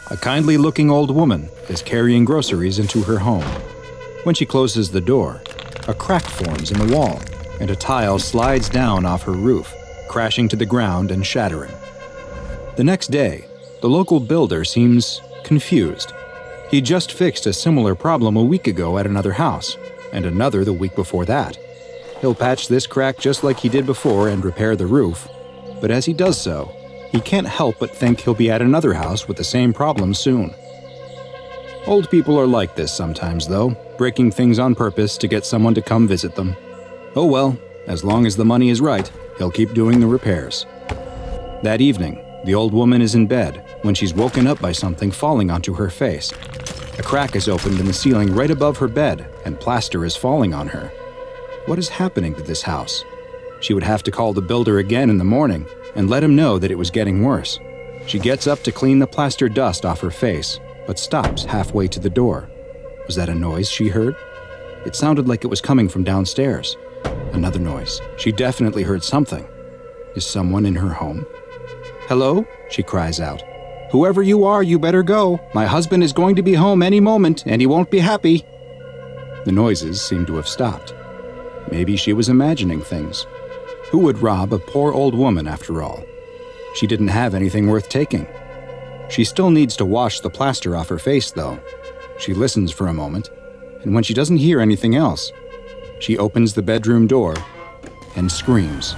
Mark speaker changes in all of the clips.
Speaker 1: A kindly-looking old woman is carrying groceries into her home. When she closes the door, a crack forms in the wall, and a tile slides down off her roof, crashing to the ground and shattering. The next day, the local builder seems confused. He just fixed a similar problem a week ago at another house, and another the week before that. He'll patch this crack just like he did before and repair the roof, but as he does so, he can't help but think he'll be at another house with the same problem soon. Old people are like this sometimes, though, breaking things on purpose to get someone to come visit them. Oh well, as long as the money is right, he'll keep doing the repairs. That evening, the old woman is in bed when she's woken up by something falling onto her face. A crack is opened in the ceiling right above her bed, and plaster is falling on her. What is happening to this house? She would have to call the builder again in the morning and let him know that it was getting worse. She gets up to clean the plaster dust off her face, but stops halfway to the door. Was that a noise she heard? It sounded like it was coming from downstairs. Another noise. She definitely heard something. Is someone in her home? "Hello?" she cries out. "Whoever you are, you better go. My husband is going to be home any moment, and he won't be happy." The noises seem to have stopped. Maybe she was imagining things. Who would rob a poor old woman, after all? She didn't have anything worth taking. She still needs to wash the plaster off her face, though. She listens for a moment, and when she doesn't hear anything else, she opens the bedroom door and screams.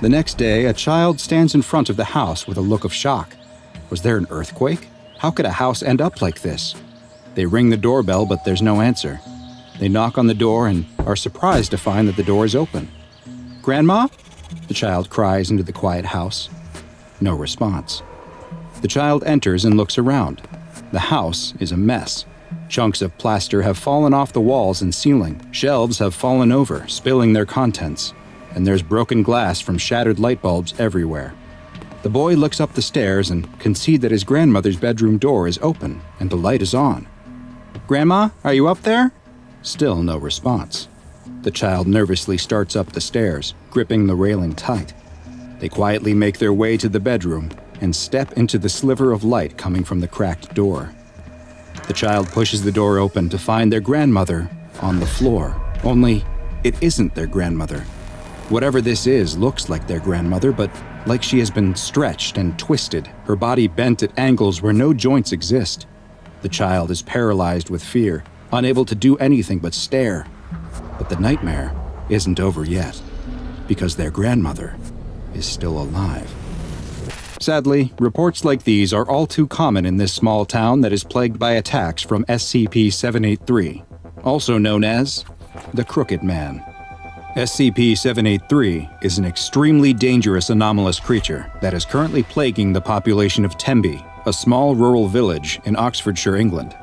Speaker 1: The next day, a child stands in front of the house with a look of shock. Was there an earthquake? How could a house end up like this? They ring the doorbell, but there's no answer. They knock on the door and are surprised to find that the door is open. "Grandma?" the child cries into the quiet house. No response. The child enters and looks around. The house is a mess. Chunks of plaster have fallen off the walls and ceiling. Shelves have fallen over, spilling their contents. And there's broken glass from shattered light bulbs everywhere. The boy looks up the stairs and can see that his grandmother's bedroom door is open and the light is on. "Grandma, are you up there?" Still no response. The child nervously starts up the stairs, gripping the railing tight. They quietly make their way to the bedroom and step into the sliver of light coming from the cracked door. The child pushes the door open to find their grandmother on the floor. Only, it isn't their grandmother. Whatever this is looks like their grandmother, but like she has been stretched and twisted, her body bent at angles where no joints exist. The child is paralyzed with fear, unable to do anything but stare. But the nightmare isn't over yet, because their grandmother is still alive. Sadly, reports like these are all too common in this small town that is plagued by attacks from SCP-783, also known as the Crooked Man. SCP-783 is an extremely dangerous anomalous creature that is currently plaguing the population of Tembe, a small rural village in Oxfordshire, England.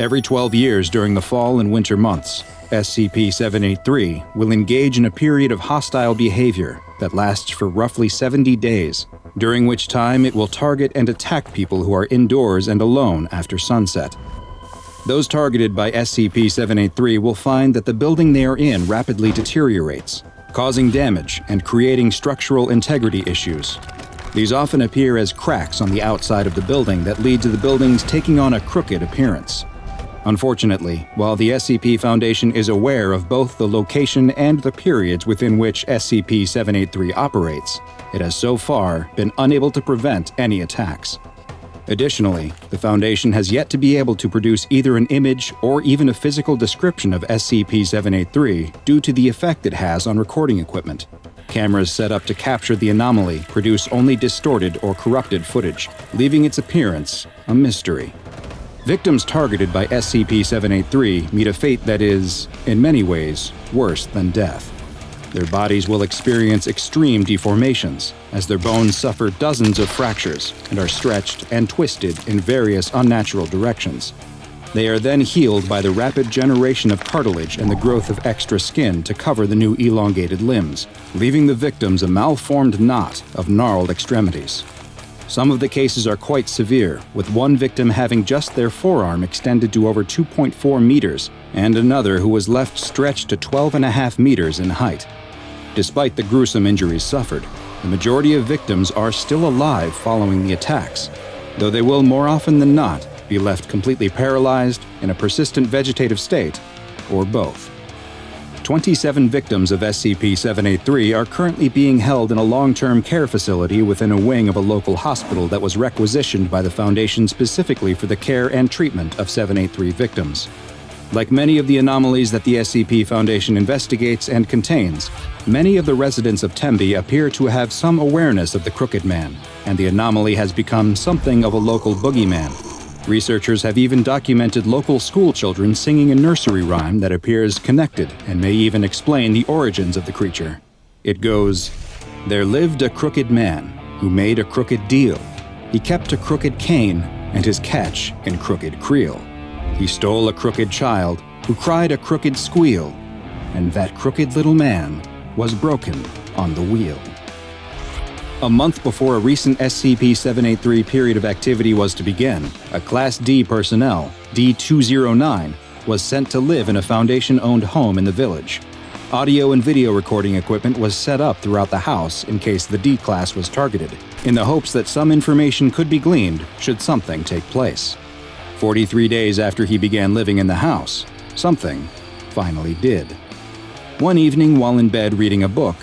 Speaker 1: Every 12 years during the fall and winter months, SCP-783 will engage in a period of hostile behavior that lasts for roughly 70 days, during which time it will target and attack people who are indoors and alone after sunset. Those targeted by SCP-783 will find that the building they are in rapidly deteriorates, causing damage and creating structural integrity issues. These often appear as cracks on the outside of the building that lead to the buildings taking on a crooked appearance. Unfortunately, while the SCP Foundation is aware of both the location and the periods within which SCP-783 operates, it has so far been unable to prevent any attacks. Additionally, the Foundation has yet to be able to produce either an image or even a physical description of SCP-783 due to the effect it has on recording equipment. Cameras set up to capture the anomaly produce only distorted or corrupted footage, leaving its appearance a mystery. Victims targeted by SCP-783 meet a fate that is, in many ways, worse than death. Their bodies will experience extreme deformations, as their bones suffer dozens of fractures and are stretched and twisted in various unnatural directions. They are then healed by the rapid generation of cartilage and the growth of extra skin to cover the new elongated limbs, leaving the victims a malformed knot of gnarled extremities. Some of the cases are quite severe, with one victim having just their forearm extended to over 2.4 meters, and another who was left stretched to 12.5 meters in height. Despite the gruesome injuries suffered, The majority of victims are still alive following the attacks, though they will more often than not be left completely paralyzed, in a persistent vegetative state, or both. 27 victims of SCP-783 are currently being held in a long-term care facility within a wing of a local hospital that was requisitioned by the Foundation specifically for the care and treatment of 783 victims. Like many of the anomalies that the SCP Foundation investigates and contains, many of the residents of Tembe appear to have some awareness of the Crooked Man, and the anomaly has become something of a local boogeyman. Researchers have even documented local school children singing a nursery rhyme that appears connected and may even explain the origins of the creature. It goes, "There lived a crooked man who made a crooked deal. He kept a crooked cane and his catch in crooked creel. He stole a crooked child who cried a crooked squeal, and that crooked little man was broken on the wheel." A month before a recent SCP-783 period of activity was to begin, a Class D personnel, D-209, was sent to live in a Foundation-owned home in the village. Audio and video recording equipment was set up throughout the house in case the D-Class was targeted, in the hopes that some information could be gleaned should something take place. 43 days after he began living in the house, something finally did. One evening while in bed reading a book,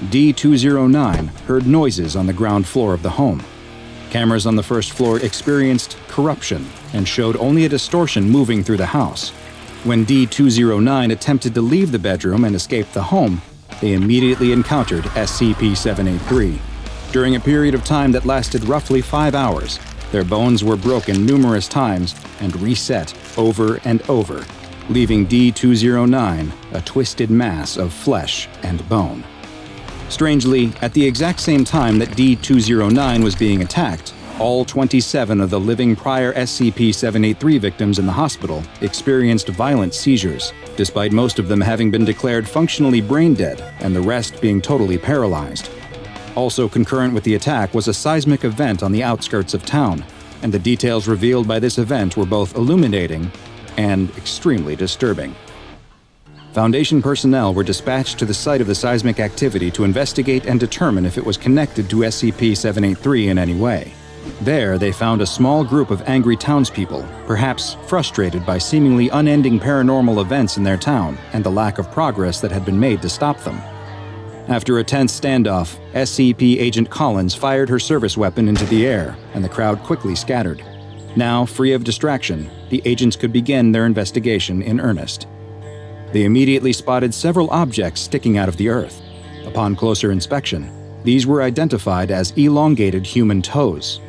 Speaker 1: D-209 heard noises on the ground floor of the home. Cameras on the first floor experienced corruption and showed only a distortion moving through the house. When D-209 attempted to leave the bedroom and escape the home, they immediately encountered SCP-783. During a period of time that lasted roughly 5 hours, their bones were broken numerous times and reset over and over, leaving D-209 a twisted mass of flesh and bone. Strangely, at the exact same time that D-209 was being attacked, all 27 of the living prior SCP-783 victims in the hospital experienced violent seizures, despite most of them having been declared functionally brain dead and the rest being totally paralyzed. Also concurrent with the attack was a seismic event on the outskirts of town, and the details revealed by this event were both illuminating and extremely disturbing. Foundation personnel were dispatched to the site of the seismic activity to investigate and determine if it was connected to SCP-783 in any way. There, they found a small group of angry townspeople, perhaps frustrated by seemingly unending paranormal events in their town and the lack of progress that had been made to stop them. After a tense standoff, SCP Agent Collins fired her service weapon into the air, and the crowd quickly scattered. Now, free of distraction, the agents could begin their investigation in earnest. They immediately spotted several objects sticking out of the earth. Upon closer inspection, these were identified as elongated human toes.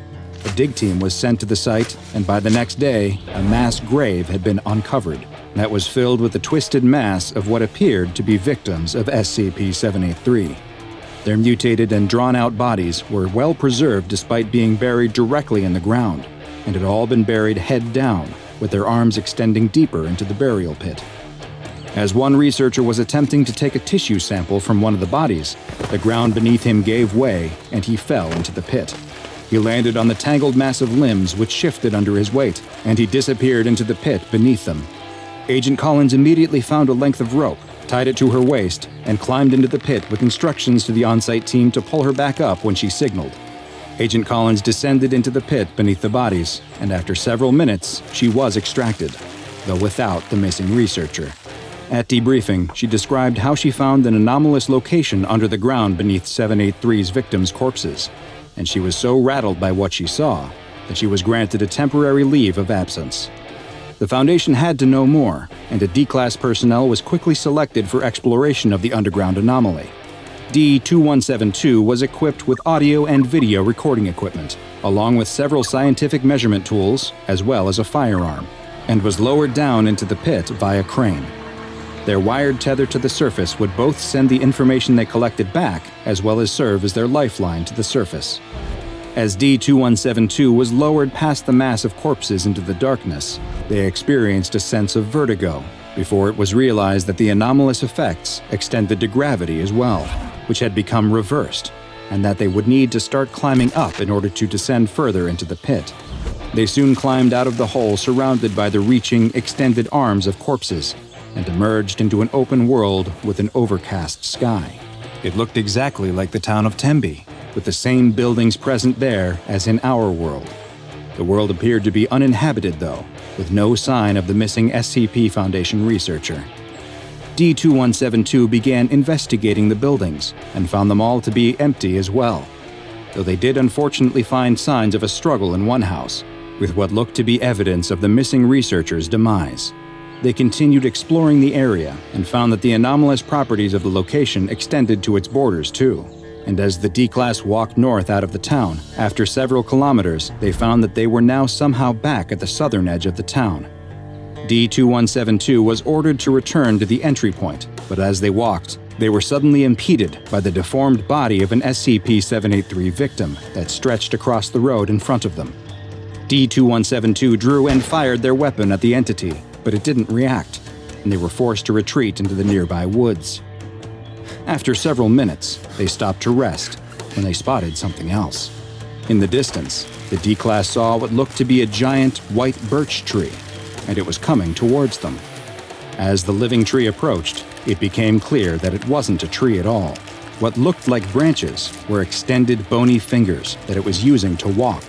Speaker 1: A dig team was sent to the site, and by the next day, a mass grave had been uncovered that was filled with a twisted mass of what appeared to be victims of SCP-783. Their mutated and drawn-out bodies were well preserved despite being buried directly in the ground, and had all been buried head down, with their arms extending deeper into the burial pit. As one researcher was attempting to take a tissue sample from one of the bodies, the ground beneath him gave way and he fell into the pit. He landed on the tangled mass of limbs which shifted under his weight, and he disappeared into the pit beneath them. Agent Collins immediately found a length of rope, tied it to her waist, and climbed into the pit with instructions to the on-site team to pull her back up when she signaled. Agent Collins descended into the pit beneath the bodies, and after several minutes, she was extracted, though without the missing researcher. At debriefing, she described how she found an anomalous location under the ground beneath 783's victims' corpses, and she was so rattled by what she saw that she was granted a temporary leave of absence. The Foundation had to know more, and a D-Class personnel was quickly selected for exploration of the underground anomaly. D-2172 was equipped with audio and video recording equipment, along with several scientific measurement tools, as well as a firearm, and was lowered down into the pit via crane. Their wired tether to the surface would both send the information they collected back, as well as serve as their lifeline to the surface. As D-2172 was lowered past the mass of corpses into the darkness, they experienced a sense of vertigo, before it was realized that the anomalous effects extended to gravity as well, which had become reversed, and that they would need to start climbing up in order to descend further into the pit. They soon climbed out of the hole surrounded by the reaching, extended arms of corpses, and emerged into an open world with an overcast sky. It looked exactly like the town of Tembe, with the same buildings present there as in our world. The world appeared to be uninhabited, though, with no sign of the missing SCP Foundation researcher. D2172 began investigating the buildings and found them all to be empty as well, though they did unfortunately find signs of a struggle in one house, with what looked to be evidence of the missing researcher's demise. They continued exploring the area and found that the anomalous properties of the location extended to its borders too. And as the D-Class walked north out of the town, after several kilometers, they found that they were now somehow back at the southern edge of the town. D2172 was ordered to return to the entry point, but as they walked, they were suddenly impeded by the deformed body of an SCP-783 victim that stretched across the road in front of them. D2172 drew and fired their weapon at the entity, but it didn't react, and they were forced to retreat into the nearby woods. After several minutes, they stopped to rest when they spotted something else. In the distance, the D-Class saw what looked to be a giant white birch tree, and it was coming towards them. As the living tree approached, it became clear that it wasn't a tree at all. What looked like branches were extended bony fingers that it was using to walk.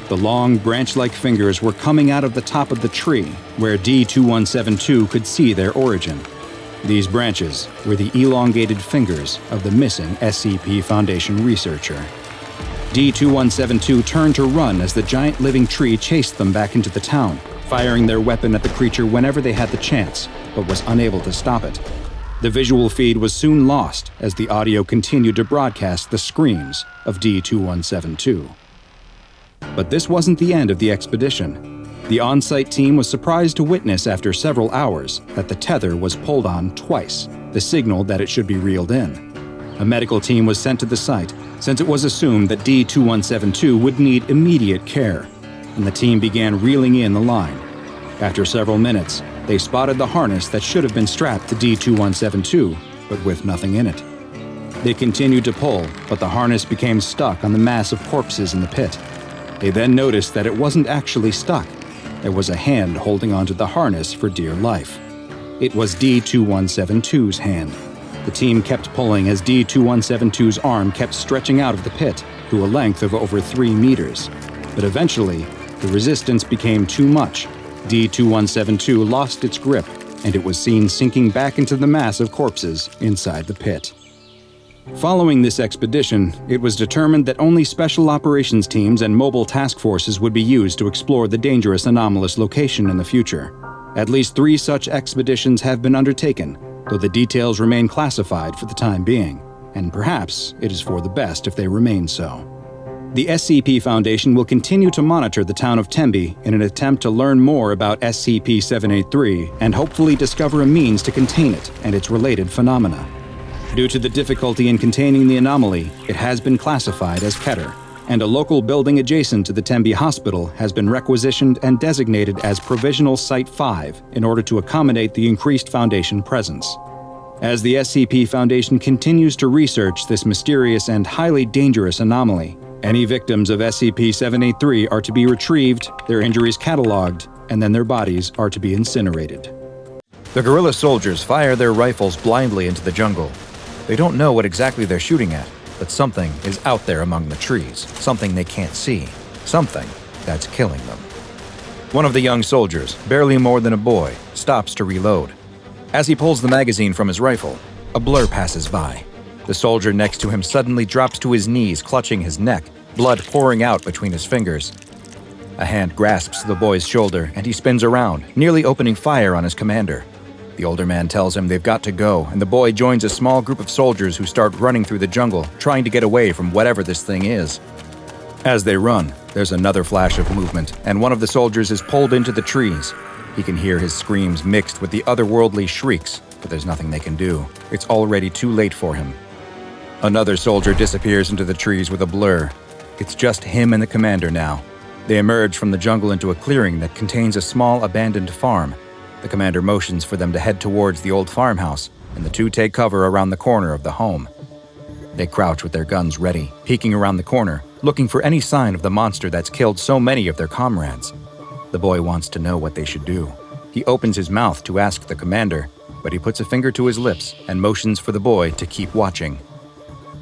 Speaker 1: The long branch-like fingers were coming out of the top of the tree, where D2172 could see their origin. These branches were the elongated fingers of the missing SCP Foundation researcher. D2172 turned to run as the giant living tree chased them back into the town, firing their weapon at the creature whenever they had the chance, but was unable to stop it. The visual feed was soon lost as the audio continued to broadcast the screams of D2172. But this wasn't the end of the expedition. The on-site team was surprised to witness after several hours that the tether was pulled on twice, the signal that it should be reeled in. A medical team was sent to the site, since it was assumed that D2172 would need immediate care, and the team began reeling in the line. After several minutes, they spotted the harness that should have been strapped to D2172, but with nothing in it. They continued to pull, but the harness became stuck on the mass of corpses in the pit. They then noticed that it wasn't actually stuck. There was a hand holding onto the harness for dear life. It was D2172's hand. The team kept pulling as D2172's arm kept stretching out of the pit to a length of over 3 meters. But eventually, the resistance became too much. D2172 lost its grip, and it was seen sinking back into the mass of corpses inside the pit. Following this expedition, it was determined that only special operations teams and mobile task forces would be used to explore the dangerous anomalous location in the future. At least 3 such expeditions have been undertaken, though the details remain classified for the time being, and perhaps it is for the best if they remain so. The SCP Foundation will continue to monitor the town of Tembe in an attempt to learn more about SCP-783 and hopefully discover a means to contain it and its related phenomena. Due to the difficulty in containing the anomaly, it has been classified as Keter, and a local building adjacent to the Tembe Hospital has been requisitioned and designated as Provisional Site 5 in order to accommodate the increased Foundation presence. As the SCP Foundation continues to research this mysterious and highly dangerous anomaly, any victims of SCP-783 are to be retrieved, their injuries cataloged, and then their bodies are to be incinerated.
Speaker 2: The guerrilla soldiers fire their rifles blindly into the jungle. They don't know what exactly they're shooting at, but something is out there among the trees, something they can't see, something that's killing them. One of the young soldiers, barely more than a boy, stops to reload. As he pulls the magazine from his rifle, a blur passes by. The soldier next to him suddenly drops to his knees, clutching his neck, blood pouring out between his fingers. A hand grasps the boy's shoulder, and he spins around, nearly opening fire on his commander. The older man tells him they've got to go, and the boy joins a small group of soldiers who start running through the jungle, trying to get away from whatever this thing is. As they run, there's another flash of movement, and one of the soldiers is pulled into the trees. He can hear his screams mixed with the otherworldly shrieks, but there's nothing they can do. It's already too late for him. Another soldier disappears into the trees with a blur. It's just him and the commander now. They emerge from the jungle into a clearing that contains a small abandoned farm. The commander motions for them to head towards the old farmhouse, and the two take cover around the corner of the home. They crouch with their guns ready, peeking around the corner, looking for any sign of the monster that's killed so many of their comrades. The boy wants to know what they should do. He opens his mouth to ask the commander, but he puts a finger to his lips and motions for the boy to keep watching.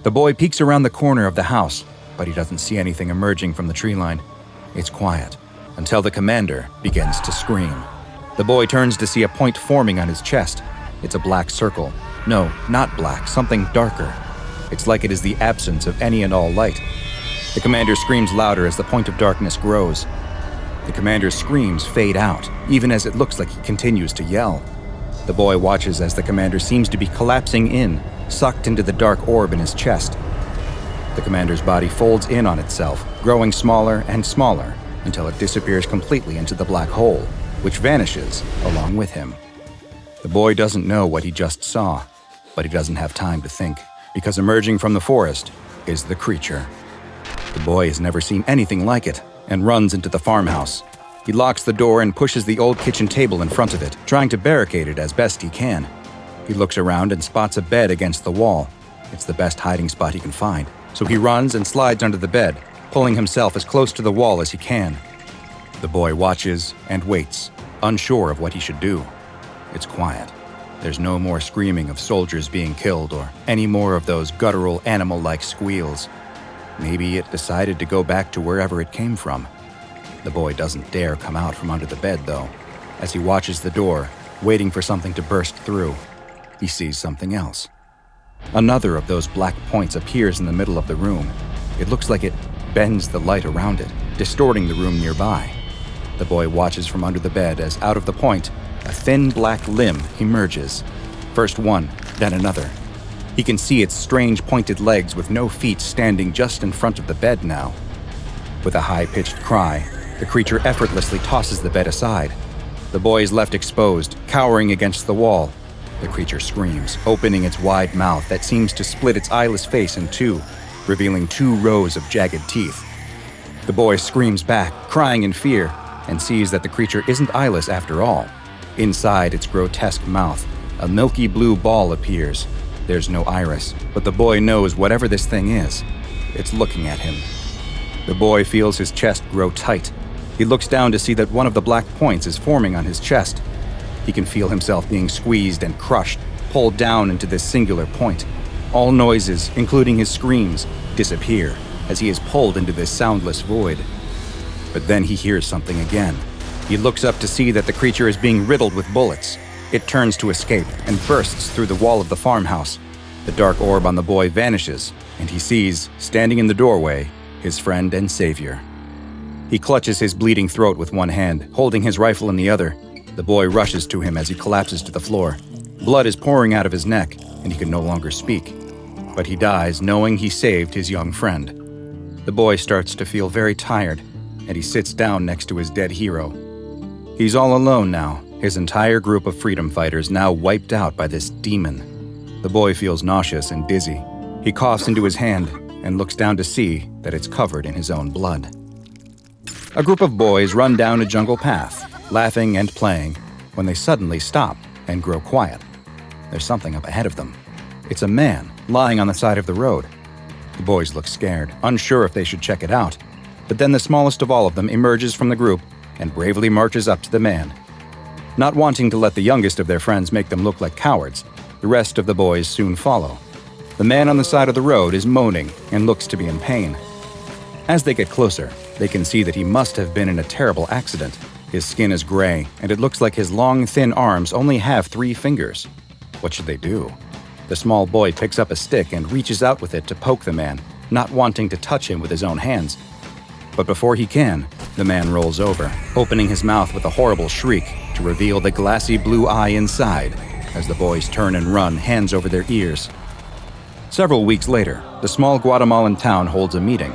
Speaker 2: The boy peeks around the corner of the house, but he doesn't see anything emerging from the tree line. It's quiet, until the commander begins to scream. The boy turns to see a point forming on his chest. It's a black circle. No, not black, something darker. It's like it is the absence of any and all light. The commander screams louder as the point of darkness grows. The commander's screams fade out, even as it looks like he continues to yell. The boy watches as the commander seems to be collapsing in, sucked into the dark orb in his chest. The commander's body folds in on itself, growing smaller and smaller, until it disappears completely into the black hole, which vanishes along with him. The boy doesn't know what he just saw, but he doesn't have time to think, because emerging from the forest is the creature. The boy has never seen anything like it, and runs into the farmhouse. He locks the door and pushes the old kitchen table in front of it, trying to barricade it as best he can. He looks around and spots a bed against the wall. It's the best hiding spot he can find, so he runs and slides under the bed, pulling himself as close to the wall as he can. The boy watches and waits, unsure of what he should do. It's quiet. There's no more screaming of soldiers being killed or any more of those guttural animal-like squeals. Maybe it decided to go back to wherever it came from. The boy doesn't dare come out from under the bed, though. As he watches the door, waiting for something to burst through, he sees something else. Another of those black points appears in the middle of the room. It looks like it bends the light around it, distorting the room nearby. The boy watches from under the bed as out of the point, a thin black limb emerges. First one, then another. He can see its strange pointed legs with no feet standing just in front of the bed now. With a high-pitched cry, the creature effortlessly tosses the bed aside. The boy is left exposed, cowering against the wall. The creature screams, opening its wide mouth that seems to split its eyeless face in two, revealing 2 rows of jagged teeth. The boy screams back, crying in fear, and sees that the creature isn't eyeless after all. Inside its grotesque mouth, a milky blue ball appears. There's no iris, but the boy knows whatever this thing is, it's looking at him. The boy feels his chest grow tight. He looks down to see that one of the black points is forming on his chest. He can feel himself being squeezed and crushed, pulled down into this singular point. All noises, including his screams, disappear as he is pulled into this soundless void. But then he hears something again. He looks up to see that the creature is being riddled with bullets. It turns to escape and bursts through the wall of the farmhouse. The dark orb on the boy vanishes, and he sees, standing in the doorway, his friend and savior. He clutches his bleeding throat with one hand, holding his rifle in the other. The boy rushes to him as he collapses to the floor. Blood is pouring out of his neck, and he can no longer speak. But he dies knowing he saved his young friend. The boy starts to feel very tired, and he sits down next to his dead hero. He's all alone now, his entire group of freedom fighters now wiped out by this demon. The boy feels nauseous and dizzy. He coughs into his hand and looks down to see that it's covered in his own blood. A group of boys run down a jungle path, laughing and playing, when they suddenly stop and grow quiet. There's something up ahead of them. It's a man lying on the side of the road. The boys look scared, unsure if they should check it out. But then the smallest of all of them emerges from the group and bravely marches up to the man. Not wanting to let the youngest of their friends make them look like cowards, the rest of the boys soon follow. The man on the side of the road is moaning and looks to be in pain. As they get closer, they can see that he must have been in a terrible accident. His skin is gray, and it looks like his long, thin arms only have 3 fingers. What should they do? The small boy picks up a stick and reaches out with it to poke the man, not wanting to touch him with his own hands. But before he can, the man rolls over, opening his mouth with a horrible shriek to reveal the glassy blue eye inside as the boys turn and run, hands over their ears. Several weeks later, the small Guatemalan town holds a meeting.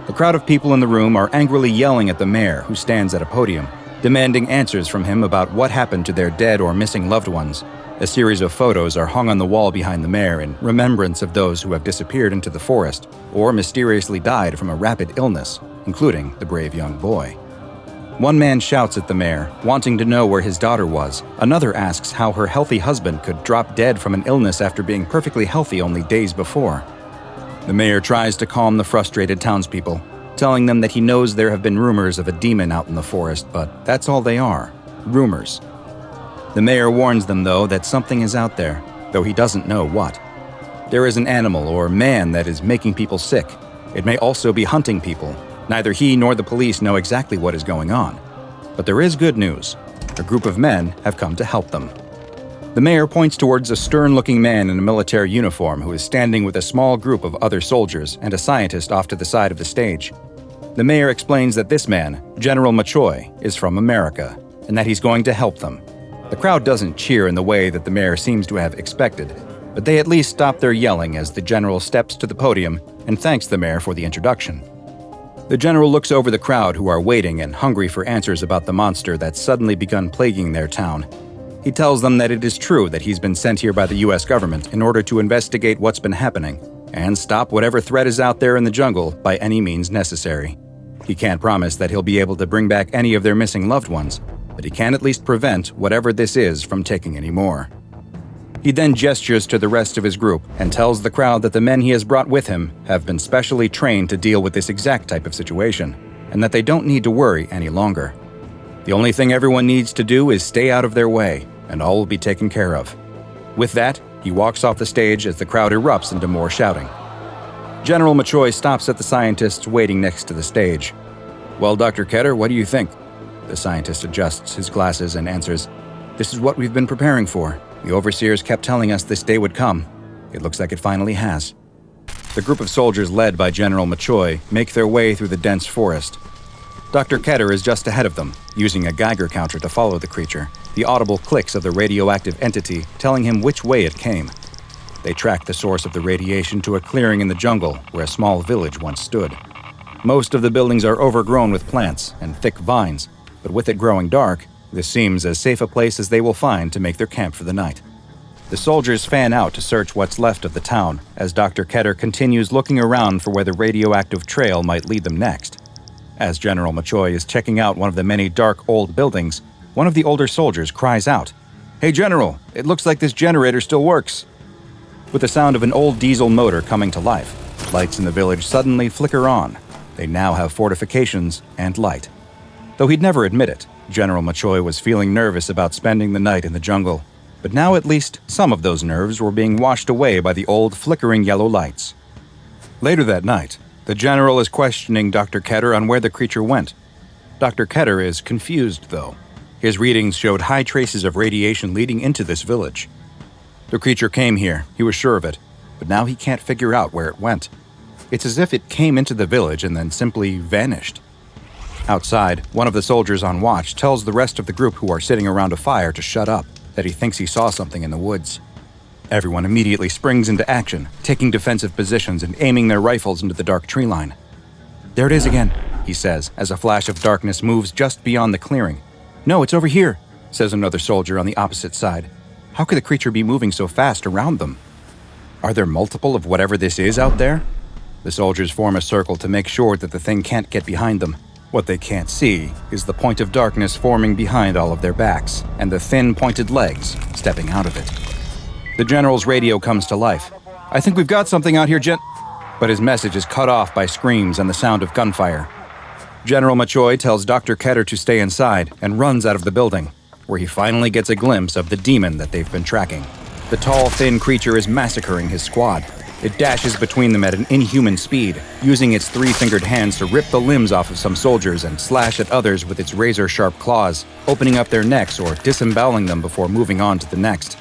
Speaker 2: A crowd of people in the room are angrily yelling at the mayor, who stands at a podium, demanding answers from him about what happened to their dead or missing loved ones. A series of photos are hung on the wall behind the mayor in remembrance of those who have disappeared into the forest or mysteriously died from a rapid illness, including the brave young boy. One man shouts at the mayor, wanting to know where his daughter was. Another asks how her healthy husband could drop dead from an illness after being perfectly healthy only days before. The mayor tries to calm the frustrated townspeople, telling them that he knows there have been rumors of a demon out in the forest, but that's all they are, rumors. The mayor warns them, though, that something is out there, though he doesn't know what.
Speaker 1: There is an animal or man that is making people sick. It may also be hunting people. Neither he nor the police know exactly what is going on. But there is good news. A group of men have come to help them. The mayor points towards a stern-looking man in a military uniform who is standing with a small group of other soldiers and a scientist off to the side of the stage. The mayor explains that this man, General Machoy, is from America, and that he's going to help them. The crowd doesn't cheer in the way that the mayor seems to have expected, but they at least stop their yelling as the general steps to the podium and thanks the mayor for the introduction. The general looks over the crowd who are waiting and hungry for answers about the monster that's suddenly begun plaguing their town. He tells them that it is true that he's been sent here by the US government in order to investigate what's been happening and stop whatever threat is out there in the jungle by any means necessary. He can't promise that he'll be able to bring back any of their missing loved ones, but he can at least prevent whatever this is from taking any more. He then gestures to the rest of his group and tells the crowd that the men he has brought with him have been specially trained to deal with this exact type of situation, and that they don't need to worry any longer. The only thing everyone needs to do is stay out of their way, and all will be taken care of. With that, he walks off the stage as the crowd erupts into more shouting. General Machoy stops at the scientists waiting next to the stage. "Well, Dr. Ketter, what do you think?" The scientist adjusts his glasses and answers, "This is what we've been preparing for. The overseers kept telling us this day would come. It looks like it finally has." The group of soldiers led by General Machoy make their way through the dense forest. Dr. Ketter is just ahead of them, using a Geiger counter to follow the creature, the audible clicks of the radioactive entity telling him which way it came. They track the source of the radiation to a clearing in the jungle where a small village once stood. Most of the buildings are overgrown with plants and thick vines, but with it growing dark, this seems as safe a place as they will find to make their camp for the night. The soldiers fan out to search what's left of the town as Dr. Ketter continues looking around for where the radioactive trail might lead them next. As General Machoy is checking out one of the many dark old buildings, one of the older soldiers cries out, "Hey General, it looks like this generator still works." With the sound of an old diesel motor coming to life, lights in the village suddenly flicker on. They now have fortifications and light. Though he'd never admit it, General Machoy was feeling nervous about spending the night in the jungle, but now at least some of those nerves were being washed away by the old flickering yellow lights. Later that night, the general is questioning Dr. Ketter on where the creature went. Dr. Ketter is confused, though. His readings showed high traces of radiation leading into this village. The creature came here, he was sure of it, but now he can't figure out where it went. It's as if it came into the village and then simply vanished. Outside, one of the soldiers on watch tells the rest of the group who are sitting around a fire to shut up, that he thinks he saw something in the woods. Everyone immediately springs into action, taking defensive positions and aiming their rifles into the dark tree line. "There it is again," he says, as a flash of darkness moves just beyond the clearing. "No, it's over here," says another soldier on the opposite side. How could the creature be moving so fast around them? Are there multiple of whatever this is out there? The soldiers form a circle to make sure that the thing can't get behind them. What they can't see is the point of darkness forming behind all of their backs, and the thin, pointed legs stepping out of it. The general's radio comes to life. "I think we've got something out here, But his message is cut off by screams and the sound of gunfire. General Machoy tells Dr. Ketter to stay inside and runs out of the building, where he finally gets a glimpse of the demon that they've been tracking. The tall, thin creature is massacring his squad. It dashes between them at an inhuman speed, using its three-fingered hands to rip the limbs off of some soldiers and slash at others with its razor-sharp claws, opening up their necks or disemboweling them before moving on to the next.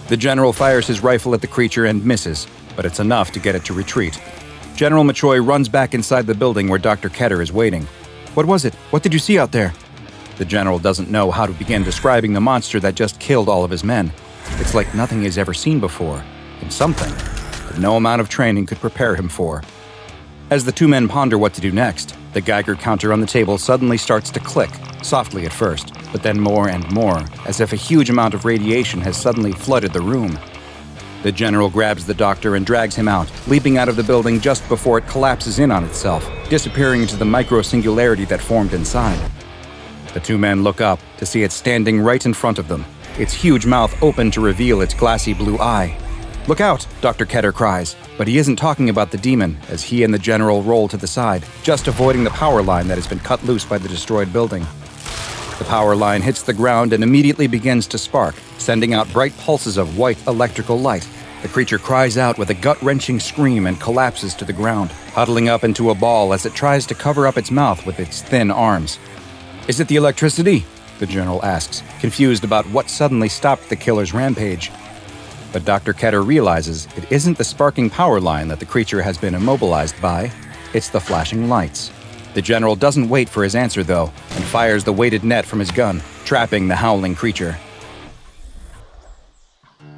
Speaker 1: The general fires his rifle at the creature and misses, but it's enough to get it to retreat. General Machoy runs back inside the building where Dr. Ketter is waiting. "What was it? What did you see out there?" The general doesn't know how to begin describing the monster that just killed all of his men. It's like nothing he's ever seen before, and something that no amount of training could prepare him for. As the two men ponder what to do next, the Geiger counter on the table suddenly starts to click, softly at first, but then more and more, as if a huge amount of radiation has suddenly flooded the room. The general grabs the doctor and drags him out, leaping out of the building just before it collapses in on itself, disappearing into the micro-singularity that formed inside. The two men look up to see it standing right in front of them, its huge mouth open to reveal its glassy blue eye. "Look out!" Dr. Ketter cries, but he isn't talking about the demon as he and the general roll to the side, just avoiding the power line that has been cut loose by the destroyed building. The power line hits the ground and immediately begins to spark, sending out bright pulses of white electrical light. The creature cries out with a gut-wrenching scream and collapses to the ground, huddling up into a ball as it tries to cover up its mouth with its thin arms. "Is it the electricity?" the general asks, confused about what suddenly stopped the killer's rampage. But Dr. Ketter realizes it isn't the sparking power line that the creature has been immobilized by, it's the flashing lights. The general doesn't wait for his answer, though, and fires the weighted net from his gun, trapping the howling creature.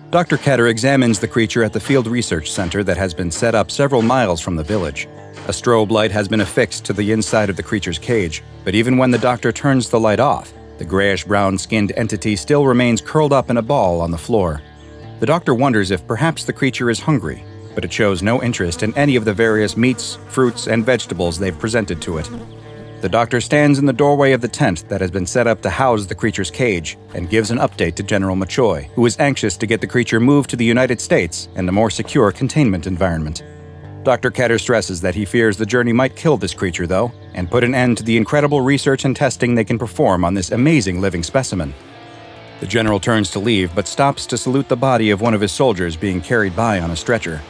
Speaker 1: Dr. Ketter examines the creature at the Field Research Center that has been set up several miles from the village. A strobe light has been affixed to the inside of the creature's cage, but even when the doctor turns the light off, the grayish-brown skinned entity still remains curled up in a ball on the floor. The doctor wonders if perhaps the creature is hungry, but it shows no interest in any of the various meats, fruits, and vegetables they've presented to it. The doctor stands in the doorway of the tent that has been set up to house the creature's cage and gives an update to General Machoy, who is anxious to get the creature moved to the United States and a more secure containment environment. Dr. Ketter stresses that he fears the journey might kill this creature, though, and put an end to the incredible research and testing they can perform on this amazing living specimen. The general turns to leave, but stops to salute the body of one of his soldiers being carried by on a stretcher.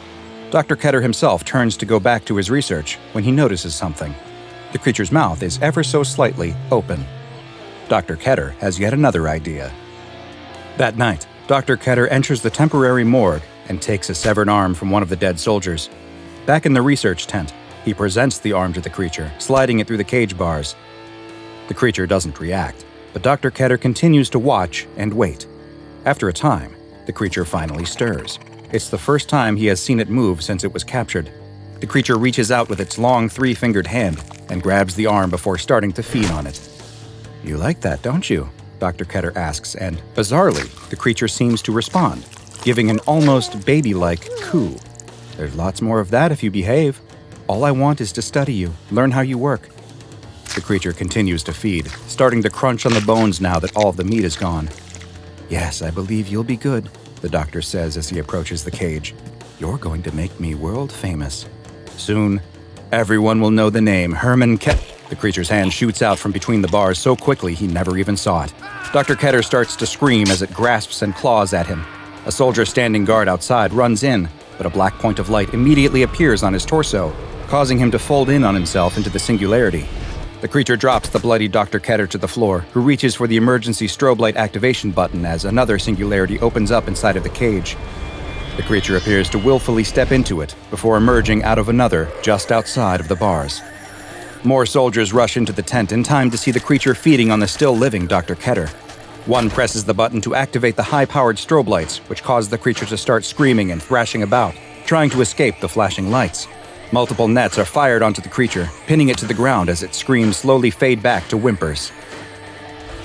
Speaker 1: Dr. Ketter himself turns to go back to his research when he notices something. The creature's mouth is ever so slightly open. Dr. Ketter has yet another idea. That night, Dr. Ketter enters the temporary morgue and takes a severed arm from one of the dead soldiers. Back in the research tent, he presents the arm to the creature, sliding it through the cage bars. The creature doesn't react, but Dr. Ketter continues to watch and wait. After a time, the creature finally stirs. It's the first time he has seen it move since it was captured. The creature reaches out with its long three-fingered hand and grabs the arm before starting to feed on it. "You like that, don't you?" Dr. Ketter asks, and, bizarrely, the creature seems to respond, giving an almost baby-like coo. "There's lots more of that if you behave. All I want is to study you, learn how you work." The creature continues to feed, starting to crunch on the bones now that all of the meat is gone. "Yes, I believe you'll be good," the doctor says as he approaches the cage. "You're going to make me world famous. Soon, everyone will know the name Herman Ketter." The creature's hand shoots out from between the bars so quickly he never even saw it. Dr. Ketter starts to scream as it grasps and claws at him. A soldier standing guard outside runs in, but a black point of light immediately appears on his torso, causing him to fold in on himself into the singularity. The creature drops the bloody Dr. Ketter to the floor, who reaches for the emergency strobe light activation button as another singularity opens up inside of the cage. The creature appears to willfully step into it before emerging out of another just outside of the bars. More soldiers rush into the tent in time to see the creature feeding on the still-living Dr. Ketter. One presses the button to activate the high-powered strobe lights, which cause the creature to start screaming and thrashing about, trying to escape the flashing lights. Multiple nets are fired onto the creature, pinning it to the ground as its screams slowly fade back to whimpers.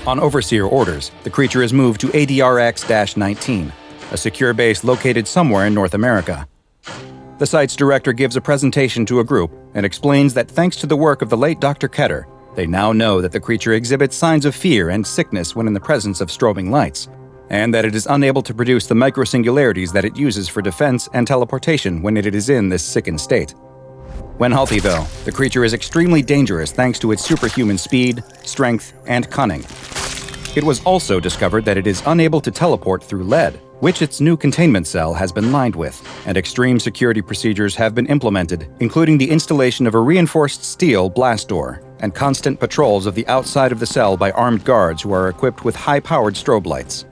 Speaker 1: On Overseer orders, the creature is moved to ADRX-19, a secure base located somewhere in North America. The site's director gives a presentation to a group and explains that thanks to the work of the late Dr. Ketter, they now know that the creature exhibits signs of fear and sickness when in the presence of strobing lights, and that it is unable to produce the microsingularities that it uses for defense and teleportation when it is in this sickened state. When healthy, though, the creature is extremely dangerous thanks to its superhuman speed, strength, and cunning. It was also discovered that it is unable to teleport through lead, which its new containment cell has been lined with, and extreme security procedures have been implemented, including the installation of a reinforced steel blast door and constant patrols of the outside of the cell by armed guards who are equipped with high-powered strobe lights.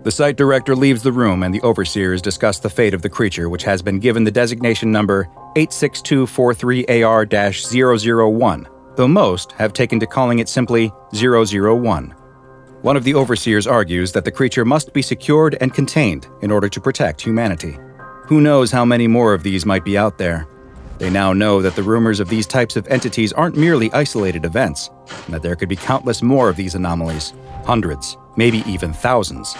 Speaker 1: The site director leaves the room and the overseers discuss the fate of the creature, which has been given the designation number 86243AR-001, though most have taken to calling it simply 001. One of the overseers argues that the creature must be secured and contained in order to protect humanity. Who knows how many more of these might be out there? They now know that the rumors of these types of entities aren't merely isolated events, and that there could be countless more of these anomalies, hundreds, maybe even thousands.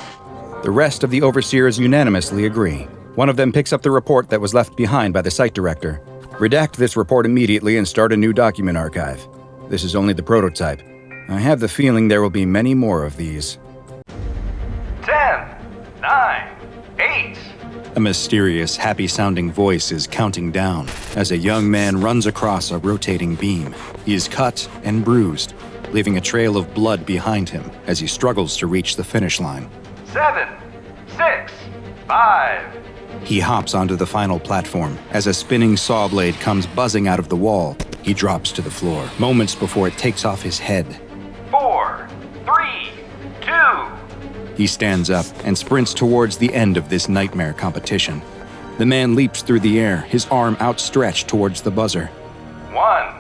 Speaker 1: The rest of the overseers unanimously agree. One of them picks up the report that was left behind by the site director. "Redact this report immediately and start a new document archive. This is only the prototype. I have the feeling there will be many more of these."
Speaker 3: 10, 9, 8.
Speaker 1: A mysterious, happy-sounding voice is counting down as a young man runs across a rotating beam. He is cut and bruised, leaving a trail of blood behind him as he struggles to reach the finish line.
Speaker 3: 7, 6, 5.
Speaker 1: He hops onto the final platform. As a spinning saw blade comes buzzing out of the wall, he drops to the floor, moments before it takes off his head.
Speaker 3: 4, 3, 2.
Speaker 1: He stands up and sprints towards the end of this nightmare competition. The man leaps through the air, his arm outstretched towards the buzzer.
Speaker 3: 1,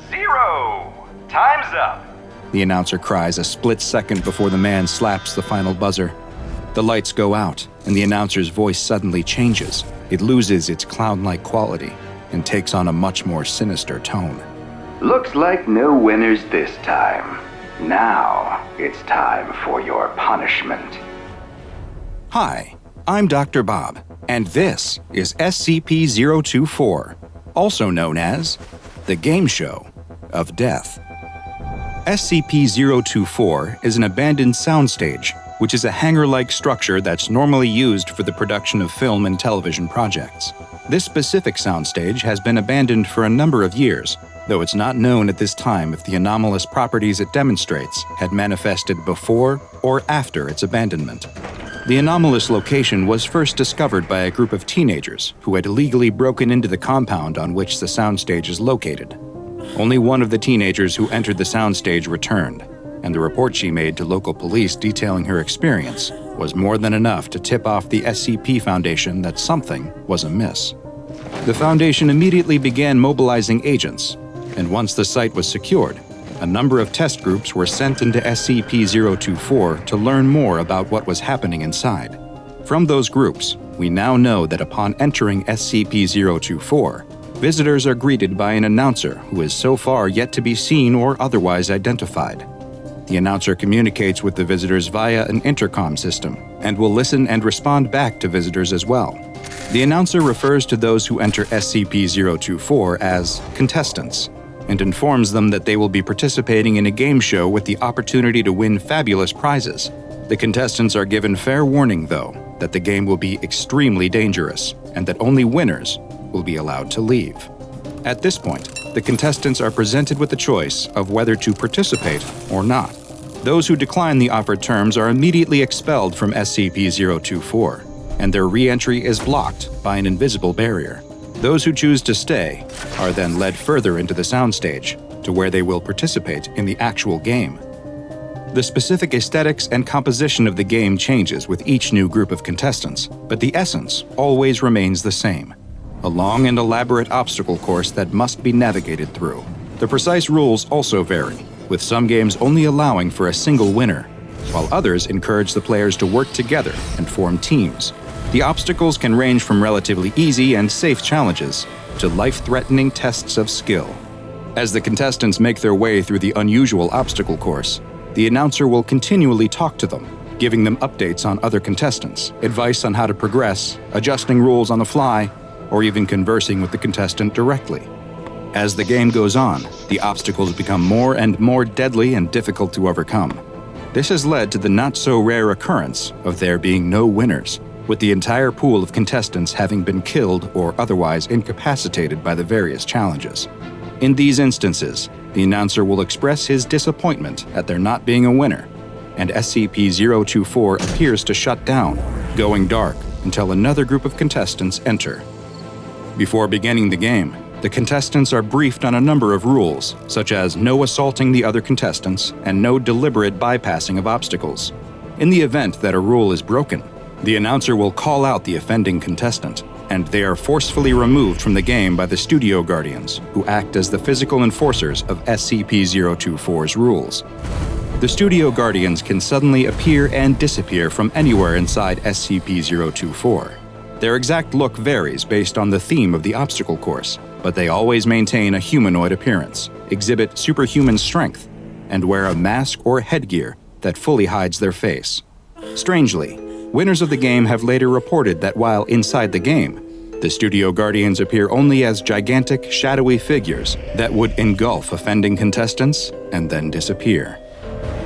Speaker 3: 0. Time's up.
Speaker 1: The announcer cries a split second before the man slaps the final buzzer. The lights go out, and the announcer's voice suddenly changes. It loses its clown-like quality and takes on a much more sinister tone.
Speaker 4: Looks like no winners this time. Now it's time for your punishment.
Speaker 1: Hi, I'm DrBob, and this is SCP-024, also known as the Game Show of Death. SCP-024 is an abandoned soundstage, which is a hangar-like structure that's normally used for the production of film and television projects. This specific soundstage has been abandoned for a number of years, though it's not known at this time if the anomalous properties it demonstrates had manifested before or after its abandonment. The anomalous location was first discovered by a group of teenagers who had illegally broken into the compound on which the soundstage is located. Only one of the teenagers who entered the soundstage returned, and the report she made to local police detailing her experience was more than enough to tip off the SCP Foundation that something was amiss. The Foundation immediately began mobilizing agents, and once the site was secured, a number of test groups were sent into SCP-024 to learn more about what was happening inside. From those groups, we now know that upon entering SCP-024, visitors are greeted by an announcer who is so far yet to be seen or otherwise identified. The announcer communicates with the visitors via an intercom system and will listen and respond back to visitors as well. The announcer refers to those who enter SCP-024 as contestants and informs them that they will be participating in a game show with the opportunity to win fabulous prizes. The contestants are given fair warning, though, that the game will be extremely dangerous and that only winners will be allowed to leave. At this point, the contestants are presented with the choice of whether to participate or not. Those who decline the offered terms are immediately expelled from SCP-024, and their re-entry is blocked by an invisible barrier. Those who choose to stay are then led further into the soundstage, to where they will participate in the actual game. The specific aesthetics and composition of the game changes with each new group of contestants, but the essence always remains the same. A long and elaborate obstacle course that must be navigated through. The precise rules also vary, with some games only allowing for a single winner, while others encourage the players to work together and form teams. The obstacles can range from relatively easy and safe challenges to life-threatening tests of skill. As the contestants make their way through the unusual obstacle course, the announcer will continually talk to them, giving them updates on other contestants, advice on how to progress, adjusting rules on the fly, or even conversing with the contestant directly. As the game goes on, the obstacles become more and more deadly and difficult to overcome. This has led to the not-so-rare occurrence of there being no winners, with the entire pool of contestants having been killed or otherwise incapacitated by the various challenges. In these instances, the announcer will express his disappointment at there not being a winner, and SCP-024 appears to shut down, going dark until another group of contestants enter. Before beginning the game, the contestants are briefed on a number of rules, such as no assaulting the other contestants and no deliberate bypassing of obstacles. In the event that a rule is broken, the announcer will call out the offending contestant, and they are forcefully removed from the game by the studio guardians, who act as the physical enforcers of SCP-024's rules. The studio guardians can suddenly appear and disappear from anywhere inside SCP-024. Their exact look varies based on the theme of the obstacle course, but they always maintain a humanoid appearance, exhibit superhuman strength, and wear a mask or headgear that fully hides their face. Strangely, winners of the game have later reported that while inside the game, the studio guardians appear only as gigantic, shadowy figures that would engulf offending contestants and then disappear.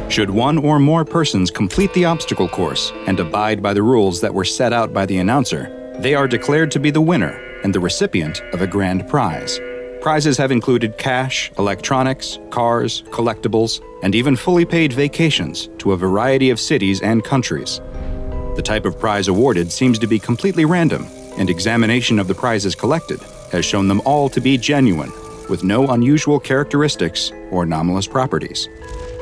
Speaker 1: Should one or more persons complete the obstacle course and abide by the rules that were set out by the announcer, they are declared to be the winner and the recipient of a grand prize. Prizes have included cash, electronics, cars, collectibles, and even fully paid vacations to a variety of cities and countries. The type of prize awarded seems to be completely random, and examination of the prizes collected has shown them all to be genuine, with no unusual characteristics or anomalous properties.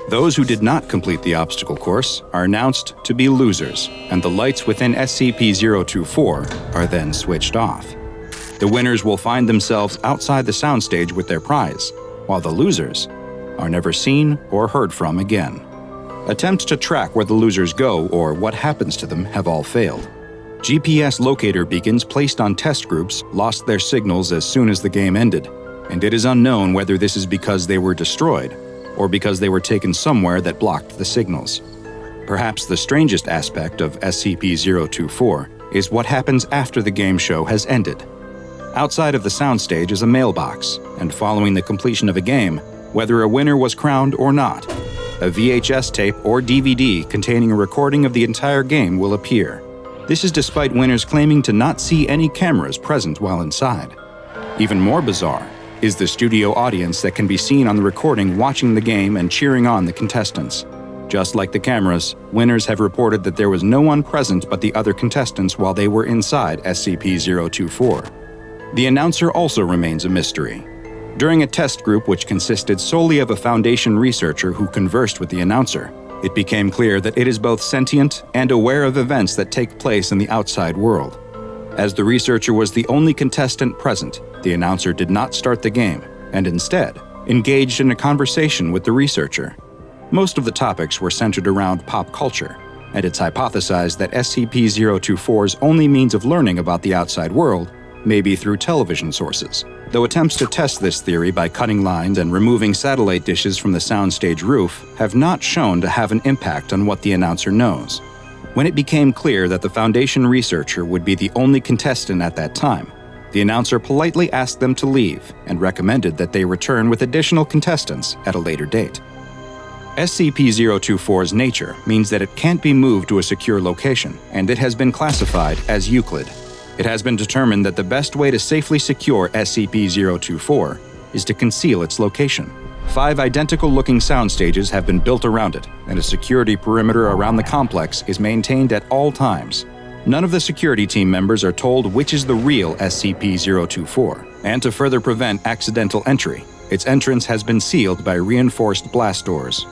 Speaker 1: Those who did not complete the obstacle course are announced to be losers, and the lights within SCP-024 are then switched off. The winners will find themselves outside the soundstage with their prize, while the losers are never seen or heard from again. Attempts to track where the losers go or what happens to them have all failed. GPS locator beacons placed on test groups lost their signals as soon as the game ended, and it is unknown whether this is because they were destroyed or because they were taken somewhere that blocked the signals. Perhaps the strangest aspect of SCP-024 is what happens after the game show has ended. Outside of the soundstage is a mailbox, and following the completion of a game, whether a winner was crowned or not, a VHS tape or DVD containing a recording of the entire game will appear. This is despite winners claiming to not see any cameras present while inside. Even more bizarre is the studio audience that can be seen on the recording watching the game and cheering on the contestants. Just like the cameras, winners have reported that there was no one present but the other contestants while they were inside SCP-024. The announcer also remains a mystery. During a test group which consisted solely of a Foundation researcher who conversed with the announcer, it became clear that it is both sentient and aware of events that take place in the outside world. As the researcher was the only contestant present, the announcer did not start the game, and instead engaged in a conversation with the researcher. Most of the topics were centered around pop culture, and it's hypothesized that SCP-024's only means of learning about the outside world may be through television sources, though attempts to test this theory by cutting lines and removing satellite dishes from the soundstage roof have not shown to have an impact on what the announcer knows. When it became clear that the Foundation researcher would be the only contestant at that time, the announcer politely asked them to leave and recommended that they return with additional contestants at a later date. SCP-024's nature means that it can't be moved to a secure location, and it has been classified as Euclid. It has been determined that the best way to safely secure SCP-024 is to conceal its location. 5 identical-looking sound stages have been built around it, and a security perimeter around the complex is maintained at all times. None of the security team members are told which is the real SCP-024, and to further prevent accidental entry, its entrance has been sealed by reinforced blast doors.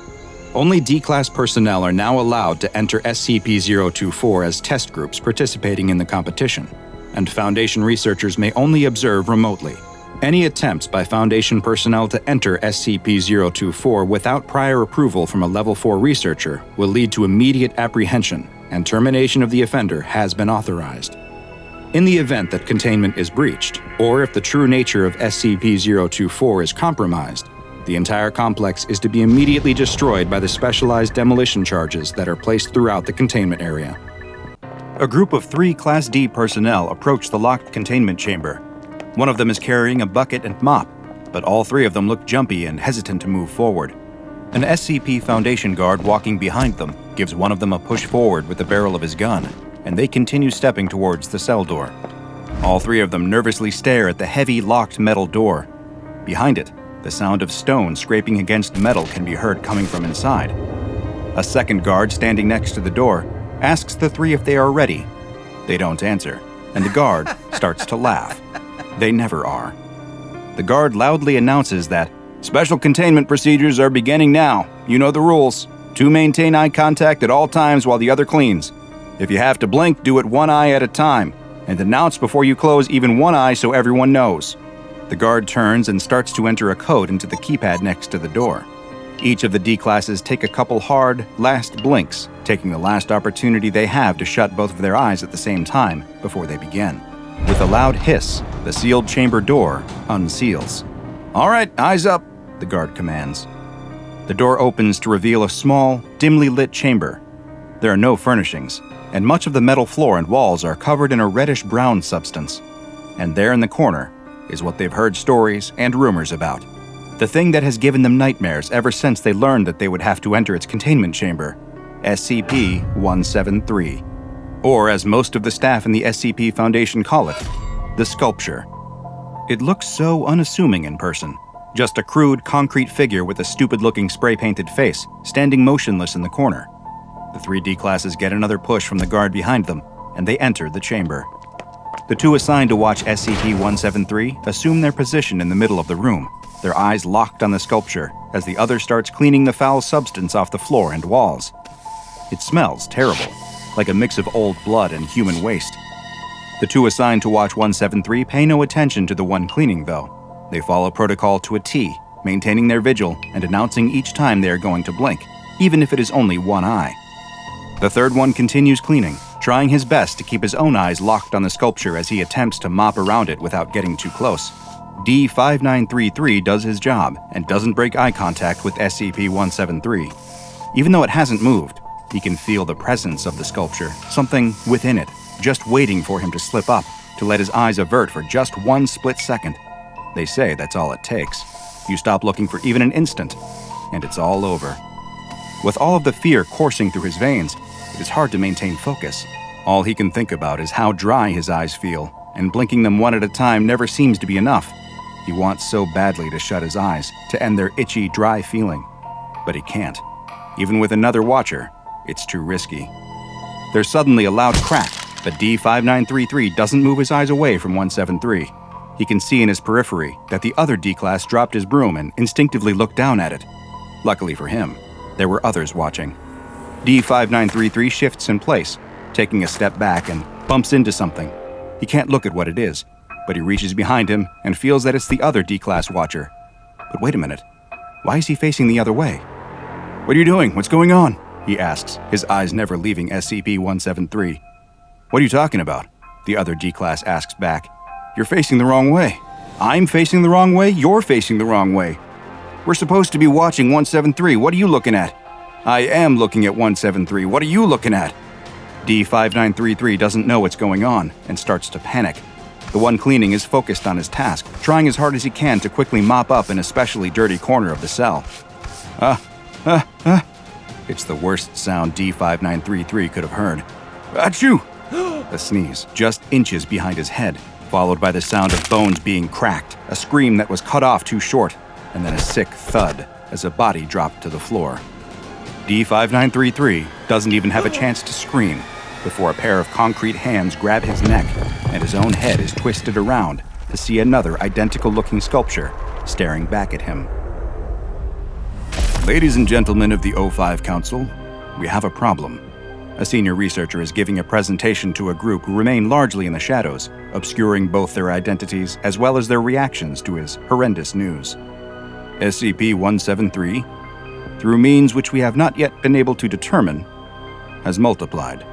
Speaker 1: Only D-Class personnel are now allowed to enter SCP-024 as test groups participating in the competition, and Foundation researchers may only observe remotely. Any attempts by Foundation personnel to enter SCP-024 without prior approval from a Level 4 researcher will lead to immediate apprehension, and termination of the offender has been authorized. In the event that containment is breached, or if the true nature of SCP-024 is compromised, the entire complex is to be immediately destroyed by the specialized demolition charges that are placed throughout the containment area. A group of 3 Class D personnel approach the locked containment chamber. One of them is carrying a bucket and mop, but all 3 of them look jumpy and hesitant to move forward. An SCP Foundation guard walking behind them gives one of them a push forward with the barrel of his gun, and they continue stepping towards the cell door. All 3 of them nervously stare at the heavy, locked metal door. Behind it, the sound of stone scraping against metal can be heard coming from inside. A second guard standing next to the door asks the 3 if they are ready. They don't answer, and the guard starts to laugh. They never are. The guard loudly announces that special containment procedures are beginning now. You know the rules. 2 maintain eye contact at all times while the other cleans. If you have to blink, do it 1 eye at a time, and announce before you close even 1 eye so everyone knows. The guard turns and starts to enter a code into the keypad next to the door. Each of the D-classes take a couple hard, last blinks, taking the last opportunity they have to shut both of their eyes at the same time before they begin. With a loud hiss, the sealed chamber door unseals. "All right, eyes up," the guard commands. The door opens to reveal a small, dimly lit chamber. There are no furnishings, and much of the metal floor and walls are covered in a reddish-brown substance. And there in the corner is what they've heard stories and rumors about. The thing that has given them nightmares ever since they learned that they would have to enter its containment chamber, SCP-173. Or, as most of the staff in the SCP Foundation call it, the sculpture. It looks so unassuming in person. Just a crude, concrete figure with a stupid-looking spray-painted face, standing motionless in the corner. The 3 D-classes get another push from the guard behind them, and they enter the chamber. The 2 assigned to watch SCP-173 assume their position in the middle of the room, their eyes locked on the sculpture as the other starts cleaning the foul substance off the floor and walls. It smells terrible, like a mix of old blood and human waste. The 2 assigned to watch 173 pay no attention to the one cleaning, though. They follow protocol to a T, maintaining their vigil and announcing each time they are going to blink, even if it is only one eye. The 3rd one continues cleaning, trying his best to keep his own eyes locked on the sculpture as he attempts to mop around it without getting too close. D-5933 does his job and doesn't break eye contact with SCP-173. Even though it hasn't moved, he can feel the presence of the sculpture, something within it, just waiting for him to slip up, to let his eyes avert for just one split second. They say that's all it takes. You stop looking for even an instant, and it's all over. With all of the fear coursing through his veins, it is hard to maintain focus. All he can think about is how dry his eyes feel, and blinking them one at a time never seems to be enough. He wants so badly to shut his eyes, to end their itchy, dry feeling. But he can't. Even with another watcher, it's too risky. There's suddenly a loud crack, but D-5933 doesn't move his eyes away from 173. He can see in his periphery that the other D-class dropped his broom and instinctively looked down at it. Luckily for him, there were others watching. D-5933 shifts in place, taking a step back and bumps into something. He can't look at what it is, but he reaches behind him and feels that it's the other D-class watcher. But wait a minute, why is he facing the other way? "What are you doing? What's going on?" he asks, his eyes never leaving SCP-173. "What are you talking about?" the other D-class asks back. "You're facing the wrong way." "I'm facing the wrong way? You're facing the wrong way. We're supposed to be watching 173. What are you looking at?" "I am looking at 173. What are you looking at?" D-5933 doesn't know what's going on and starts to panic. The one cleaning is focused on his task, trying as hard as he can to quickly mop up an especially dirty corner of the cell. It's the worst sound D-5933 could have heard. "Achoo!" A sneeze, just inches behind his head, followed by the sound of bones being cracked, a scream that was cut off too short, and then a sick thud as a body dropped to the floor. D-5933 doesn't even have a chance to scream before a pair of concrete hands grab his neck and his own head is twisted around to see another identical-looking sculpture staring back at him. "Ladies and gentlemen of the O5 Council, we have a problem." A senior researcher is giving a presentation to a group who remain largely in the shadows, obscuring both their identities as well as their reactions to his horrendous news. SCP-173, through means which we have not yet been able to determine, has multiplied.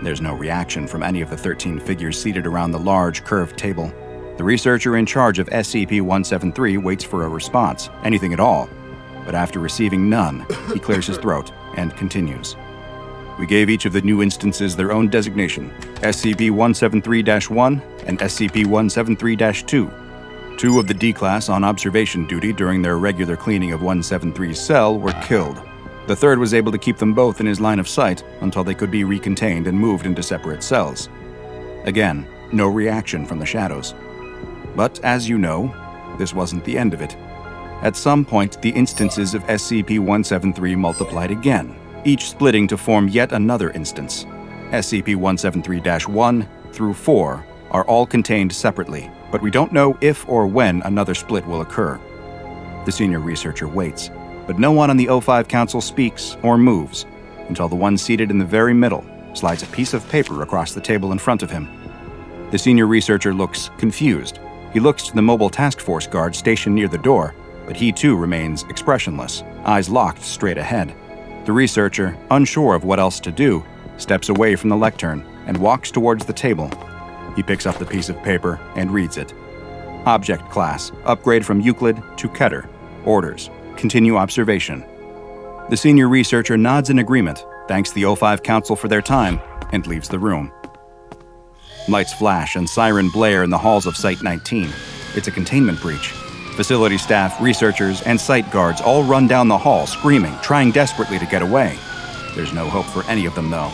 Speaker 1: There's no reaction from any of the 13 figures seated around the large, curved table. The researcher in charge of SCP-173 waits for a response, anything at all, but after receiving none, he clears his throat and continues. "We gave each of the new instances their own designation, SCP-173-1 and SCP-173-2. 2 of the D-Class on observation duty during their regular cleaning of 173's cell were killed. The 3rd was able to keep them both in his line of sight until they could be recontained and moved into separate cells." Again, no reaction from the shadows. But as you know, this wasn't the end of it. At some point, the instances of SCP-173 multiplied again, each splitting to form yet another instance. SCP-173-1 through 4 are all contained separately, but we don't know if or when another split will occur. The senior researcher waits, but no one on the O5 Council speaks or moves until the one seated in the very middle slides a piece of paper across the table in front of him. The senior researcher looks confused. He looks to the mobile task force guard stationed near the door, but he too remains expressionless, eyes locked straight ahead. The researcher, unsure of what else to do, steps away from the lectern and walks towards the table. He picks up the piece of paper and reads it. Object class, upgrade from Euclid to Keter. Orders, continue observation. The senior researcher nods in agreement, thanks the O5 Council for their time, and leaves the room. Lights flash and siren blare in the halls of Site-19. It's a containment breach. Facility staff, researchers, and site guards all run down the hall screaming, trying desperately to get away. There's no hope for any of them, though.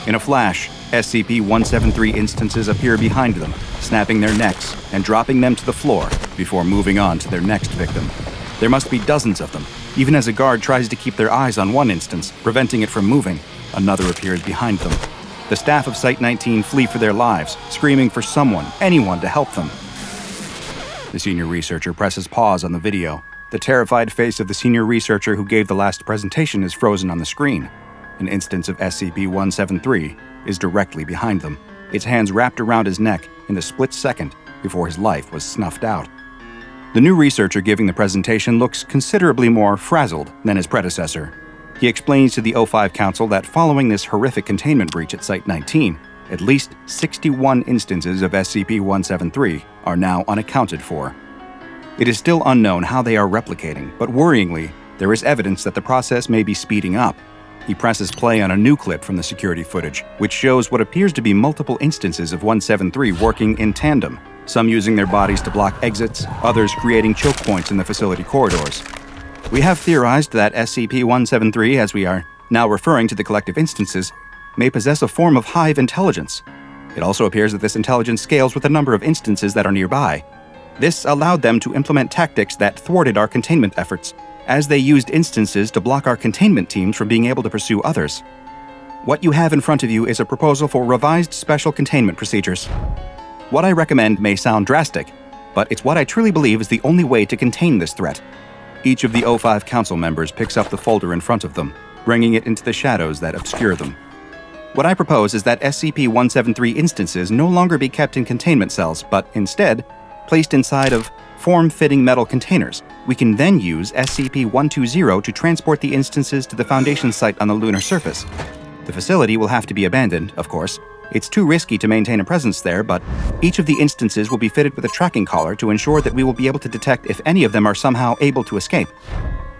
Speaker 1: In a flash, SCP-173 instances appear behind them, snapping their necks and dropping them to the floor before moving on to their next victim. There must be dozens of them, Even as a guard tries to keep their eyes on one instance, preventing it from moving, another appears behind them. The staff of Site-19 flee for their lives, screaming for someone, anyone to help them. The senior researcher presses pause on the video. The terrified face of the senior researcher who gave the last presentation is frozen on the screen. An instance of SCP-173 is directly behind them, its hands wrapped around his neck in the split second before his life was snuffed out. The new researcher giving the presentation looks considerably more frazzled than his predecessor. He explains to the O5 Council that following this horrific containment breach at Site-19, at least 61 instances of SCP-173 are now unaccounted for. It is still unknown how they are replicating, but worryingly, there is evidence that the process may be speeding up. He presses play on a new clip from the security footage, which shows what appears to be multiple instances of 173 working in tandem, some using their bodies to block exits, others creating choke points in the facility corridors. We have theorized that SCP-173, as we are now referring to the collective instances, may possess a form of hive intelligence. It also appears that this intelligence scales with the number of instances that are nearby. This allowed them to implement tactics that thwarted our containment efforts, as they used instances to block our containment teams from being able to pursue others. What you have in front of you is a proposal for revised special containment procedures. What I recommend may sound drastic, but it's what I truly believe is the only way to contain this threat. Each of the O5 Council members picks up the folder in front of them, bringing it into the shadows that obscure them. What I propose is that SCP-173 instances no longer be kept in containment cells, but instead placed inside of form-fitting metal containers. We can then use SCP-120 to transport the instances to the Foundation site on the lunar surface. The facility will have to be abandoned, of course. It's too risky to maintain a presence there, but each of the instances will be fitted with a tracking collar to ensure that we will be able to detect if any of them are somehow able to escape.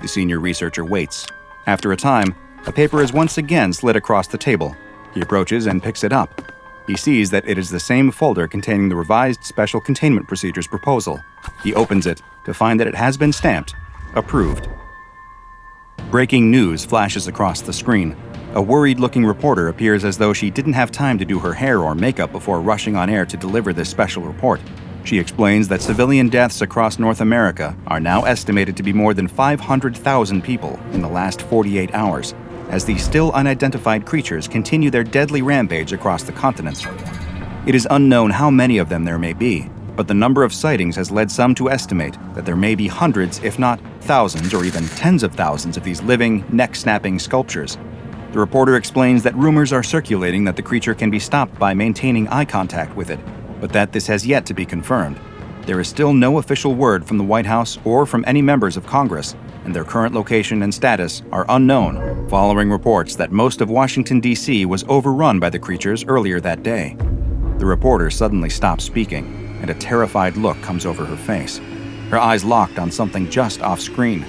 Speaker 1: The senior researcher waits. After a time, a paper is once again slid across the table. He approaches and picks it up. He sees that it is the same folder containing the revised Special Containment Procedures proposal. He opens it to find that it has been stamped, approved. Breaking news flashes across the screen. A worried-looking reporter appears as though she didn't have time to do her hair or makeup before rushing on air to deliver this special report. She explains that civilian deaths across North America are now estimated to be more than 500,000 people in the last 48 hours, as these still unidentified creatures continue their deadly rampage across the continent. It is unknown how many of them there may be, but the number of sightings has led some to estimate that there may be hundreds, if not thousands or even tens of thousands of these living, neck-snapping sculptures. The reporter explains that rumors are circulating that the creature can be stopped by maintaining eye contact with it, but that this has yet to be confirmed. There is still no official word from the White House or from any members of Congress, and their current location and status are unknown, following reports that most of Washington, D.C. was overrun by the creatures earlier that day. The reporter suddenly stops speaking, and a terrified look comes over her face. Her eyes locked on something just off-screen.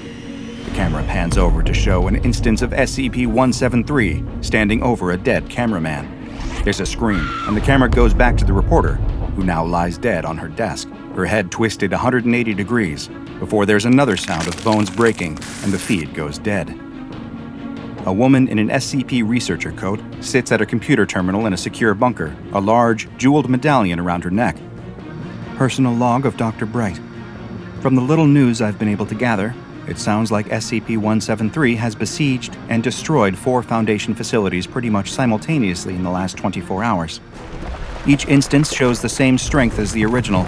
Speaker 1: The camera pans over to show an instance of SCP-173 standing over a dead cameraman. There's a scream, and the camera goes back to the reporter, who now lies dead on her desk, her head twisted 180 degrees, before there's another sound of bones breaking and the feed goes dead. A woman in an SCP researcher coat sits at a computer terminal in a secure bunker, a large, jeweled medallion around her neck. Personal log of Dr. Bright. From the little news I've been able to gather, it sounds like SCP-173 has besieged and destroyed 4 Foundation facilities pretty much simultaneously in the last 24 hours. Each instance shows the same strength as the original,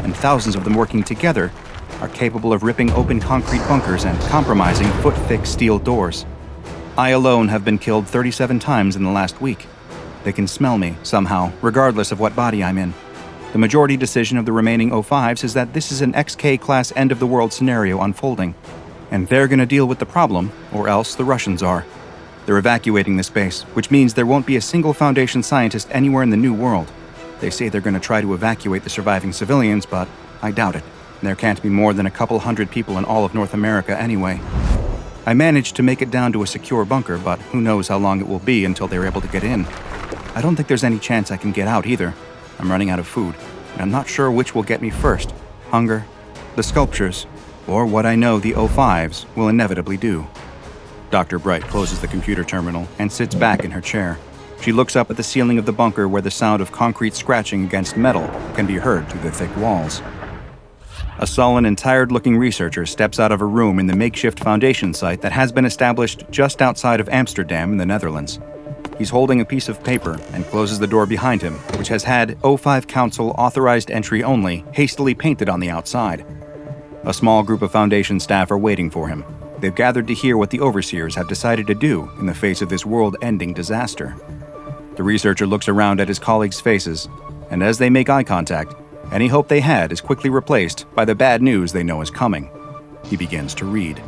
Speaker 1: and thousands of them working together are capable of ripping open concrete bunkers and compromising foot-thick steel doors. I alone have been killed 37 times in the last week. They can smell me, somehow, regardless of what body I'm in. The majority decision of the remaining O5s is that this is an XK-class end-of-the-world scenario unfolding, and they're gonna deal with the problem, or else the Russians are. They're evacuating this base, which means there won't be a single Foundation scientist anywhere in the New World. They say they're gonna try to evacuate the surviving civilians, but I doubt it. There can't be more than a couple hundred people in all of North America anyway. I managed to make it down to a secure bunker, but who knows how long it will be until they're able to get in. I don't think there's any chance I can get out either. I'm running out of food, and I'm not sure which will get me first. Hunger, the sculptures, or what I know the O5s will inevitably do. Dr. Bright closes the computer terminal and sits back in her chair. She looks up at the ceiling of the bunker where the sound of concrete scratching against metal can be heard through the thick walls. A sullen and tired-looking researcher steps out of a room in the makeshift Foundation site that has been established just outside of Amsterdam in the Netherlands. He's holding a piece of paper and closes the door behind him, which has had O5 Council authorized entry only hastily painted on the outside. A small group of Foundation staff are waiting for him. They've gathered to hear what the overseers have decided to do in the face of this world-ending disaster. The researcher looks around at his colleagues' faces, and as they make eye contact, any hope they had is quickly replaced by the bad news they know is coming. He begins to read.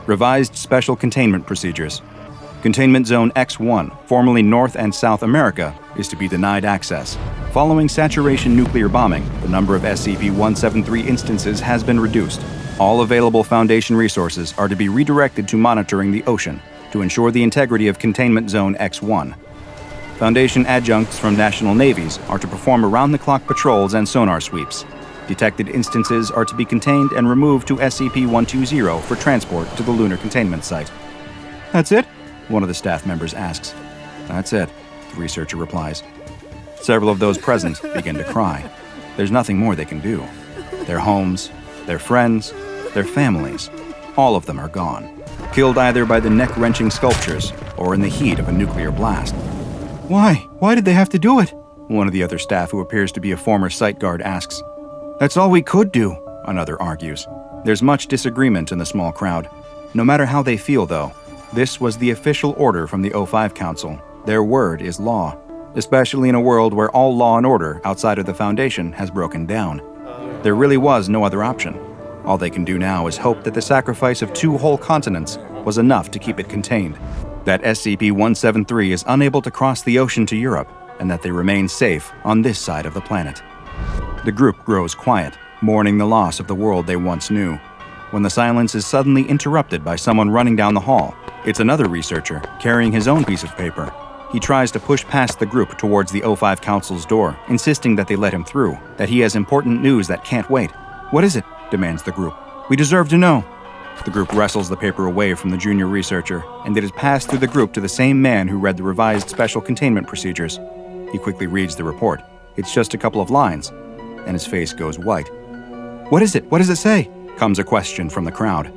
Speaker 1: Revised Special Containment Procedures. Containment Zone X1, formerly North and South America, is to be denied access. Following saturation nuclear bombing, the number of SCP-173 instances has been reduced. All available Foundation resources are to be redirected to monitoring the ocean to ensure the integrity of Containment Zone X1. Foundation adjuncts from national navies are to perform around-the-clock patrols and sonar sweeps. Detected instances are to be contained and removed to SCP-120 for transport to the lunar containment site. That's it? One of the staff members asks. That's it, the researcher replies. Several of those present begin to cry. There's nothing more they can do. Their homes, their friends, their families, all of them are gone, killed either by the neck-wrenching sculptures or in the heat of a nuclear blast. Why? Why did they have to do it? One of the other staff, who appears to be a former site guard, asks. That's all we could do, another argues. There's much disagreement in the small crowd. No matter how they feel, though, this was the official order from the O5 Council. Their word is law, especially in a world where all law and order outside of the Foundation has broken down. There really was no other option. All they can do now is hope that the sacrifice of 2 whole continents was enough to keep it contained, that SCP-173 is unable to cross the ocean to Europe, and that they remain safe on this side of the planet. The group grows quiet, mourning the loss of the world they once knew, when the silence is suddenly interrupted by someone running down the hall. It's another researcher, carrying his own piece of paper. He tries to push past the group towards the O5 Council's door, insisting that they let him through, that he has important news that can't wait. What is it? Demands the group. We deserve to know. The group wrestles the paper away from the junior researcher, and it is passed through the group to the same man who read the revised special containment procedures. He quickly reads the report. It's just a couple of lines, and his face goes white. What is it? What does it say? Comes a question from the crowd.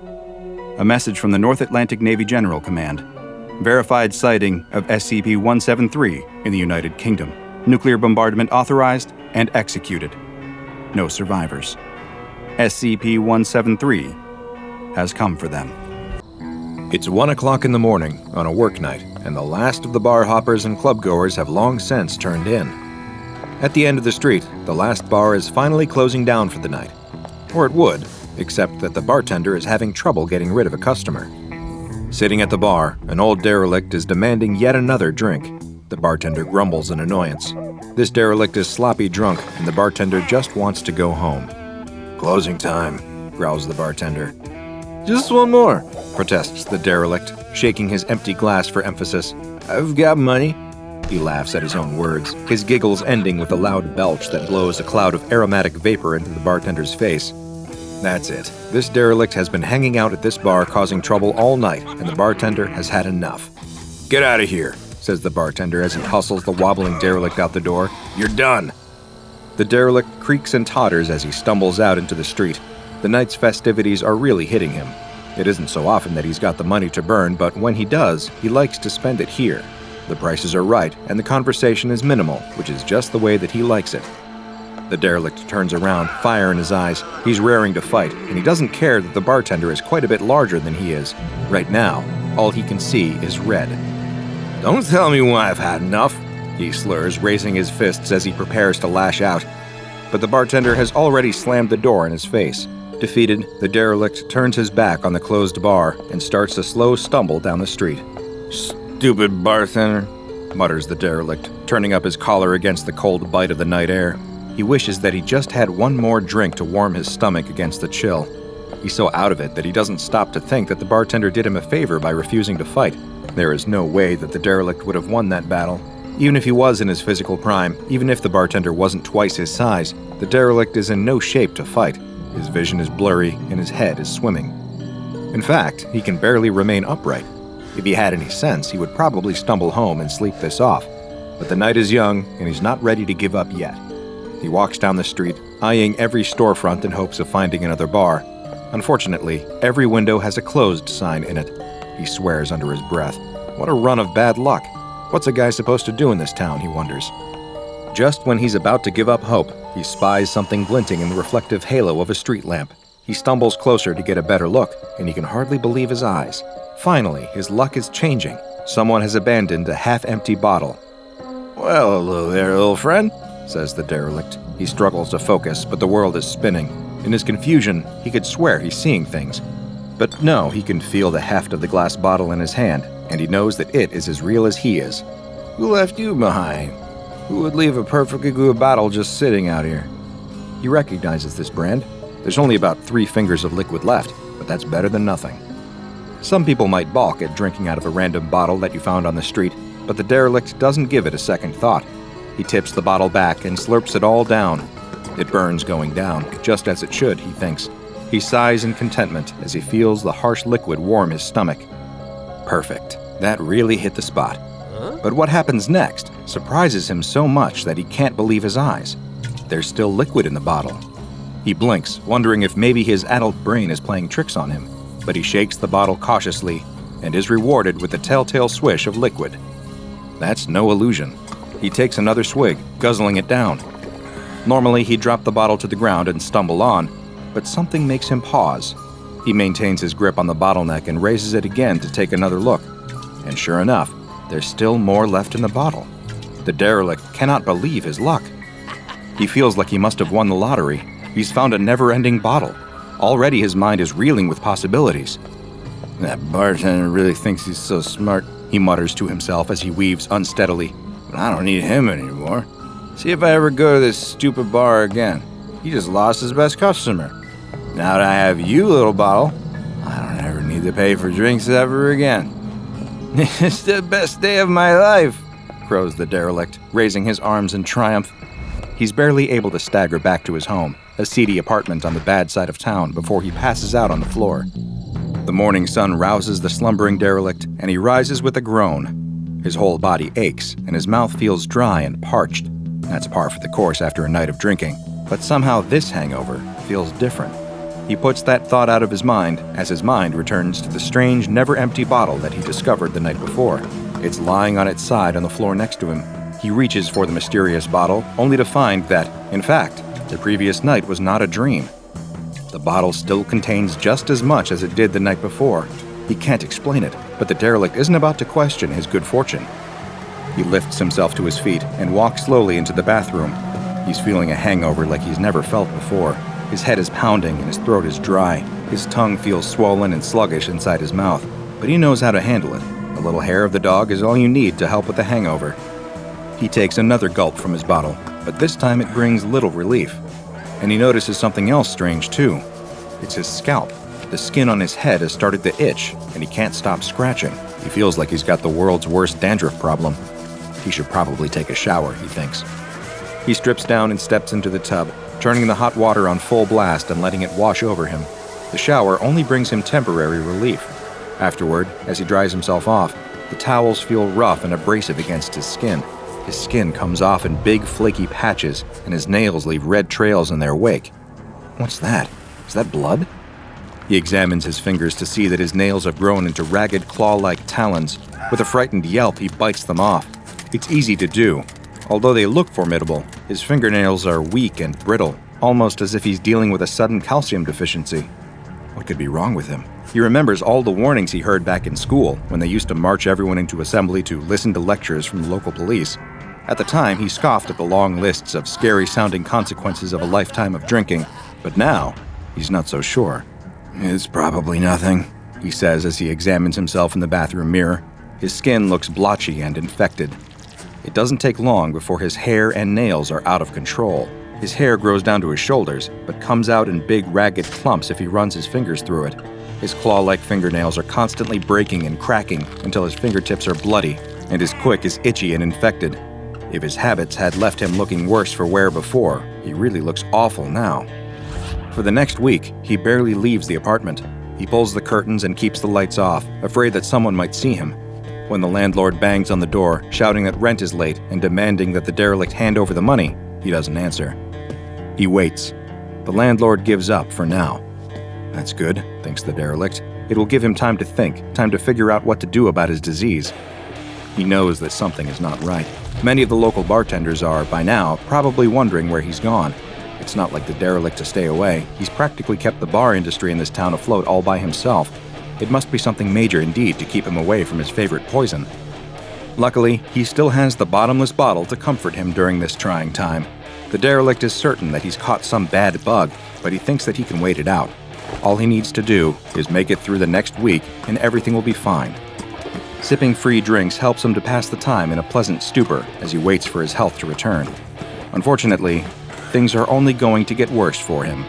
Speaker 1: A message from the North Atlantic Navy General Command. Verified sighting of SCP-173 in the United Kingdom. Nuclear bombardment authorized and executed. No survivors. SCP-173 has come for them.
Speaker 2: It's 1 o'clock in the morning on a work night, and the last of the bar hoppers and clubgoers have long since turned in. At the end of the street, the last bar is finally closing down for the night. Or it would, except that the bartender is having trouble getting rid of a customer. Sitting at the bar, an old derelict is demanding yet another drink. The bartender grumbles in annoyance. This derelict is sloppy drunk, and the bartender just wants to go home. Closing time, growls the bartender. Just one more, protests the derelict, shaking his empty glass for emphasis. I've got money. He laughs at his own words, his giggles ending with a loud belch that blows a cloud of aromatic vapor into the bartender's face. That's it. This derelict has been hanging out at this bar causing trouble all night, and the bartender has had enough. Get out of here, says the bartender as he hustles the wobbling derelict out the door. You're done. The derelict creaks and totters as he stumbles out into the street. The night's festivities are really hitting him. It isn't so often that he's got the money to burn, but when he does, he likes to spend it here. The prices are right, and the conversation is minimal, which is just the way that he likes it. The derelict turns around, fire in his eyes. He's raring to fight, and he doesn't care that the bartender is quite a bit larger than he is. Right now, all he can see is red. Don't tell me when I've had enough, he slurs, raising his fists as he prepares to lash out. But the bartender has already slammed the door in his face. Defeated, the derelict turns his back on the closed bar and starts a slow stumble down the street. Stupid bartender, mutters the derelict, turning up his collar against the cold bite of the night air. He wishes that he just had one more drink to warm his stomach against the chill. He's so out of it that he doesn't stop to think that the bartender did him a favor by refusing to fight. There is no way that the derelict would have won that battle. Even if he was in his physical prime, even if the bartender wasn't twice his size, the derelict is in no shape to fight. His vision is blurry and his head is swimming. In fact, he can barely remain upright. If he had any sense, he would probably stumble home and sleep this off. But the night is young, and he's not ready to give up yet. He walks down the street, eyeing every storefront in hopes of finding another bar. Unfortunately, every window has a closed sign in it. He swears under his breath. What a run of bad luck. What's a guy supposed to do in this town, he wonders. Just when he's about to give up hope, he spies something glinting in the reflective halo of a street lamp. He stumbles closer to get a better look, and he can hardly believe his eyes. Finally, his luck is changing. Someone has abandoned a half-empty bottle. "Well, hello there, old friend," says the derelict. He struggles to focus, but the world is spinning. In his confusion, he could swear he's seeing things. But no, he can feel the heft of the glass bottle in his hand, and he knows that it is as real as he is. "Who left you behind? Who would leave a perfectly good bottle just sitting out here?" He recognizes this brand. There's only about 3 fingers of liquid left, but that's better than nothing. Some people might balk at drinking out of a random bottle that you found on the street, but the derelict doesn't give it a second thought. He tips the bottle back and slurps it all down. It burns going down, just as it should, he thinks. He sighs in contentment as he feels the harsh liquid warm his stomach. Perfect. That really hit the spot. But what happens next surprises him so much that he can't believe his eyes. There's still liquid in the bottle. He blinks, wondering if maybe his adult brain is playing tricks on him, but he shakes the bottle cautiously and is rewarded with a telltale swish of liquid. That's no illusion. He takes another swig, guzzling it down. Normally, he'd drop the bottle to the ground and stumble on, but something makes him pause. He maintains his grip on the bottleneck and raises it again to take another look. And sure enough, there's still more left in the bottle. The derelict cannot believe his luck. He feels like he must have won the lottery. He's found a never-ending bottle. Already his mind is reeling with possibilities. "That bartender really thinks he's so smart," he mutters to himself as he weaves unsteadily. "But I don't need him anymore. See if I ever go to this stupid bar again. He just lost his best customer. Now that I have you, little bottle, I don't ever need to pay for drinks ever again." "It's the best day of my life," crows the derelict, raising his arms in triumph. He's barely able to stagger back to his home, a seedy apartment on the bad side of town, before he passes out on the floor. The morning sun rouses the slumbering derelict, and he rises with a groan. His whole body aches, and his mouth feels dry and parched. That's par for the course after a night of drinking. But somehow this hangover feels different. He puts that thought out of his mind as his mind returns to the strange, never-empty bottle that he discovered the night before. It's lying on its side on the floor next to him. He reaches for the mysterious bottle, only to find that, in fact, the previous night was not a dream. The bottle still contains just as much as it did the night before. He can't explain it, but the derelict isn't about to question his good fortune. He lifts himself to his feet and walks slowly into the bathroom. He's feeling a hangover like he's never felt before. His head is pounding and his throat is dry. His tongue feels swollen and sluggish inside his mouth, but he knows how to handle it. A little hair of the dog is all you need to help with the hangover. He takes another gulp from his bottle, but this time it brings little relief. And he notices something else strange too. It's his scalp. The skin on his head has started to itch, and he can't stop scratching. He feels like he's got the world's worst dandruff problem. He should probably take a shower, he thinks. He strips down and steps into the tub, turning the hot water on full blast and letting it wash over him. The shower only brings him temporary relief. Afterward, as he dries himself off, the towels feel rough and abrasive against his skin. His skin comes off in big, flaky patches, and his nails leave red trails in their wake. What's that? Is that blood? He examines his fingers to see that his nails have grown into ragged, claw-like talons. With a frightened yelp, he bites them off. It's easy to do. Although they look formidable, his fingernails are weak and brittle, almost as if he's dealing with a sudden calcium deficiency. What could be wrong with him? He remembers all the warnings he heard back in school when they used to march everyone into assembly to listen to lectures from the local police. At the time, he scoffed at the long lists of scary-sounding consequences of a lifetime of drinking, but now, he's not so sure. "It's probably nothing," he says as he examines himself in the bathroom mirror. His skin looks blotchy and infected. It doesn't take long before his hair and nails are out of control. His hair grows down to his shoulders, but comes out in big, ragged clumps if he runs his fingers through it. His claw-like fingernails are constantly breaking and cracking until his fingertips are bloody, and his quick is itchy and infected. If his habits had left him looking worse for wear before, he really looks awful now. For the next week, he barely leaves the apartment. He pulls the curtains and keeps the lights off, afraid that someone might see him. When the landlord bangs on the door, shouting that rent is late and demanding that the derelict hand over the money, he doesn't answer. He waits. The landlord gives up for now. That's good, thinks the derelict. It will give him time to think, time to figure out what to do about his disease. He knows that something is not right. Many of the local bartenders are, by now, probably wondering where he's gone. It's not like the derelict to stay away. He's practically kept the bar industry in this town afloat all by himself. It must be something major indeed to keep him away from his favorite poison. Luckily, he still has the bottomless bottle to comfort him during this trying time. The derelict is certain that he's caught some bad bug, but he thinks that he can wait it out. All he needs to do is make it through the next week, and everything will be fine. Sipping free drinks helps him to pass the time in a pleasant stupor as he waits for his health to return. Unfortunately, things are only going to get worse for him.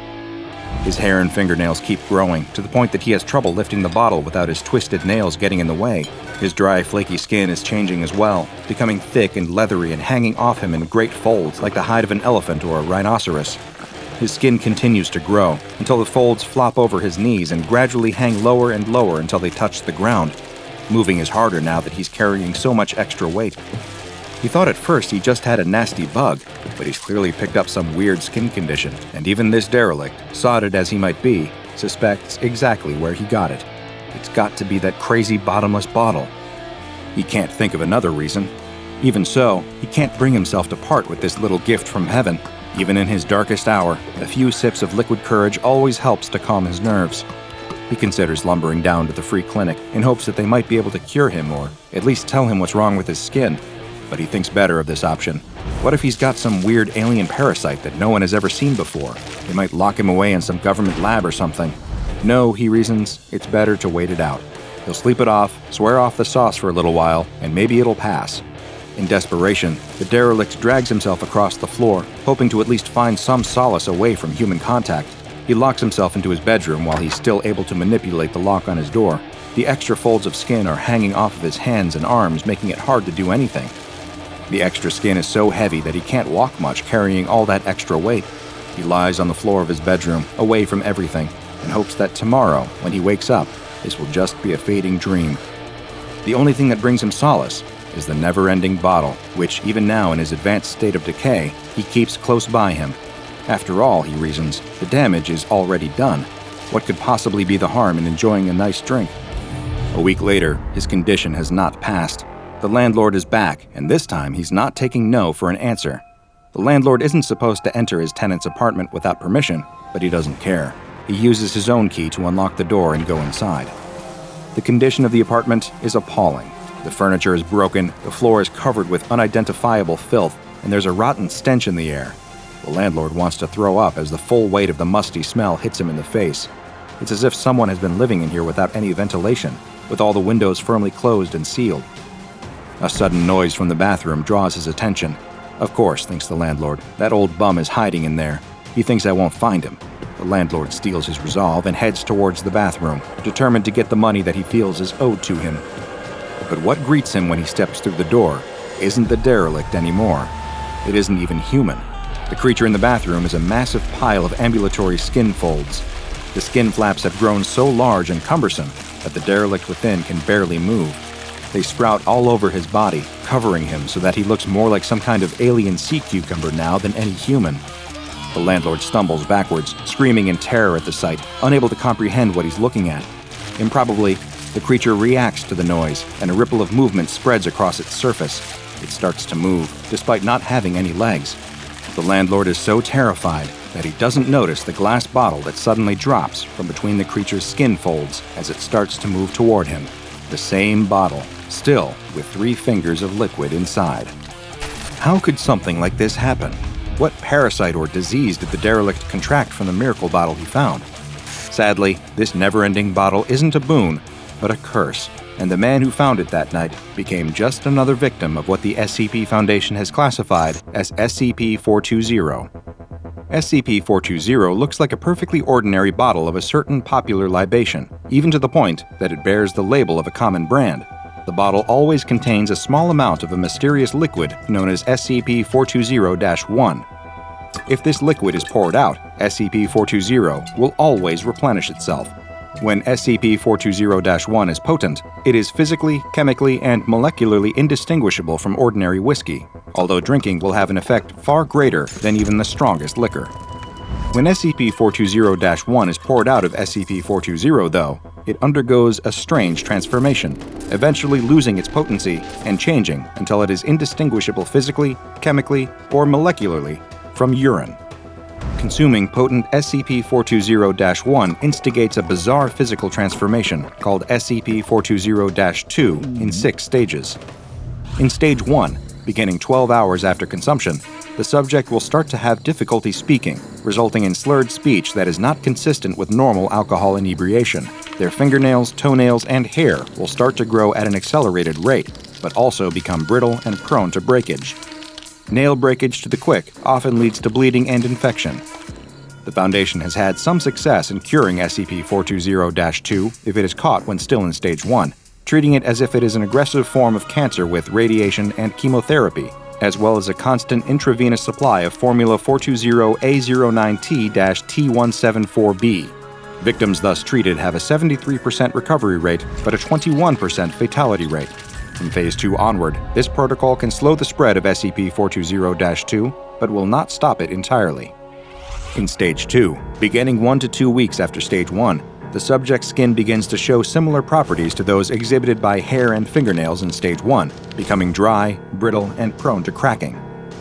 Speaker 2: His hair and fingernails keep growing, to the point that he has trouble lifting the bottle without his twisted nails getting in the way. His dry, flaky skin is changing as well, becoming thick and leathery and hanging off him in great folds like the hide of an elephant or a rhinoceros. His skin continues to grow until the folds flop over his knees and gradually hang lower and lower until they touch the ground. Moving is harder now that he's carrying so much extra weight. He thought at first he just had a nasty bug, but he's clearly picked up some weird skin condition, and even this derelict, sodded as he might be, suspects exactly where he got it. It's got to be that crazy bottomless bottle. He can't think of another reason. Even so, he can't bring himself to part with this little gift from heaven. Even in his darkest hour, a few sips of liquid courage always helps to calm his nerves. He considers lumbering down to the free clinic in hopes that they might be able to cure him or at least tell him what's wrong with his skin. But he thinks better of this option. What if he's got some weird alien parasite that no one has ever seen before? They might lock him away in some government lab or something. No, he reasons, it's better to wait it out. He'll sleep it off, swear off the sauce for a little while, and maybe it'll pass. In desperation, the derelict drags himself across the floor, hoping to at least find some solace away from human contact. He locks himself into his bedroom while he's still able to manipulate the lock on his door. The extra folds of skin are hanging off of his hands and arms, making it hard to do anything. The extra skin is so heavy that he can't walk much carrying all that extra weight. He lies on the floor of his bedroom, away from everything, and hopes that tomorrow, when he wakes up, this will just be a fading dream. The only thing that brings him solace is the never-ending bottle, which, even now in his advanced state of decay, he keeps close by him. After all, he reasons, the damage is already done. What could possibly be the harm in enjoying a nice drink? A week later, his condition has not passed. The landlord is back, and this time he's not taking no for an answer. The landlord isn't supposed to enter his tenant's apartment without permission, but he doesn't care. He uses his own key to unlock the door and go inside. The condition of the apartment is appalling. The furniture is broken, the floor is covered with unidentifiable filth, and there's a rotten stench in the air. The landlord wants to throw up as the full weight of the musty smell hits him in the face. It's as if someone has been living in here without any ventilation, with all the windows firmly closed and sealed. A sudden noise from the bathroom draws his attention. Of course, thinks the landlord, that old bum is hiding in there. He thinks I won't find him. The landlord steals his resolve and heads towards the bathroom, determined to get the money that he feels is owed to him. But what greets him when he steps through the door isn't the derelict anymore. It isn't even human. The creature in the bathroom is a massive pile of ambulatory skin folds. The skin flaps have grown so large and cumbersome that the derelict within can barely move. They sprout all over his body, covering him so that he looks more like some kind of alien sea cucumber now than any human. The landlord stumbles backwards, screaming in terror at the sight, unable to comprehend what he's looking at. Improbably, the creature reacts to the noise, and a ripple of movement spreads across its surface. It starts to move, despite not having any legs. The landlord is so terrified that he doesn't notice the glass bottle that suddenly drops from between the creature's skin folds as it starts to move toward him. The same bottle, still with 3 fingers of liquid inside. How could something like this happen? What parasite or disease did the derelict contract from the miracle bottle he found? Sadly, this never-ending bottle isn't a boon, but a curse, and the man who found it that night became just another victim of what the SCP Foundation has classified as SCP-420. SCP-420 looks like a perfectly ordinary bottle of a certain popular libation, even to the point that it bears the label of a common brand. The bottle always contains a small amount of a mysterious liquid known as SCP-420-1. If this liquid is poured out, SCP-420 will always replenish itself. When SCP-420-1 is potent, it is physically, chemically, and molecularly indistinguishable from ordinary whiskey, although drinking will have an effect far greater than even the strongest liquor.
Speaker 1: When SCP-420-1 is poured out of SCP-420, though, it undergoes a strange transformation, eventually losing its potency and changing until it is indistinguishable physically, chemically, or molecularly from urine. Consuming potent SCP-420-1 instigates a bizarre physical transformation called SCP-420-2 in 6 stages. In Stage 1, beginning 12 hours after consumption, the subject will start to have difficulty speaking, resulting in slurred speech that is not consistent with normal alcohol inebriation. Their fingernails, toenails, and hair will start to grow at an accelerated rate, but also become brittle and prone to breakage. Nail breakage to the quick often leads to bleeding and infection. The Foundation has had some success in curing SCP-420-2 if it is caught when still in Stage 1, treating it as if it is an aggressive form of cancer with radiation and chemotherapy, as well as a constant intravenous supply of Formula 420A09T-T174B. Victims thus treated have a 73% recovery rate, but a 21% fatality rate. From Phase 2 onward, this protocol can slow the spread of SCP-420-2, but will not stop it entirely. In Stage 2, beginning 1 to 2 weeks after Stage 1, the subject's skin begins to show similar properties to those exhibited by hair and fingernails in Stage 1, becoming dry, brittle, and prone to cracking.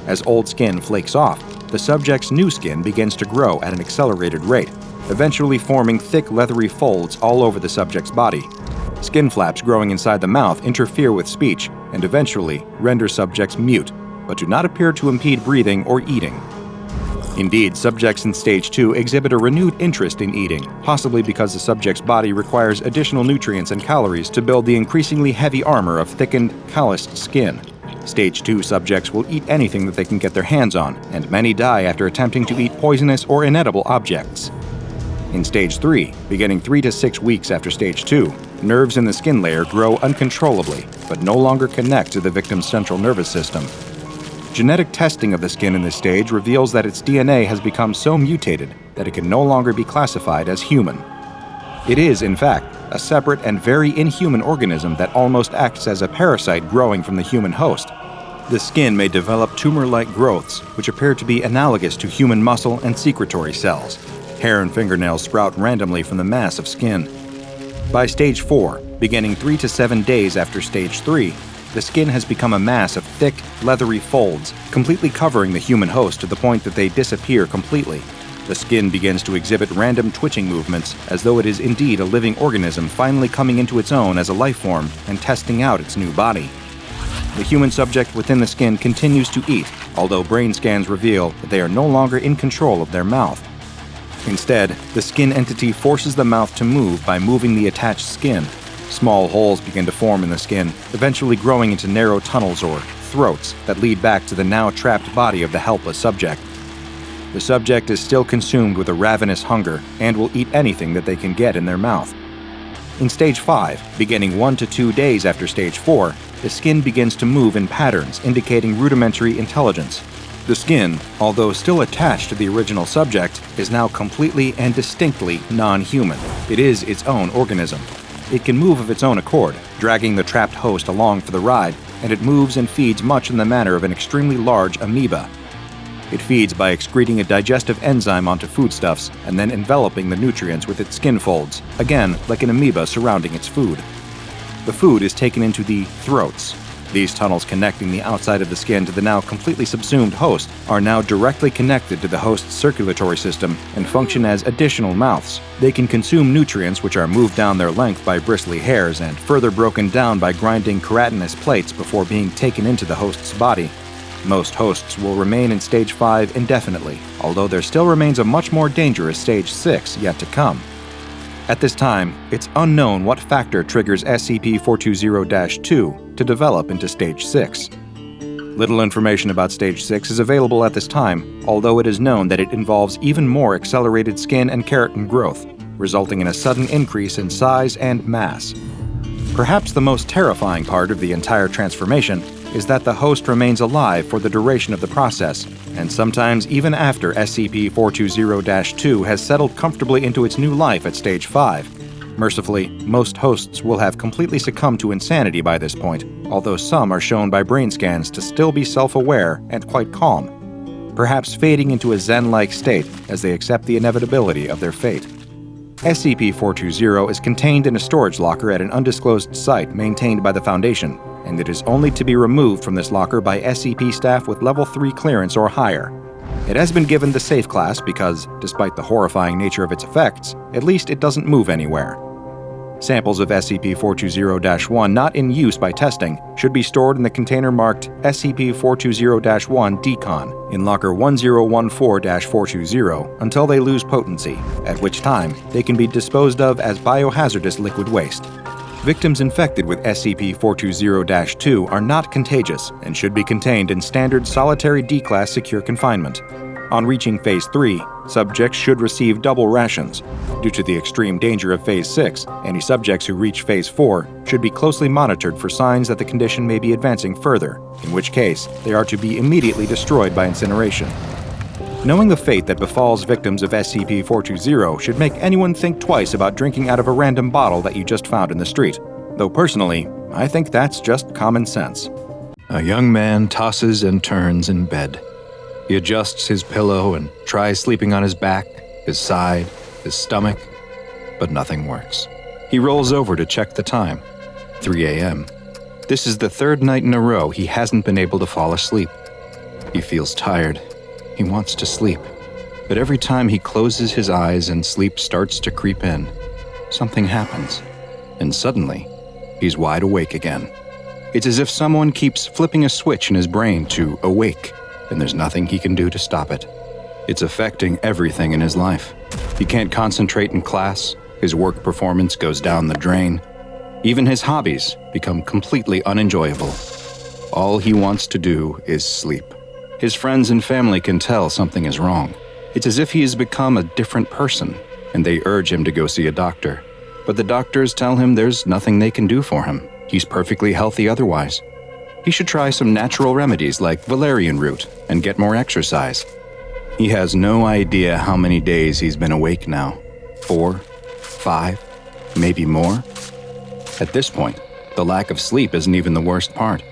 Speaker 1: As old skin flakes off, the subject's new skin begins to grow at an accelerated rate, eventually forming thick, leathery folds all over the subject's body. Skin flaps growing inside the mouth interfere with speech and eventually render subjects mute, but do not appear to impede breathing or eating. Indeed, subjects in Stage 2 exhibit a renewed interest in eating, possibly because the subject's body requires additional nutrients and calories to build the increasingly heavy armor of thickened, calloused skin. Stage 2 subjects will eat anything that they can get their hands on, and many die after attempting to eat poisonous or inedible objects. In Stage 3, beginning 3 to 6 weeks after Stage 2, nerves in the skin layer grow uncontrollably, but no longer connect to the victim's central nervous system. Genetic testing of the skin in this stage reveals that its DNA has become so mutated that it can no longer be classified as human. It is, in fact, a separate and very inhuman organism that almost acts as a parasite growing from the human host. The skin may develop tumor-like growths, which appear to be analogous to human muscle and secretory cells. Hair and fingernails sprout randomly from the mass of skin. By Stage 4, beginning 3 to 7 days after Stage 3, the skin has become a mass of thick, leathery folds, completely covering the human host to the point that they disappear completely. The skin begins to exhibit random twitching movements, as though it is indeed a living organism finally coming into its own as a life form and testing out its new body. The human subject within the skin continues to eat, although brain scans reveal that they are no longer in control of their mouth. Instead, the skin entity forces the mouth to move by moving the attached skin. Small holes begin to form in the skin, eventually growing into narrow tunnels or throats that lead back to the now trapped body of the helpless subject. The subject is still consumed with a ravenous hunger and will eat anything that they can get in their mouth. In Stage 5, beginning 1 to 2 days after Stage 4, the skin begins to move in patterns indicating rudimentary intelligence. The skin, although still attached to the original subject, is now completely and distinctly non-human. It is its own organism. It can move of its own accord, dragging the trapped host along for the ride, and it moves and feeds much in the manner of an extremely large amoeba. It feeds by excreting a digestive enzyme onto foodstuffs and then enveloping the nutrients with its skin folds, again like an amoeba surrounding its food. The food is taken into the throats. These tunnels connecting the outside of the skin to the now completely subsumed host are now directly connected to the host's circulatory system and function as additional mouths. They can consume nutrients which are moved down their length by bristly hairs and further broken down by grinding keratinous plates before being taken into the host's body. Most hosts will remain in Stage 5 indefinitely, although there still remains a much more dangerous Stage 6 yet to come. At this time, it's unknown what factor triggers SCP-420-2 to develop into Stage 6. Little information about Stage 6 is available at this time, although it is known that it involves even more accelerated skin and keratin growth, resulting in a sudden increase in size and mass. Perhaps the most terrifying part of the entire transformation is that the host remains alive for the duration of the process, and sometimes even after SCP-420-2 has settled comfortably into its new life at Stage 5. Mercifully, most hosts will have completely succumbed to insanity by this point, although some are shown by brain scans to still be self-aware and quite calm.
Speaker 2: perhaps fading into a Zen-like state as they accept the inevitability of their fate. SCP-420 is contained in a storage locker at an undisclosed site maintained by the Foundation, and it is only to be removed from this locker by SCP staff with Level 3 clearance or higher. It has been given the Safe class because, despite the horrifying nature of its effects, at least it doesn't move anywhere. Samples of SCP-420-1 not in use by testing should be stored in the container marked SCP-420-1 Decon in Locker 1014-420 until they lose potency, at which time they can be disposed of as biohazardous liquid waste. Victims infected with SCP-420-2 are not contagious and should be contained in standard solitary D-Class secure confinement. On reaching Phase 3, subjects should receive double rations. Due to the extreme danger of Phase 6, any subjects who reach Phase 4 should be closely monitored for signs that the condition may be advancing further, in which case they are to be immediately destroyed by incineration. Knowing the fate that befalls victims of SCP-420 should make anyone think twice about drinking out of a random bottle that you just found in the street, though personally, I think that's just common sense.
Speaker 1: A young man tosses and turns in bed. He adjusts his pillow and tries sleeping on his back, his side, his stomach, but nothing works. He rolls over to check the time. 3 a.m. This is the third night in a row he hasn't been able to fall asleep. He feels tired. He wants to sleep. But every time he closes his eyes and sleep starts to creep in, something happens. And suddenly, he's wide awake again. It's as if someone keeps flipping a switch in his brain to awake, and there's nothing he can do to stop it. It's affecting everything in his life. He can't concentrate in class, his work performance goes down the drain. Even his hobbies become completely unenjoyable. All he wants to do is sleep. His friends and family can tell something is wrong. It's as if he has become a different person, and they urge him to go see a doctor. But the doctors tell him there's nothing they can do for him. He's perfectly healthy otherwise. He should try some natural remedies like valerian root and get more exercise. He has no idea how many days he's been awake now. 4, 5, maybe more. At this point, the lack of sleep isn't even the worst part.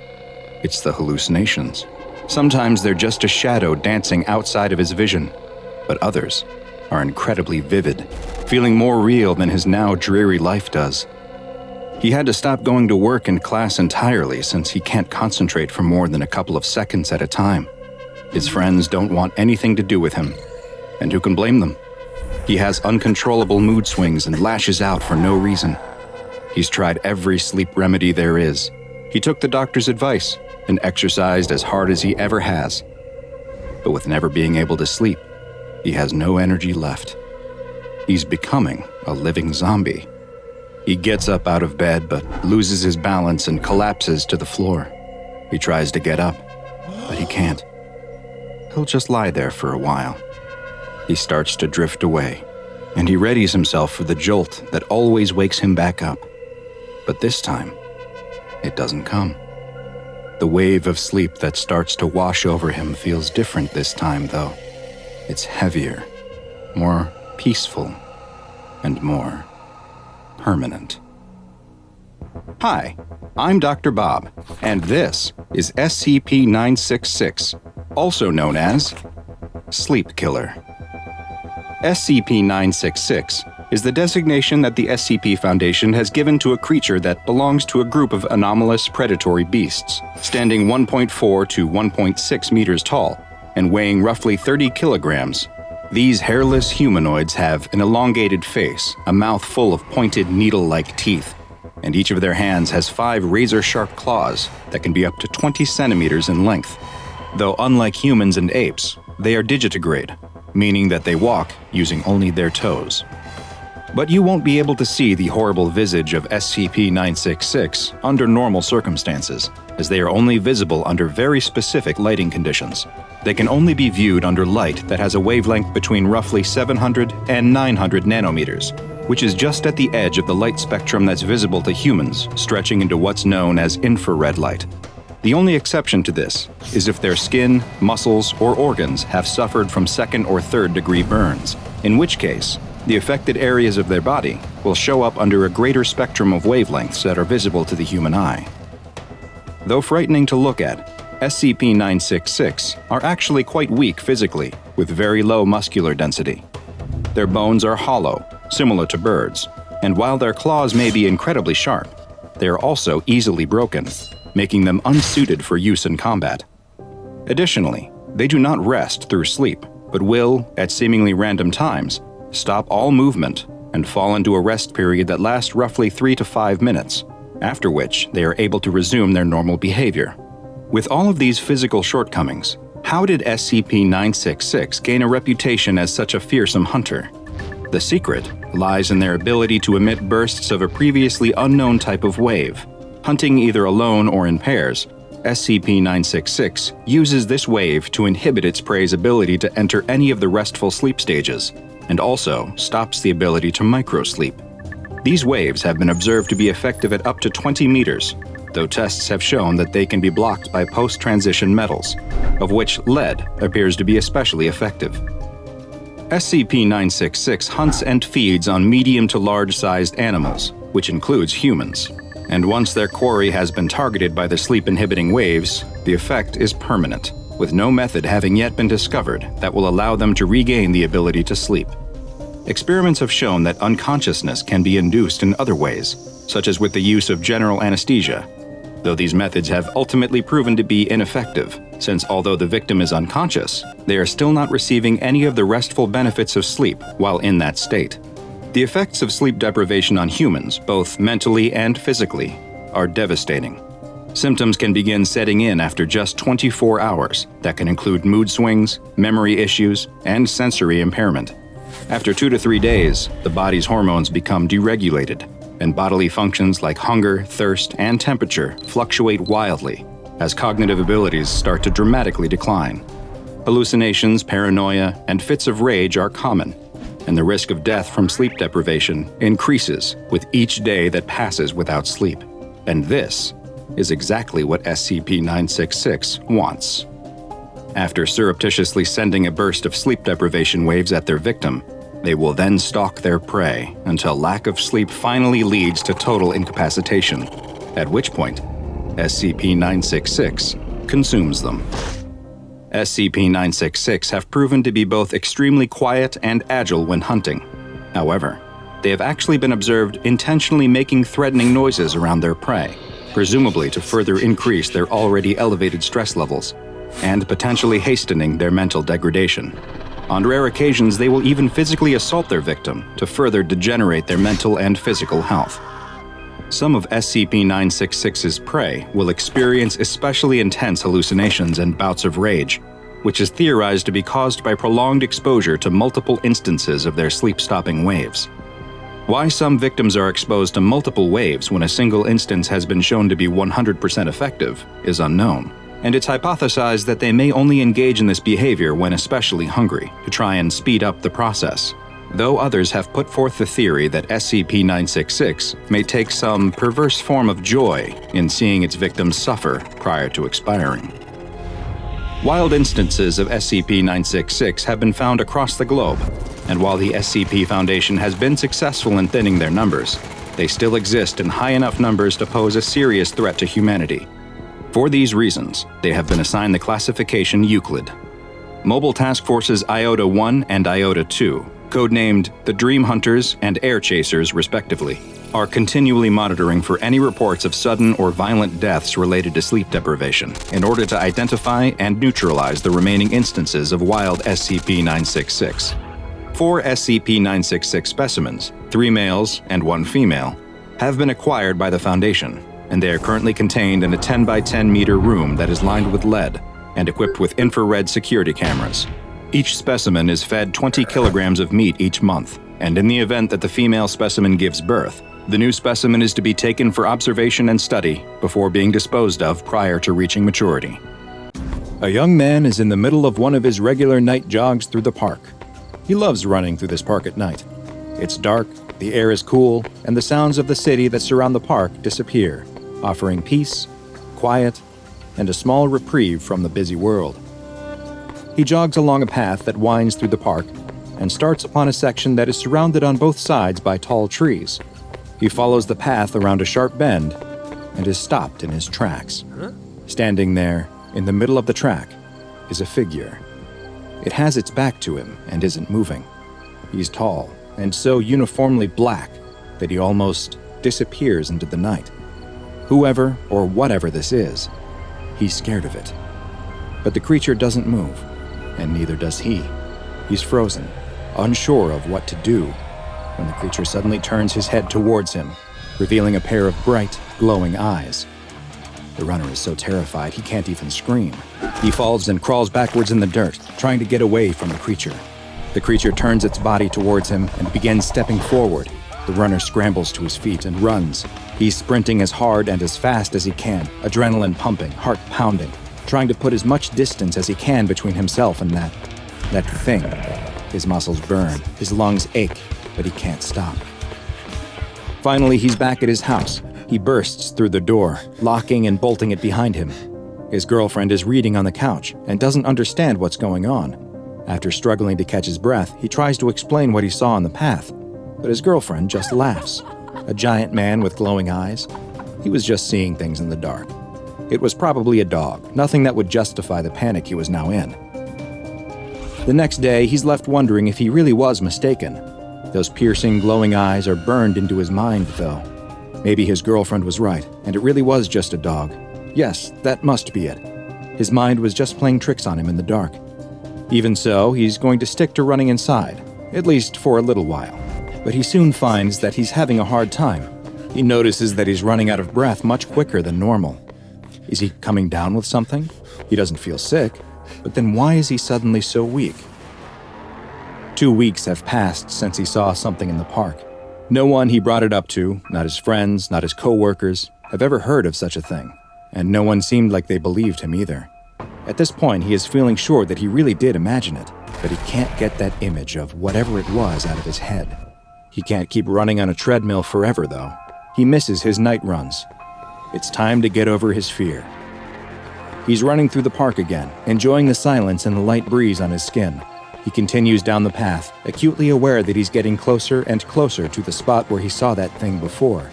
Speaker 1: It's the hallucinations. Sometimes they're just a shadow dancing outside of his vision, but others are incredibly vivid, feeling more real than his now dreary life does. He had to stop going to work and class entirely since he can't concentrate for more than a couple of seconds at a time. His friends don't want anything to do with him, and who can blame them? He has uncontrollable mood swings and lashes out for no reason. He's tried every sleep remedy there is. He took the doctor's advice and exercised as hard as he ever has. But with never being able to sleep, he has no energy left. He's becoming a living zombie. He gets up out of bed but loses his balance and collapses to the floor. He tries to get up, but he can't. He'll just lie there for a while. He starts to drift away, and he readies himself for the jolt that always wakes him back up. But this time, it doesn't come. The wave of sleep that starts to wash over him feels different this time, though. It's heavier, more peaceful, and more permanent. Hi, I'm Dr. Bob, and this is SCP-966, also known as Sleep Killer. SCP-966 is the designation that the SCP Foundation has given to a creature that belongs to a group of anomalous predatory beasts, standing 1.4 to 1.6 meters tall and weighing roughly 30 kilograms. These hairless humanoids have an elongated face, a mouth full of pointed needle-like teeth, and each of their hands has 5 razor-sharp claws that can be up to 20 centimeters in length. Though unlike humans and apes, they are digitigrade, meaning that they walk using only their toes. But you won't be able to see the horrible visage of SCP-966 under normal circumstances, as they are only visible under very specific lighting conditions. They can only be viewed under light that has a wavelength between roughly 700 and 900 nanometers, which is just at the edge of the light spectrum that's visible to humans, stretching into what's known as infrared light. The only exception to this is if their skin, muscles, or organs have suffered from 2nd or 3rd degree burns, in which case, the affected areas of their body will show up under a greater spectrum of wavelengths that are visible to the human eye. Though frightening to look at, SCP-966 are actually quite weak physically, with very low muscular density. Their bones are hollow, similar to birds, and while their claws may be incredibly sharp, they are also easily broken, making them unsuited for use in combat. Additionally, they do not rest through sleep, but will, at seemingly random times, stop all movement and fall into a rest period that lasts roughly 3 to 5 minutes, after which they are able to resume their normal behavior. With all of these physical shortcomings, how did SCP-966 gain a reputation as such a fearsome hunter? The secret lies in their ability to emit bursts of a previously unknown type of wave. Hunting either alone or in pairs, SCP-966 uses this wave to inhibit its prey's ability to enter any of the restful sleep stages, and also stops the ability to microsleep. These waves have been observed to be effective at up to 20 meters, though tests have shown that they can be blocked by post-transition metals, of which lead appears to be especially effective. SCP-966 hunts and feeds on medium to large-sized animals, which includes humans. And once their quarry has been targeted by the sleep-inhibiting waves, the effect is permanent, with no method having yet been discovered that will allow them to regain the ability to sleep. Experiments have shown that unconsciousness can be induced in other ways, such as with the use of general anesthesia, though these methods have ultimately proven to be ineffective, since although the victim is unconscious, they are still not receiving any of the restful benefits of sleep while in that state. The effects of sleep deprivation on humans, both mentally and physically, are devastating. Symptoms can begin setting in after just 24 hours that can include mood swings, memory issues, and sensory impairment. After 2 to 3 days, the body's hormones become deregulated, and bodily functions like hunger, thirst, and temperature fluctuate wildly as cognitive abilities start to dramatically decline. Hallucinations, paranoia, and fits of rage are common, and the risk of death from sleep deprivation increases with each day that passes without sleep. And this is exactly what SCP-966 wants. After surreptitiously sending a burst of sleep deprivation waves at their victim, they will then stalk their prey until lack of sleep finally leads to total incapacitation, at which point SCP-966 consumes them. SCP-966 have proven to be both extremely quiet and agile when hunting. However, they have actually been observed intentionally making threatening noises around their prey, presumably to further increase their already elevated stress levels, and potentially hastening their mental degradation. On rare occasions, they will even physically assault their victim to further degenerate their mental and physical health. Some of SCP-966's prey will experience especially intense hallucinations and bouts of rage, which is theorized to be caused by prolonged exposure to multiple instances of their sleep-stopping waves. Why some victims are exposed to multiple waves when a single instance has been shown to be 100% effective is unknown, and it's hypothesized that they may only engage in this behavior when especially hungry, to try and speed up the process, though others have put forth the theory that SCP-966 may take some perverse form of joy in seeing its victims suffer prior to expiring. Wild instances of SCP-966 have been found across the globe, and while the SCP Foundation has been successful in thinning their numbers, they still exist in high enough numbers to pose a serious threat to humanity. For these reasons, they have been assigned the classification Euclid. Mobile Task Forces Iota-1 and Iota-2, codenamed the Dream Hunters and Air Chasers respectively, are continually monitoring for any reports of sudden or violent deaths related to sleep deprivation in order to identify and neutralize the remaining instances of wild SCP-966. 4 SCP-966 specimens, 3 males and 1 female, have been acquired by the Foundation, and they are currently contained in a 10 by 10 meter room that is lined with lead and equipped with infrared security cameras. Each specimen is fed 20 kilograms of meat each month, and in the event that the female specimen gives birth, the new specimen is to be taken for observation and study before being disposed of prior to reaching maturity. A young man is in the middle of one of his regular night jogs through the park. He loves running through this park at night. It's dark, the air is cool, and the sounds of the city that surround the park disappear, offering peace, quiet, and a small reprieve from the busy world. He jogs along a path that winds through the park and starts upon a section that is surrounded on both sides by tall trees. He follows the path around a sharp bend and is stopped in his tracks. Standing there, in the middle of the track, is a figure. It has its back to him and isn't moving. He's tall and so uniformly black that he almost disappears into the night. Whoever or whatever this is, he's scared of it. But the creature doesn't move, and neither does he. He's frozen, unsure of what to do, when the creature suddenly turns his head towards him, revealing a pair of bright, glowing eyes. The runner is so terrified he can't even scream. He falls and crawls backwards in the dirt, trying to get away from the creature. The creature turns its body towards him and begins stepping forward. The runner scrambles to his feet and runs. He's sprinting as hard and as fast as he can, adrenaline pumping, heart pounding, trying to put as much distance as he can between himself and that thing. His muscles burn, his lungs ache, but he can't stop. Finally, he's back at his house. He bursts through the door, locking and bolting it behind him. His girlfriend is reading on the couch and doesn't understand what's going on. After struggling to catch his breath, he tries to explain what he saw on the path, but his girlfriend just laughs. A giant man with glowing eyes? He was just seeing things in the dark. It was probably a dog, nothing that would justify the panic he was now in. The next day, he's left wondering if he really was mistaken. Those piercing, glowing eyes are burned into his mind, though. Maybe his girlfriend was right, and it really was just a dog. Yes, that must be it. His mind was just playing tricks on him in the dark. Even so, he's going to stick to running inside, at least for a little while. But he soon finds that he's having a hard time. He notices that he's running out of breath much quicker than normal. Is he coming down with something? He doesn't feel sick, but then why is he suddenly so weak? 2 weeks have passed since he saw something in the park. No one he brought it up to, not his friends, not his co-workers, have ever heard of such a thing, and no one seemed like they believed him either. At this point, he is feeling sure that he really did imagine it, but he can't get that image of whatever it was out of his head. He can't keep running on a treadmill forever, though. He misses his night runs. It's time to get over his fear. He's running through the park again, enjoying the silence and the light breeze on his skin. He continues down the path, acutely aware that he's getting closer and closer to the spot where he saw that thing before.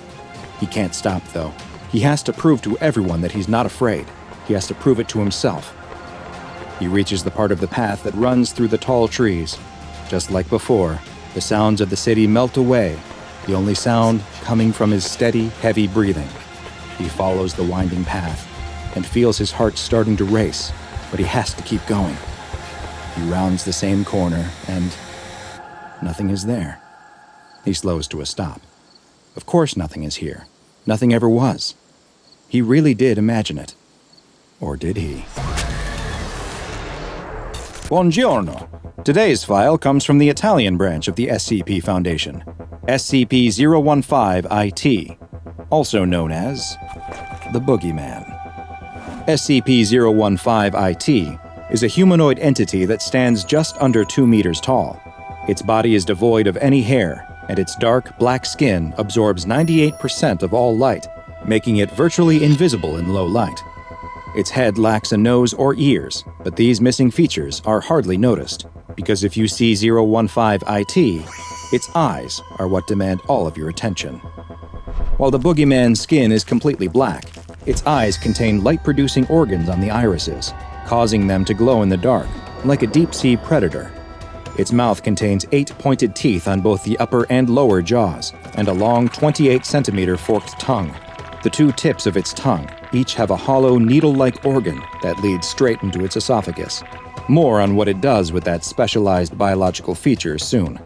Speaker 1: He can't stop, though. He has to prove to everyone that he's not afraid. He has to prove it to himself. He reaches the part of the path that runs through the tall trees. Just like before, the sounds of the city melt away, the only sound coming from his steady, heavy breathing. He follows the winding path and feels his heart starting to race, but he has to keep going. He rounds the same corner and nothing is there. He slows to a stop. Of course nothing is here. Nothing ever was. He really did imagine it. Or did he? Buongiorno. Today's file comes from the Italian branch of the SCP Foundation, SCP-015-IT, also known as The Boogeyman. SCP-015-IT is a humanoid entity that stands just under 2 meters tall. Its body is devoid of any hair, and its dark, black skin absorbs 98% of all light, making it virtually invisible in low light. Its head lacks a nose or ears, but these missing features are hardly noticed, because if you see 015-IT, its eyes are what demand all of your attention. While the Boogeyman's skin is completely black, its eyes contain light-producing organs on the irises, causing them to glow in the dark, like a deep-sea predator. Its mouth contains 8 pointed teeth on both the upper and lower jaws, and a long 28-centimeter forked tongue. The 2 tips of its tongue each have a hollow needle-like organ that leads straight into its esophagus. More on what it does with that specialized biological feature soon.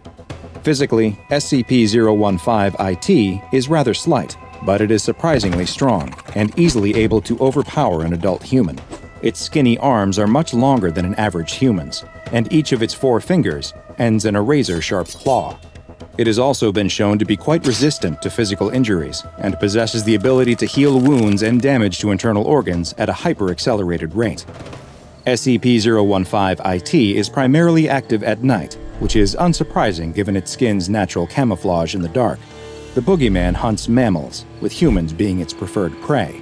Speaker 1: Physically, SCP-015-IT is rather slight, but it is surprisingly strong and easily able to overpower an adult human. Its skinny arms are much longer than an average human's, and each of its 4 fingers ends in a razor-sharp claw. It has also been shown to be quite resistant to physical injuries and possesses the ability to heal wounds and damage to internal organs at a hyper-accelerated rate. SCP-015-IT is primarily active at night, which is unsurprising given its skin's natural camouflage in the dark. The Boogeyman hunts mammals, with humans being its preferred prey,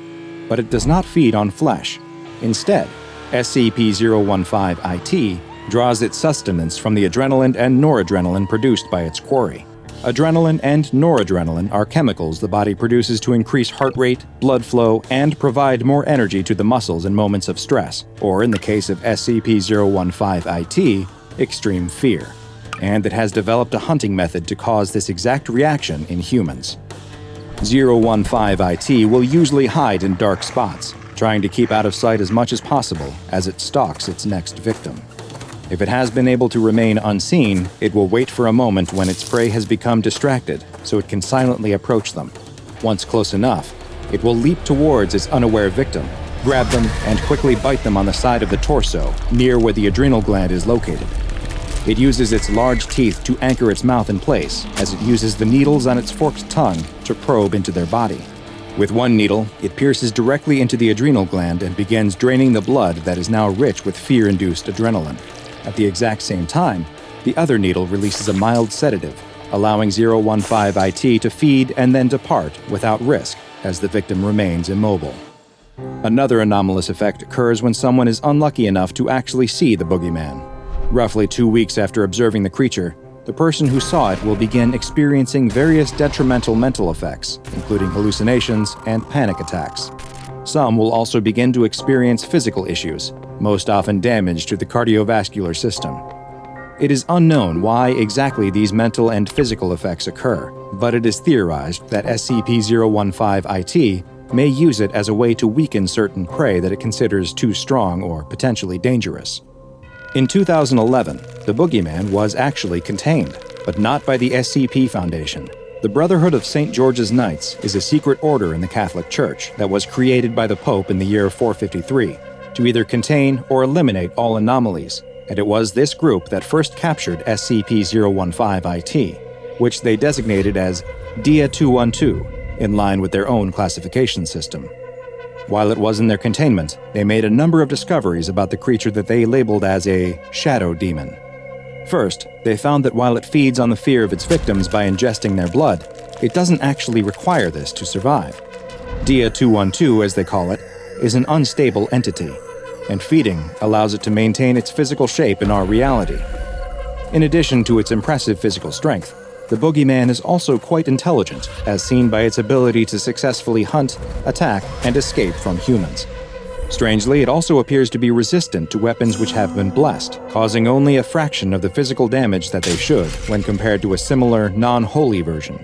Speaker 1: but it does not feed on flesh. Instead, SCP-015-IT draws its sustenance from the adrenaline and noradrenaline produced by its quarry. Adrenaline and noradrenaline are chemicals the body produces to increase heart rate, blood flow, and provide more energy to the muscles in moments of stress, or in the case of SCP-015-IT, extreme fear. And it has developed a hunting method to cause this exact reaction in humans. 015-IT will usually hide in dark spots, trying to keep out of sight as much as possible as it stalks its next victim. If it has been able to remain unseen, it will wait for a moment when its prey has become distracted, so it can silently approach them. Once close enough, it will leap towards its unaware victim, grab them, and quickly bite them on the side of the torso, near where the adrenal gland is located. It uses its large teeth to anchor its mouth in place, as it uses the needles on its forked tongue to probe into their body. With one needle, it pierces directly into the adrenal gland and begins draining the blood that is now rich with fear-induced adrenaline. At the exact same time, the other needle releases a mild sedative, allowing 015-IT to feed and then depart without risk as the victim remains immobile. Another anomalous effect occurs when someone is unlucky enough to actually see the boogeyman. Roughly 2 weeks after observing the creature, the person who saw it will begin experiencing various detrimental mental effects, including hallucinations and panic attacks. Some will also begin to experience physical issues, most often damage to the cardiovascular system. It is unknown why exactly these mental and physical effects occur, but it is theorized that SCP-015-IT may use it as a way to weaken certain prey that it considers too strong or potentially dangerous. In 2011, the boogeyman was actually contained, but not by the SCP Foundation. The Brotherhood of St. George's Knights is a secret order in the Catholic Church that was created by the Pope in the year 453 to either contain or eliminate all anomalies, and it was this group that first captured SCP-015-IT, which they designated as Dia 212, in line with their own classification system. While it was in their containment, they made a number of discoveries about the creature that they labeled as a shadow demon. First, they found that while it feeds on the fear of its victims by ingesting their blood, it doesn't actually require this to survive. Dia 212, as they call it, is an unstable entity, and feeding allows it to maintain its physical shape in our reality. In addition to its impressive physical strength, the boogeyman is also quite intelligent, as seen by its ability to successfully hunt, attack, and escape from humans. Strangely, it also appears to be resistant to weapons which have been blessed, causing only a fraction of the physical damage that they should when compared to a similar, non-holy version.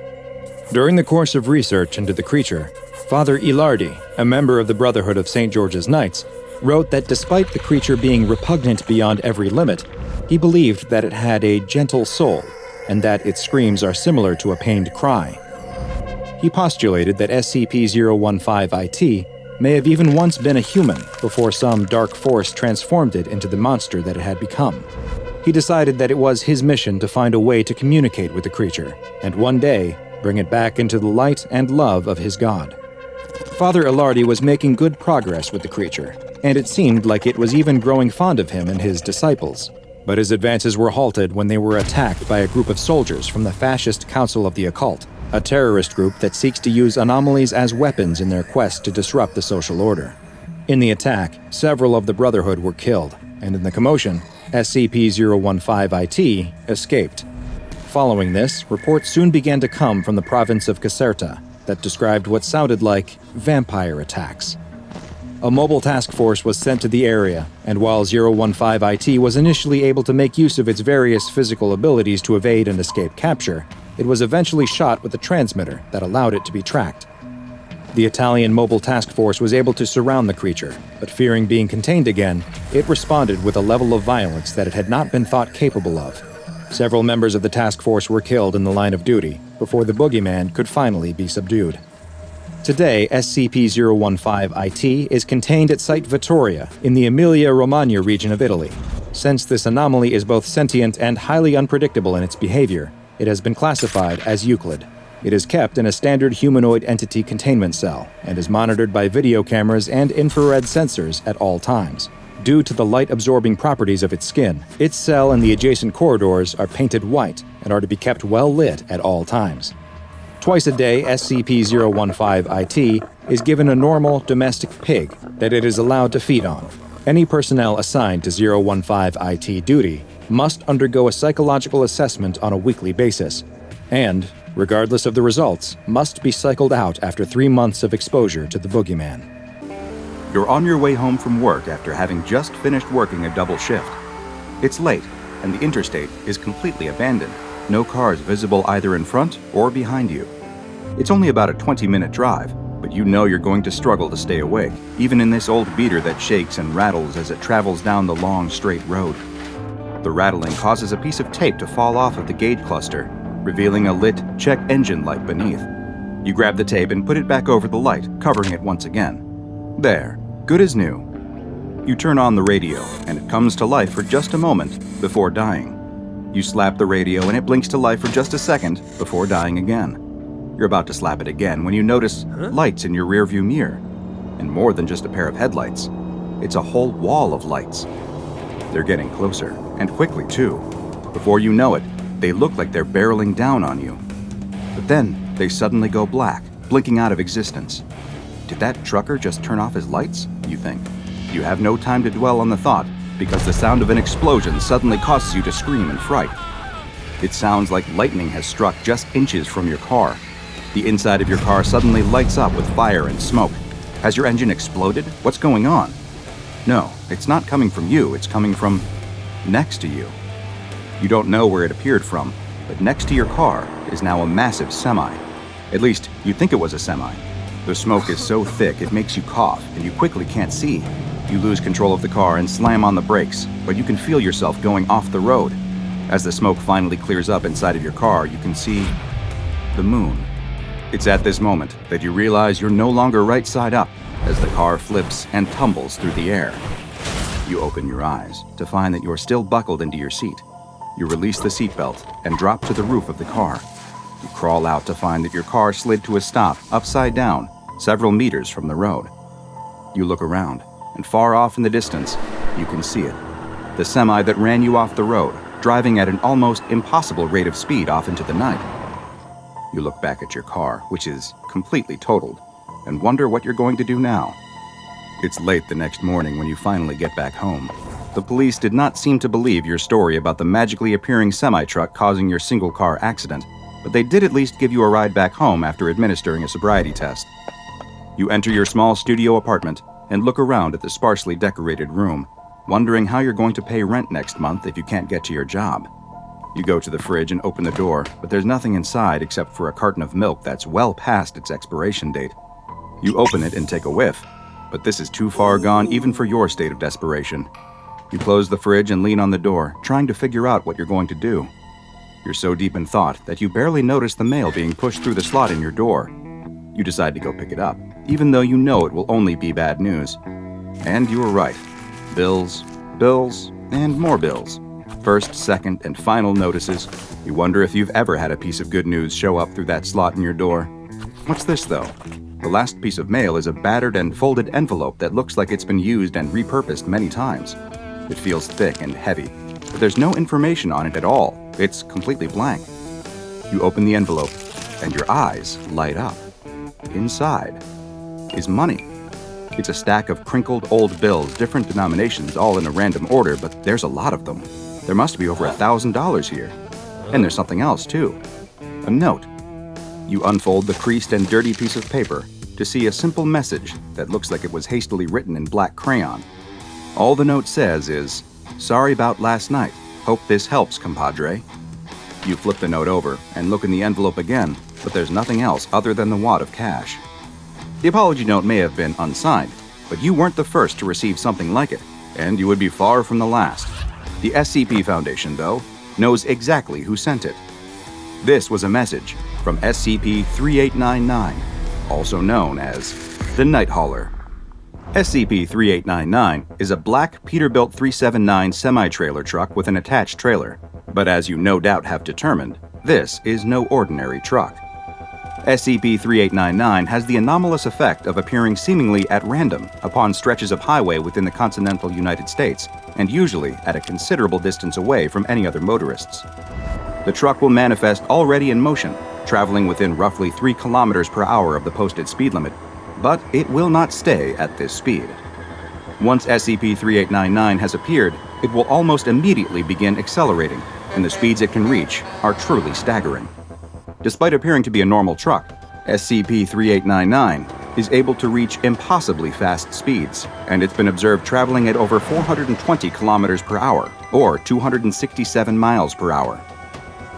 Speaker 1: During the course of research into the creature, Father Ilardi, a member of the Brotherhood of St. George's Knights, wrote that despite the creature being repugnant beyond every limit, he believed that it had a gentle soul, and that its screams are similar to a pained cry. He postulated that SCP-015-IT may have even once been a human before some dark force transformed it into the monster that it had become. He decided that it was his mission to find a way to communicate with the creature, and one day bring it back into the light and love of his god. Father Ilardi was making good progress with the creature, and it seemed like it was even growing fond of him and his disciples. But his advances were halted when they were attacked by a group of soldiers from the Fascist Council of the Occult, a terrorist group that seeks to use anomalies as weapons in their quest to disrupt the social order. In the attack, several of the Brotherhood were killed, and in the commotion, SCP-015-IT escaped. Following this, reports soon began to come from the province of Caserta that described what sounded like vampire attacks. A mobile task force was sent to the area, and while 015-IT was initially able to make use of its various physical abilities to evade and escape capture, it was eventually shot with a transmitter that allowed it to be tracked. The Italian mobile task force was able to surround the creature, but fearing being contained again, it responded with a level of violence that it had not been thought capable of. Several members of the task force were killed in the line of duty before the boogeyman could finally be subdued. Today, SCP-015-IT is contained at Site Vittoria in the Emilia-Romagna region of Italy. Since this anomaly is both sentient and highly unpredictable in its behavior, it has been classified as Euclid. It is kept in a standard humanoid entity containment cell and is monitored by video cameras and infrared sensors at all times. Due to the light-absorbing properties of its skin, its cell and the adjacent corridors are painted white and are to be kept well lit at all times. Twice a day, SCP-015-IT is given a normal domestic pig that it is allowed to feed on. Any personnel assigned to 015-IT duty must undergo a psychological assessment on a weekly basis, and, regardless of the results, must be cycled out after 3 months of exposure to the boogeyman.
Speaker 5: You're on your way home from work after having just finished working a double shift. It's late, and the interstate is completely abandoned. No cars visible either in front or behind you. It's only about a 20-minute drive, but you know you're going to struggle to stay awake, even in this old beater that shakes and rattles as it travels down the long, straight road. The rattling causes a piece of tape to fall off of the gauge cluster, revealing a lit check engine light beneath. You grab the tape and put it back over the light, covering it once again. There, good as new. You turn on the radio, and it comes to life for just a moment before dying. You slap the radio and it blinks to life for just a second before dying again. You're about to slap it again when you notice lights in your rearview mirror. And more than just a pair of headlights. It's a whole wall of lights. They're getting closer, and quickly too. Before you know it, they look like they're barreling down on you. But then, they suddenly go black, blinking out of existence. Did that trucker just turn off his lights, you think? You have no time to dwell on the thought, because the sound of an explosion suddenly causes you to scream in fright. It sounds like lightning has struck just inches from your car. The inside of your car suddenly lights up with fire and smoke. Has your engine exploded? What's going on? No, it's not coming from you, it's coming from next to you. You don't know where it appeared from, but next to your car is now a massive semi. At least, you think it was a semi. The smoke is so thick it makes you cough, and you quickly can't see. You lose control of the car and slam on the brakes, but you can feel yourself going off the road. As the smoke finally clears up inside of your car, you can see the moon. It's at this moment that you realize you're no longer right side up as the car flips and tumbles through the air. You open your eyes to find that you're still buckled into your seat. You release the seatbelt and drop to the roof of the car. You crawl out to find that your car slid to a stop upside down, several meters from the road. You look around, and far off in the distance, you can see it. The semi that ran you off the road, driving at an almost impossible rate of speed off into the night. You look back at your car, which is completely totaled, and wonder what you're going to do now. It's late the next morning when you finally get back home. The police did not seem to believe your story about the magically appearing semi-truck causing your single-car accident, but they did at least give you a ride back home after administering a sobriety test. You enter your small studio apartment and look around at the sparsely decorated room, wondering how you're going to pay rent next month if you can't get to your job. You go to the fridge and open the door, but there's nothing inside except for a carton of milk that's well past its expiration date. You open it and take a whiff, but this is too far gone even for your state of desperation. You close the fridge and lean on the door, trying to figure out what you're going to do. You're so deep in thought that you barely notice the mail being pushed through the slot in your door. You decide to go pick it up, even though you know it will only be bad news. And you were right. Bills, bills, and more bills. First, second, and final notices. You wonder if you've ever had a piece of good news show up through that slot in your door. What's this, though? The last piece of mail is a battered and folded envelope that looks like it's been used and repurposed many times. It feels thick and heavy, but there's no information on it at all. It's completely blank. You open the envelope, and your eyes light up. Inside is money. It's a stack of crinkled old bills, different denominations, all in a random order, but there's a lot of them. There must be over $1,000 here. And there's something else, too. A note. You unfold the creased and dirty piece of paper to see a simple message that looks like it was hastily written in black crayon. All the note says is, "Sorry about last night. Hope this helps, compadre." You flip the note over and look in the envelope again, but there's nothing else other than the wad of cash. The apology note may have been unsigned, but you weren't the first to receive something like it, and you would be far from the last. The SCP Foundation, though, knows exactly who sent it. This was a message from SCP-3899, also known as the Night Hauler. SCP-3899 is a black Peterbilt 379 semi-trailer truck with an attached trailer, but as you no doubt have determined, this is no ordinary truck. SCP-3899 has the anomalous effect of appearing seemingly at random upon stretches of highway within the continental United States, and usually at a considerable distance away from any other motorists. The truck will manifest already in motion, traveling within roughly 3 kilometers per hour of the posted speed limit, but it will not stay at this speed. Once SCP-3899 has appeared, it will almost immediately begin accelerating, and the speeds it can reach are truly staggering. Despite appearing to be a normal truck, SCP-3899 is able to reach impossibly fast speeds, and it's been observed traveling at over 420 kilometers per hour, or 267 miles per hour.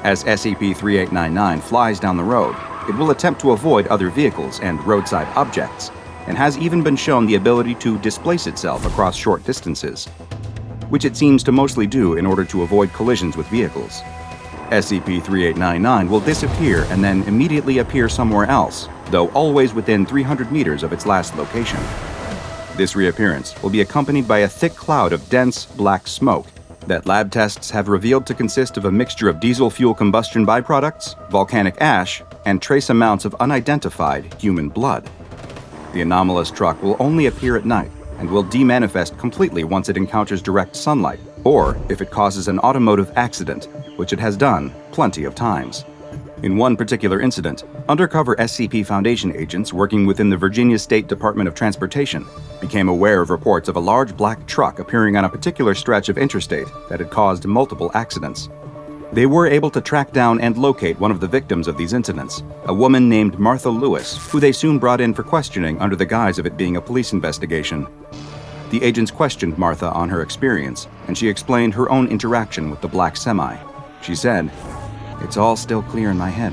Speaker 5: As SCP-3899 flies down the road, it will attempt to avoid other vehicles and roadside objects, and has even been shown the ability to displace itself across short distances, which it seems to mostly do in order to avoid collisions with vehicles. SCP-3899 will disappear and then immediately appear somewhere else, though always within 300 meters of its last location. This reappearance will be accompanied by a thick cloud of dense, black smoke that lab tests have revealed to consist of a mixture of diesel fuel combustion byproducts, volcanic ash, and trace amounts of unidentified human blood. The anomalous truck will only appear at night and will demanifest completely once it encounters direct sunlight, or if it causes an automotive accident, which it has done plenty of times. In one particular incident, undercover SCP Foundation agents working within the Virginia State Department of Transportation became aware of reports of a large black truck appearing on a particular stretch of interstate that had caused multiple accidents. They were able to track down and locate one of the victims of these incidents, a woman named Martha Lewis, who they soon brought in for questioning under the guise of it being a police investigation. The agents questioned Martha on her experience, and she explained her own interaction with the black semi. She said, "It's all still clear in my head.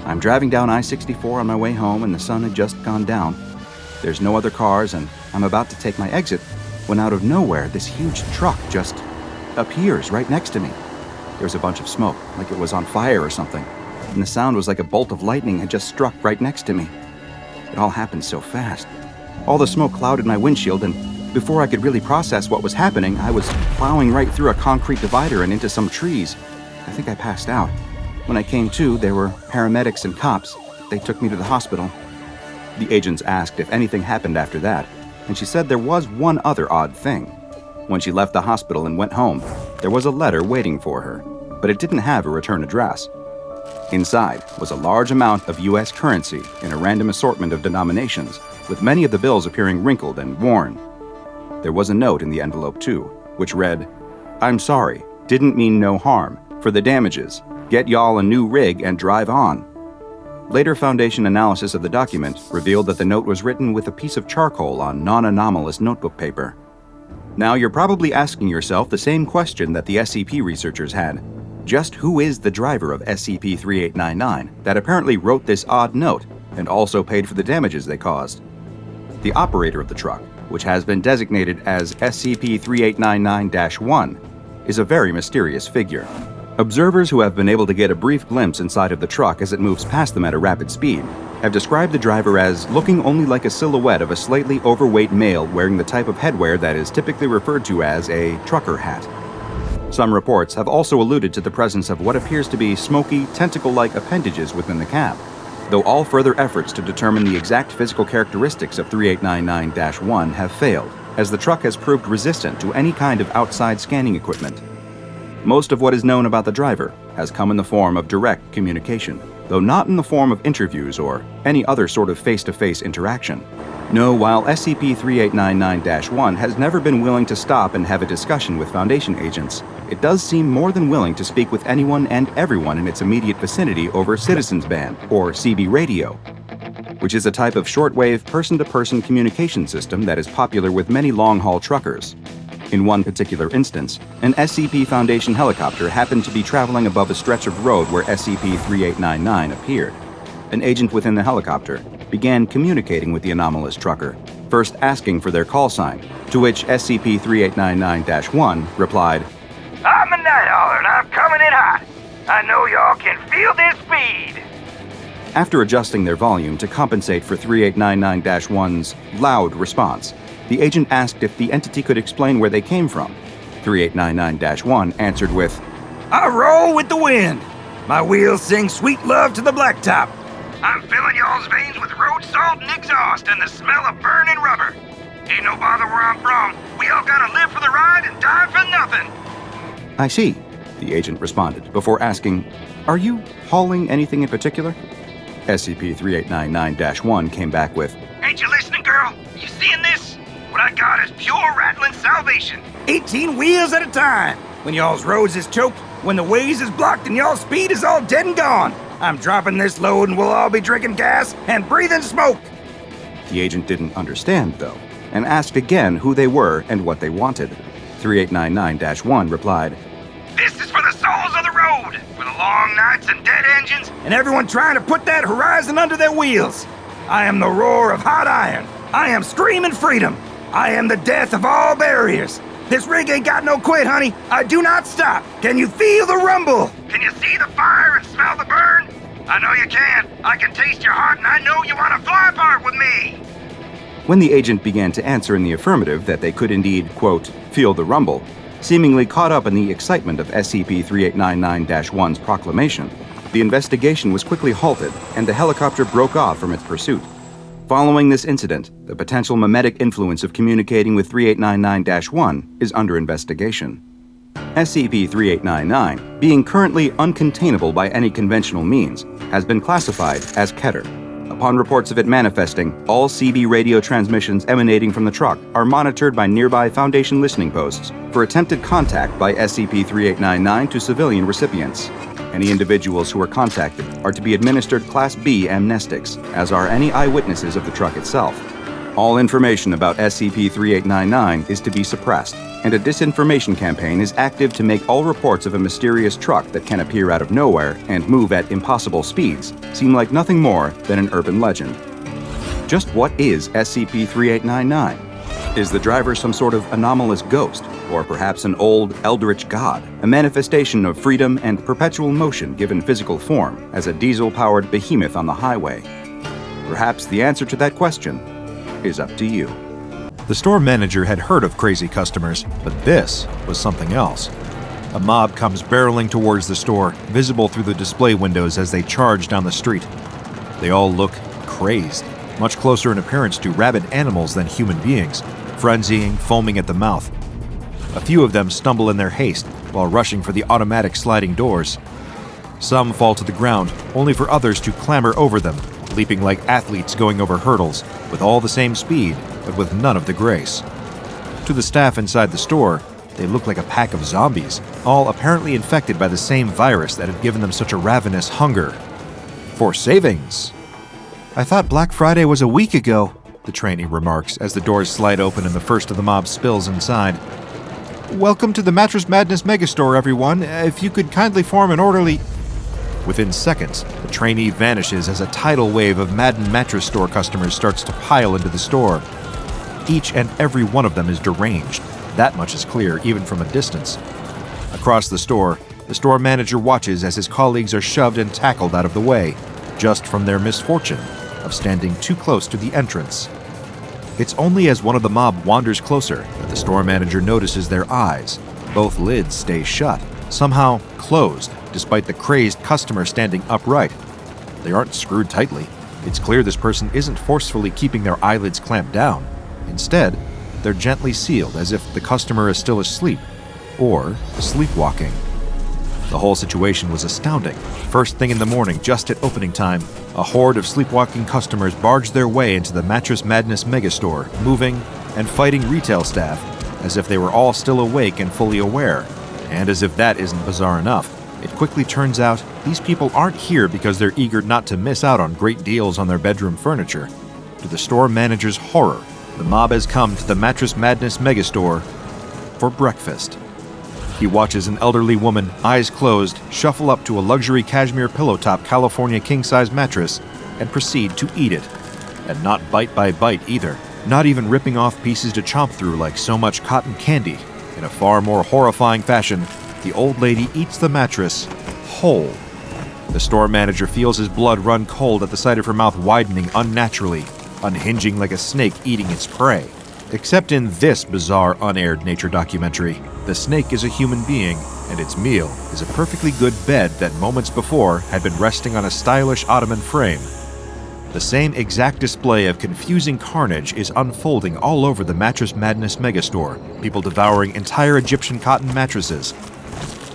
Speaker 5: I'm driving down I-64 on my way home and the sun had just gone down. There's no other cars and I'm about to take my exit when out of nowhere this huge truck just appears right next to me. There was a bunch of smoke, like it was on fire or something, and the sound was like a bolt of lightning had just struck right next to me. It all happened so fast. All the smoke clouded my windshield, and before I could really process what was happening, I was plowing right through a concrete divider and into some trees. I think I passed out. When I came to, there were paramedics and cops. They took me to the hospital." The agents asked if anything happened after that, and she said there was one other odd thing. When she left the hospital and went home, there was a letter waiting for her, but it didn't have a return address. Inside was a large amount of U.S. currency in a random assortment of denominations, with many of the bills appearing wrinkled and worn. There was a note in the envelope too, which read, "I'm sorry, didn't mean no harm. For the damages, get y'all a new rig and drive on." Later Foundation analysis of the document revealed that the note was written with a piece of charcoal on non-anomalous notebook paper. Now you're probably asking yourself the same question that the SCP researchers had. Just who is the driver of SCP-3899 that apparently wrote this odd note and also paid for the damages they caused? The operator of the truck, which has been designated as SCP-3899-1, is a very mysterious figure. Observers who have been able to get a brief glimpse inside of the truck as it moves past them at a rapid speed have described the driver as looking only like a silhouette of a slightly overweight male wearing the type of headwear that is typically referred to as a trucker hat. Some reports have also alluded to the presence of what appears to be smoky, tentacle-like appendages within the cab, though all further efforts to determine the exact physical characteristics of 3899-1 have failed, as the truck has proved resistant to any kind of outside scanning equipment. Most of what is known about the driver has come in the form of direct communication, though not in the form of interviews or any other sort of face-to-face interaction. No, while SCP-3899-1 has never been willing to stop and have a discussion with Foundation agents, it does seem more than willing to speak with anyone and everyone in its immediate vicinity over Citizens Band, or CB radio, which is a type of shortwave person-to-person communication system that is popular with many long-haul truckers. In one particular instance, an SCP Foundation helicopter happened to be traveling above a stretch of road where SCP-3899 appeared. An agent within the helicopter began communicating with the anomalous trucker, first asking for their call sign, to which SCP-3899-1 replied,
Speaker 3: "I'm a night hauler and I'm coming in hot. I know y'all can feel this speed."
Speaker 5: After adjusting their volume to compensate for 3899-1's loud response, the agent asked if the entity could explain where they came from. 3899-1 answered with,
Speaker 3: "I roll with the wind. My wheels sing sweet love to the blacktop. I'm filling y'all's veins with road salt and exhaust and the smell of burning rubber. Ain't no bother where I'm from. We all gotta live for the ride and die for nothing."
Speaker 5: "I see," the agent responded before asking, "Are you hauling anything in particular?" SCP-3899-1 came back with,
Speaker 3: "Ain't you listening, girl? You seeing this? What I got is pure rattling salvation. 18 wheels at a time. When y'all's roads is choked, when the ways is blocked and y'all's speed is all dead and gone. I'm dropping this load and we'll all be drinking gas and breathing smoke.
Speaker 5: The agent didn't understand, though, and asked again who they were and what they wanted. 3899-1 replied,
Speaker 3: This is for the souls of the road, for the long nights and dead engines, and everyone trying to put that horizon under their wheels. I am the roar of hot iron. I am screaming freedom. I am the death of all barriers. This rig ain't got no quit, honey. I do not stop. Can you feel the rumble? Can you see the fire and smell the burn? I know you can. I can taste your heart, and I know you want to fly apart with me.
Speaker 5: When the agent began to answer in the affirmative that they could indeed, quote, feel the rumble, seemingly caught up in the excitement of SCP-3899-1's proclamation, the investigation was quickly halted and the helicopter broke off from its pursuit. Following this incident, the potential mimetic influence of communicating with 3899-1 is under investigation. SCP-3899, being currently uncontainable by any conventional means, has been classified as Keter. Upon reports of it manifesting, all CB radio transmissions emanating from the truck are monitored by nearby Foundation listening posts for attempted contact by SCP-3899 to civilian recipients. Any individuals who are contacted are to be administered Class B amnestics, as are any eyewitnesses of the truck itself. All information about SCP-3899 is to be suppressed, and a disinformation campaign is active to make all reports of a mysterious truck that can appear out of nowhere and move at impossible speeds seem like nothing more than an urban legend. Just what is SCP-3899? Is the driver some sort of anomalous ghost, or perhaps an old, eldritch god, a manifestation of freedom and perpetual motion given physical form as a diesel-powered behemoth on the highway? Perhaps the answer to that question is up to you.
Speaker 2: The store manager had heard of crazy customers, but this was something else. A mob comes barreling towards the store, visible through the display windows as they charge down the street. They all look crazed, much closer in appearance to rabid animals than human beings, frenzying, foaming at the mouth. A few of them stumble in their haste while rushing for the automatic sliding doors. Some fall to the ground, only for others to clamber over them, leaping like athletes going over hurdles, with all the same speed, but with none of the grace. To the staff inside the store, they look like a pack of zombies, all apparently infected by the same virus that had given them such a ravenous hunger. For savings! "I thought Black Friday was a week ago," the trainee remarks as the doors slide open and the first of the mob spills inside. "Welcome to the Mattress Madness Megastore, everyone. If you could kindly form an orderly..." Within seconds, the trainee vanishes as a tidal wave of maddened mattress store customers starts to pile into the store. Each and every one of them is deranged. That much is clear, even from a distance. Across the store manager watches as his colleagues are shoved and tackled out of the way, just from their misfortune of standing too close to the entrance. It's only as one of the mob wanders closer that the store manager notices their eyes. Both lids stay shut, somehow closed, despite the crazed customer standing upright. They aren't screwed tightly. It's clear this person isn't forcefully keeping their eyelids clamped down. Instead, they're gently sealed as if the customer is still asleep, or sleepwalking. The whole situation was astounding. First thing in the morning, just at opening time, a horde of sleepwalking customers barged their way into the Mattress Madness Megastore, moving and fighting retail staff as if they were all still awake and fully aware. And as if that isn't bizarre enough, it quickly turns out these people aren't here because they're eager not to miss out on great deals on their bedroom furniture. To the store manager's horror, the mob has come to the Mattress Madness Megastore for breakfast. He watches an elderly woman, eyes closed, shuffle up to a luxury cashmere pillow-top California king-size mattress and proceed to eat it. And not bite by bite either, not even ripping off pieces to chomp through like so much cotton candy. In a far more horrifying fashion, the old lady eats the mattress whole. The store manager feels his blood run cold at the sight of her mouth widening unnaturally, unhinging like a snake eating its prey. Except in this bizarre, unaired nature documentary, the snake is a human being, and its meal is a perfectly good bed that moments before had been resting on a stylish ottoman frame. The same exact display of confusing carnage is unfolding all over the Mattress Madness Megastore, people devouring entire Egyptian cotton mattresses.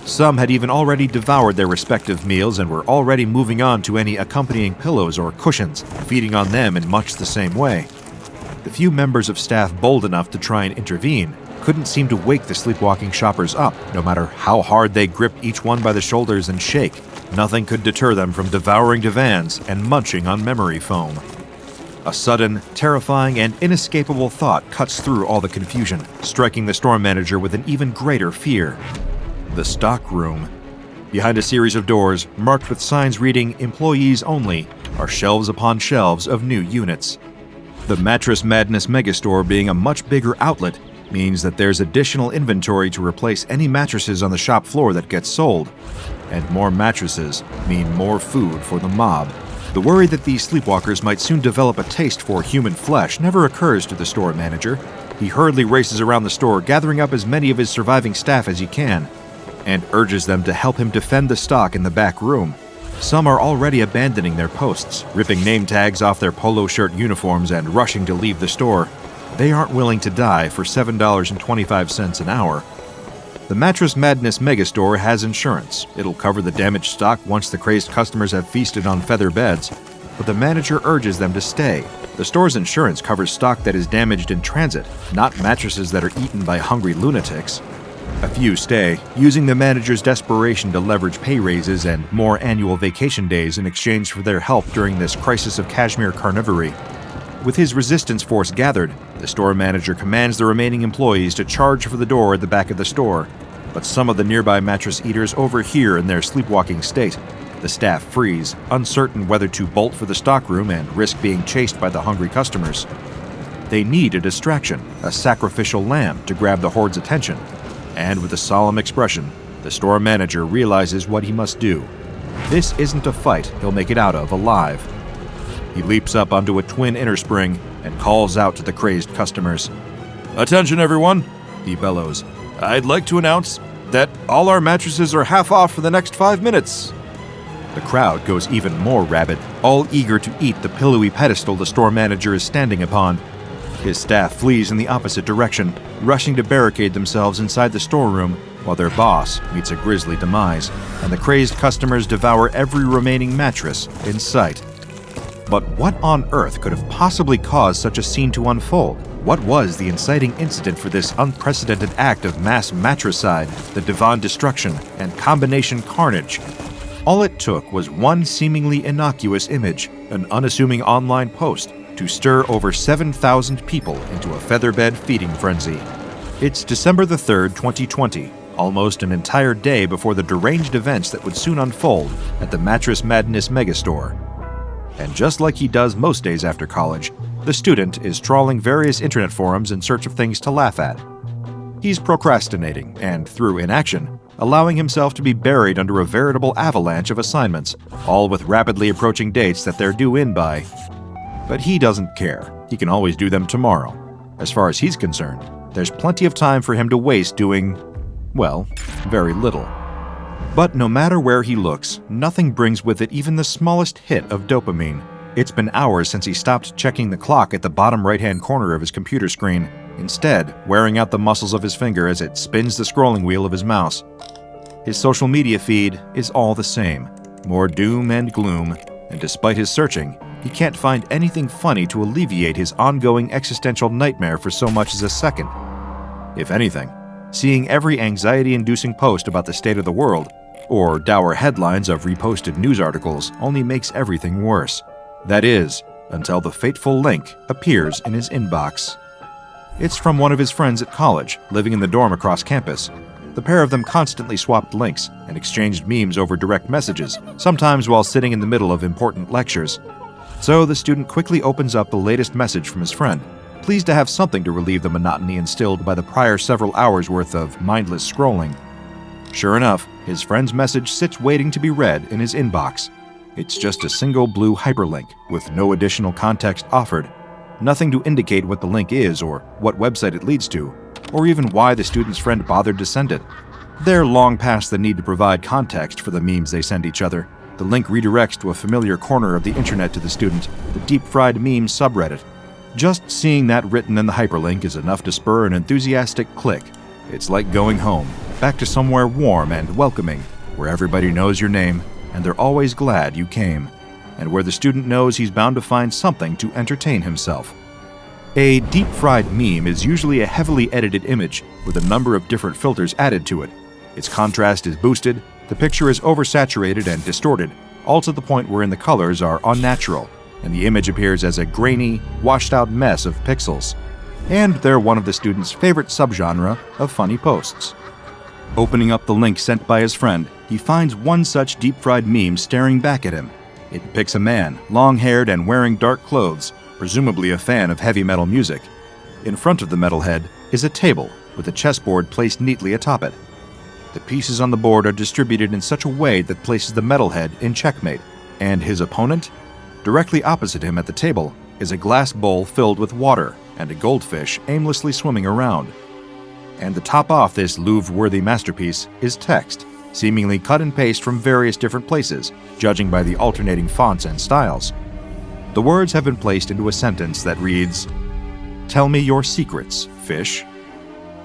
Speaker 2: Some had even already devoured their respective meals and were already moving on to any accompanying pillows or cushions, feeding on them in much the same way. The few members of staff bold enough to try and intervene couldn't seem to wake the sleepwalking shoppers up, no matter how hard they gripped each one by the shoulders and shake. nothing could deter them from devouring divans and munching on memory foam. A sudden, terrifying, and inescapable thought cuts through all the confusion, striking the store manager with an even greater fear. The stock room. Behind a series of doors, marked with signs reading "Employees Only," are shelves upon shelves of new units. The Mattress Madness Megastore being a much bigger outlet means that there's additional inventory to replace any mattresses on the shop floor that gets sold. And more mattresses mean more food for the mob. The worry that these sleepwalkers might soon develop a taste for human flesh never occurs to the store manager. He hurriedly races around the store, gathering up as many of his surviving staff as he can, and urges them to help him defend the stock in the back room. Some are already abandoning their posts, ripping name tags off their polo shirt uniforms and rushing to leave the store. They aren't willing to die for $7.25 an hour. The Mattress Madness Megastore has insurance. It'll cover the damaged stock once the crazed customers have feasted on feather beds, but the manager urges them to stay. The store's insurance covers stock that is damaged in transit, not mattresses that are eaten by hungry lunatics. A few stay, using the manager's desperation to leverage pay raises and more annual vacation days in exchange for their help during this crisis of cashmere carnivory. With his resistance force gathered, the store manager commands the remaining employees to charge for the door at the back of the store, but some of the nearby mattress eaters overhear in their sleepwalking state. The staff freeze, uncertain whether to bolt for the stockroom and risk being chased by the hungry customers. They need a distraction, a sacrificial lamb to grab the horde's attention. And with a solemn expression, the store manager realizes what he must do. This isn't a fight he'll make it out of alive. He leaps up onto a twin inner spring and calls out to the crazed customers. "Attention, everyone," he bellows. "I'd like to announce that all our mattresses are half off for the next 5 minutes." The crowd goes even more rabid, all eager to eat the pillowy pedestal the store manager is standing upon. His staff flees in the opposite direction, rushing to barricade themselves inside the storeroom, while their boss meets a grisly demise, and the crazed customers devour every remaining mattress in sight. But what on earth could have possibly caused such a scene to unfold? What was the inciting incident for this unprecedented act of mass mattresside, the divan destruction, and combination carnage? All it took was one seemingly innocuous image, an unassuming online post, to stir over 7,000 people into a featherbed feeding frenzy. It's December the 3rd, 2020, almost an entire day before the deranged events that would soon unfold at the Mattress Madness Megastore. And just like he does most days after college, the student is trawling various internet forums in search of things to laugh at. He's procrastinating, and through inaction, allowing himself to be buried under a veritable avalanche of assignments, all with rapidly approaching dates that they're due in by. But he doesn't care. He can always do them tomorrow. As far as he's concerned, there's plenty of time for him to waste doing, well, very little. But no matter where he looks, nothing brings with it even the smallest hit of dopamine. It's been hours since he stopped checking the clock at the bottom right-hand corner of his computer screen, instead wearing out the muscles of his finger as it spins the scrolling wheel of his mouse. His social media feed is all the same, more doom and gloom, and despite his searching, he can't find anything funny to alleviate his ongoing existential nightmare for so much as a second. If anything, seeing every anxiety-inducing post about the state of the world, or dour headlines of reposted news articles, only makes everything worse. That is, until the fateful link appears in his inbox. It's from one of his friends at college, living in the dorm across campus. The pair of them constantly swapped links and exchanged memes over direct messages, sometimes while sitting in the middle of important lectures. So the student quickly opens up the latest message from his friend, pleased to have something to relieve the monotony instilled by the prior several hours' worth of mindless scrolling. Sure enough, his friend's message sits waiting to be read in his inbox. It's just a single blue hyperlink with no additional context offered, nothing to indicate what the link is or what website it leads to, or even why the student's friend bothered to send it. They're long past the need to provide context for the memes they send each other. The link redirects to a familiar corner of the internet to the student, the deep-fried meme subreddit. Just seeing that written in the hyperlink is enough to spur an enthusiastic click. It's like going home, back to somewhere warm and welcoming, where everybody knows your name, and they're always glad you came, and where the student knows he's bound to find something to entertain himself. A deep-fried meme is usually a heavily edited image with a number of different filters added to it. Its contrast is boosted,
Speaker 5: The picture is oversaturated and distorted, all to the point wherein the colors are unnatural, and the image appears as a grainy, washed-out mess of pixels. And they're one of the student's favorite subgenre of funny posts. Opening up the link sent by his friend, he finds one such deep-fried meme staring back at him. It depicts a man, long-haired and wearing dark clothes, presumably a fan of heavy metal music. In front of the metalhead is a table with a chessboard placed neatly atop it. The pieces on the board are distributed in such a way that places the metalhead in checkmate, and his opponent? Directly opposite him at the table is a glass bowl filled with water and a goldfish aimlessly swimming around. And to top off this Louvre-worthy masterpiece is text, seemingly cut and paste from various different places, judging by the alternating fonts and styles. The words have been placed into a sentence that reads, "Tell me your secrets, fish."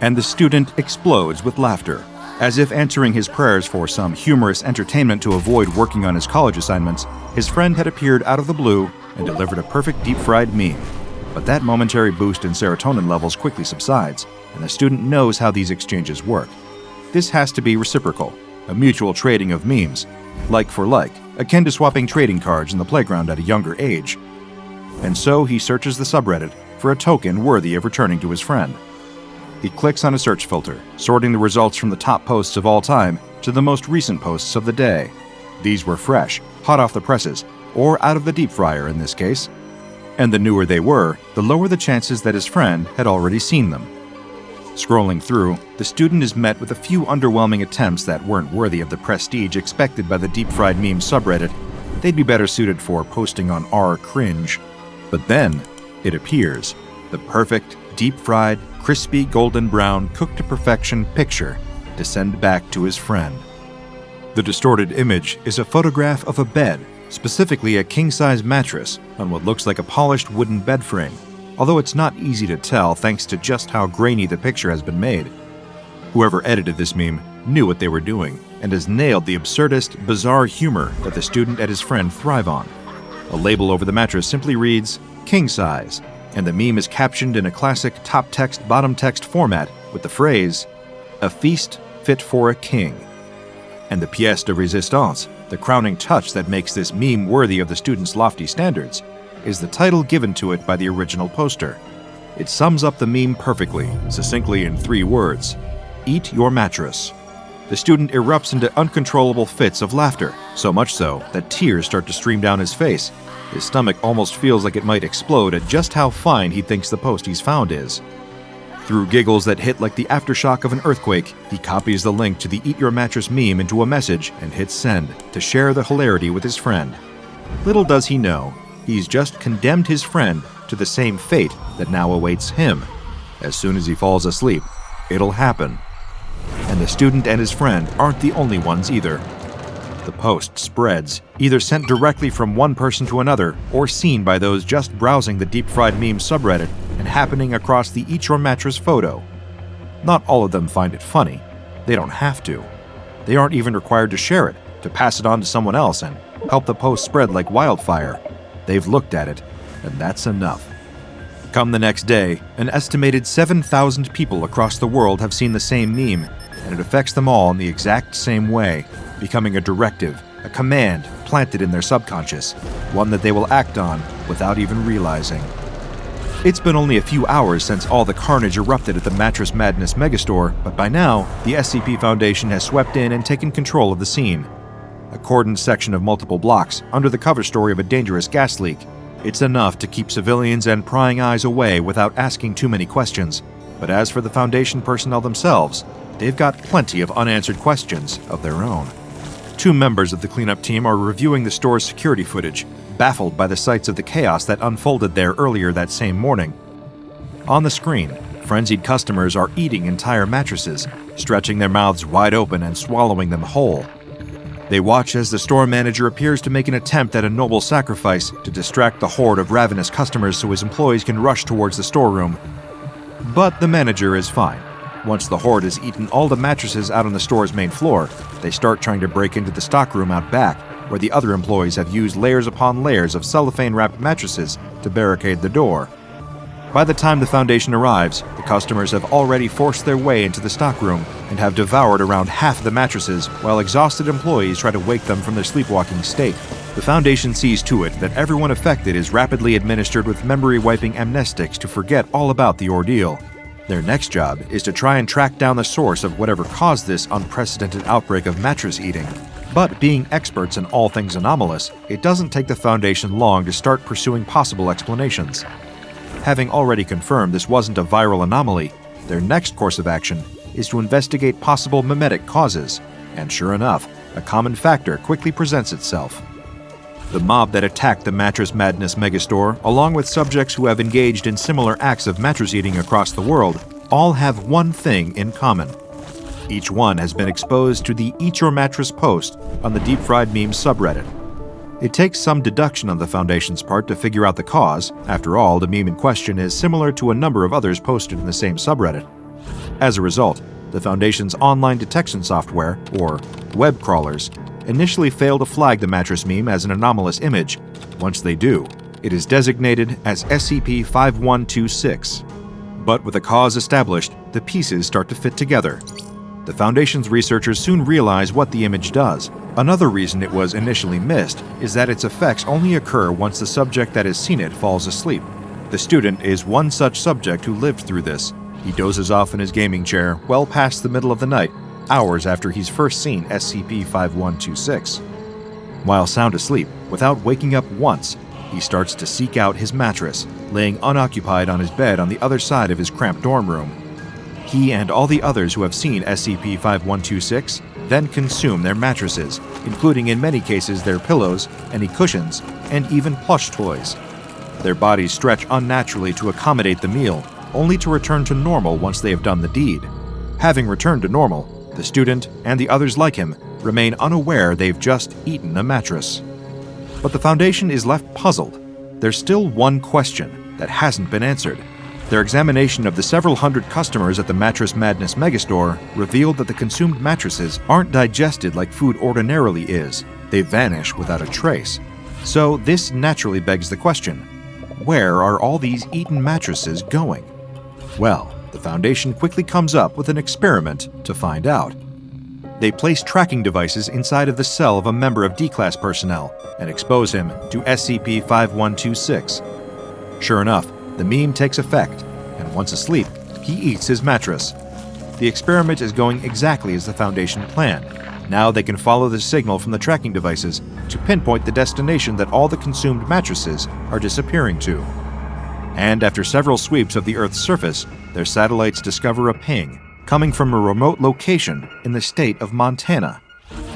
Speaker 5: And the student explodes with laughter, as if answering his prayers for some humorous entertainment to avoid working on his college assignments. His friend had appeared out of the blue and delivered a perfect deep-fried meme. But that momentary boost in serotonin levels quickly subsides, and the student knows how these exchanges work. This has to be reciprocal, a mutual trading of memes, like for like, akin to swapping trading cards in the playground at a younger age. And so he searches the subreddit for a token worthy of returning to his friend. He clicks on a search filter, sorting the results from the top posts of all time to the most recent posts of the day. These were fresh, hot off the presses, or out of the deep fryer in this case. And the newer they were, the lower the chances that his friend had already seen them. Scrolling through, the student is met with a few underwhelming attempts that weren't worthy of the prestige expected by the deep-fried meme subreddit. They'd be better suited for posting on r/cringe. But then, it appears, the perfect, deep-fried, crispy golden brown, cooked to perfection picture to send back to his friend. The distorted image is a photograph of a bed, specifically a king-size mattress, on what looks like a polished wooden bed frame, although it's not easy to tell thanks to just how grainy the picture has been made. Whoever edited this meme knew what they were doing, and has nailed the absurdist, bizarre humor that the student and his friend thrive on. A label over the mattress simply reads, "King size," and the meme is captioned in a classic top text, bottom text format with the phrase, "A feast fit for a king." And the pièce de résistance, the crowning touch that makes this meme worthy of the student's lofty standards, is the title given to it by the original poster. It sums up the meme perfectly, succinctly in 3 words: "Eat your mattress." The student erupts into uncontrollable fits of laughter, so much so that tears start to stream down his face. His stomach almost feels like it might explode at just how fine he thinks the post he's found is. Through giggles that hit like the aftershock of an earthquake, he copies the link to the Eat Your Mattress meme into a message and hits send to share the hilarity with his friend. Little does he know, he's just condemned his friend to the same fate that now awaits him. As soon as he falls asleep, it'll happen. And the student and his friend aren't the only ones either. The post spreads, either sent directly from one person to another, or seen by those just browsing the deep-fried meme subreddit and happening across the Eat Your Mattress photo. Not all of them find it funny. They don't have to. They aren't even required to share it, to pass it on to someone else and help the post spread like wildfire. They've looked at it, and that's enough. Come the next day, an estimated 7,000 people across the world have seen the same meme, and it affects them all in the exact same way, becoming a directive, a command planted in their subconscious, one that they will act on without even realizing. It's been only a few hours since all the carnage erupted at the Mattress Madness megastore, but by now, the SCP Foundation has swept in and taken control of the scene. A cordoned section of multiple blocks, under the cover story of a dangerous gas leak. It's enough to keep civilians and prying eyes away without asking too many questions. But as for the Foundation personnel themselves, they've got plenty of unanswered questions of their own. 2 members of the cleanup team are reviewing the store's security footage, baffled by the sights of the chaos that unfolded there earlier that same morning. On the screen, frenzied customers are eating entire mattresses, stretching their mouths wide open and swallowing them whole. They watch as the store manager appears to make an attempt at a noble sacrifice to distract the horde of ravenous customers so his employees can rush towards the storeroom. But the manager is fine. Once the horde has eaten all the mattresses out on the store's main floor, they start trying to break into the stockroom out back, where the other employees have used layers upon layers of cellophane-wrapped mattresses to barricade the door.
Speaker 2: By the time the Foundation arrives, the customers have already forced their way into the stockroom and have devoured around half the mattresses while exhausted employees try to wake them from their sleepwalking state. The Foundation sees to it that everyone affected is rapidly administered with memory-wiping amnestics to forget all about the ordeal. Their next job is to try and track down the source of whatever caused this unprecedented outbreak of mattress eating. But being experts in all things anomalous, it doesn't take the Foundation long to start pursuing possible explanations. Having already confirmed this wasn't a viral anomaly, their next course of action is to investigate possible mimetic causes, and sure enough, a common factor quickly presents itself. The mob that attacked the Mattress Madness megastore, along with subjects who have engaged in similar acts of mattress eating across the world, all have one thing in common. Each one has been exposed to the Eat Your Mattress post on the Deep Fried Memes subreddit. It takes some deduction on the Foundation's part to figure out the cause. After all, the meme in question is similar to a number of others posted in the same subreddit. As a result, the Foundation's online detection software, or web crawlers, initially fail to flag the mattress meme as an anomalous image. Once they do, it is designated as SCP-5126. But with a cause established, the pieces start to fit together. The Foundation's researchers soon realize what the image does. Another reason it was initially missed is that its effects only occur once the subject that has seen it falls asleep. The student is one such subject who lived through this. He dozes off in his gaming chair well past the middle of the night, hours after he's first seen SCP-5126. While sound asleep, without waking up once, he starts to seek out his mattress, laying unoccupied on his bed on the other side of his cramped dorm room. He and all the others who have seen SCP-5126 then consume their mattresses, including in many cases their pillows, any cushions, and even plush toys. Their bodies stretch unnaturally to accommodate the meal, only to return to normal once they have done the deed. Having returned to normal, the student and the others like him remain unaware they've just eaten a mattress. But the Foundation is left puzzled. There's still one question that hasn't been answered. Their examination of the several hundred customers at the Mattress Madness megastore revealed that the consumed mattresses aren't digested like food ordinarily is. They vanish without a trace. So this naturally begs the question, where are all these eaten mattresses going? Well, the Foundation quickly comes up with an experiment to find out. They place tracking devices inside of the cell of a member of D-Class personnel and expose him to SCP-5126. Sure enough, the meme takes effect, and once asleep, he eats his mattress. The experiment is going exactly as the Foundation planned. Now they can follow the signal from the tracking devices to pinpoint the destination that all the consumed mattresses are disappearing to. And after several sweeps of the Earth's surface, their satellites discover a ping coming from a remote location in the state of Montana.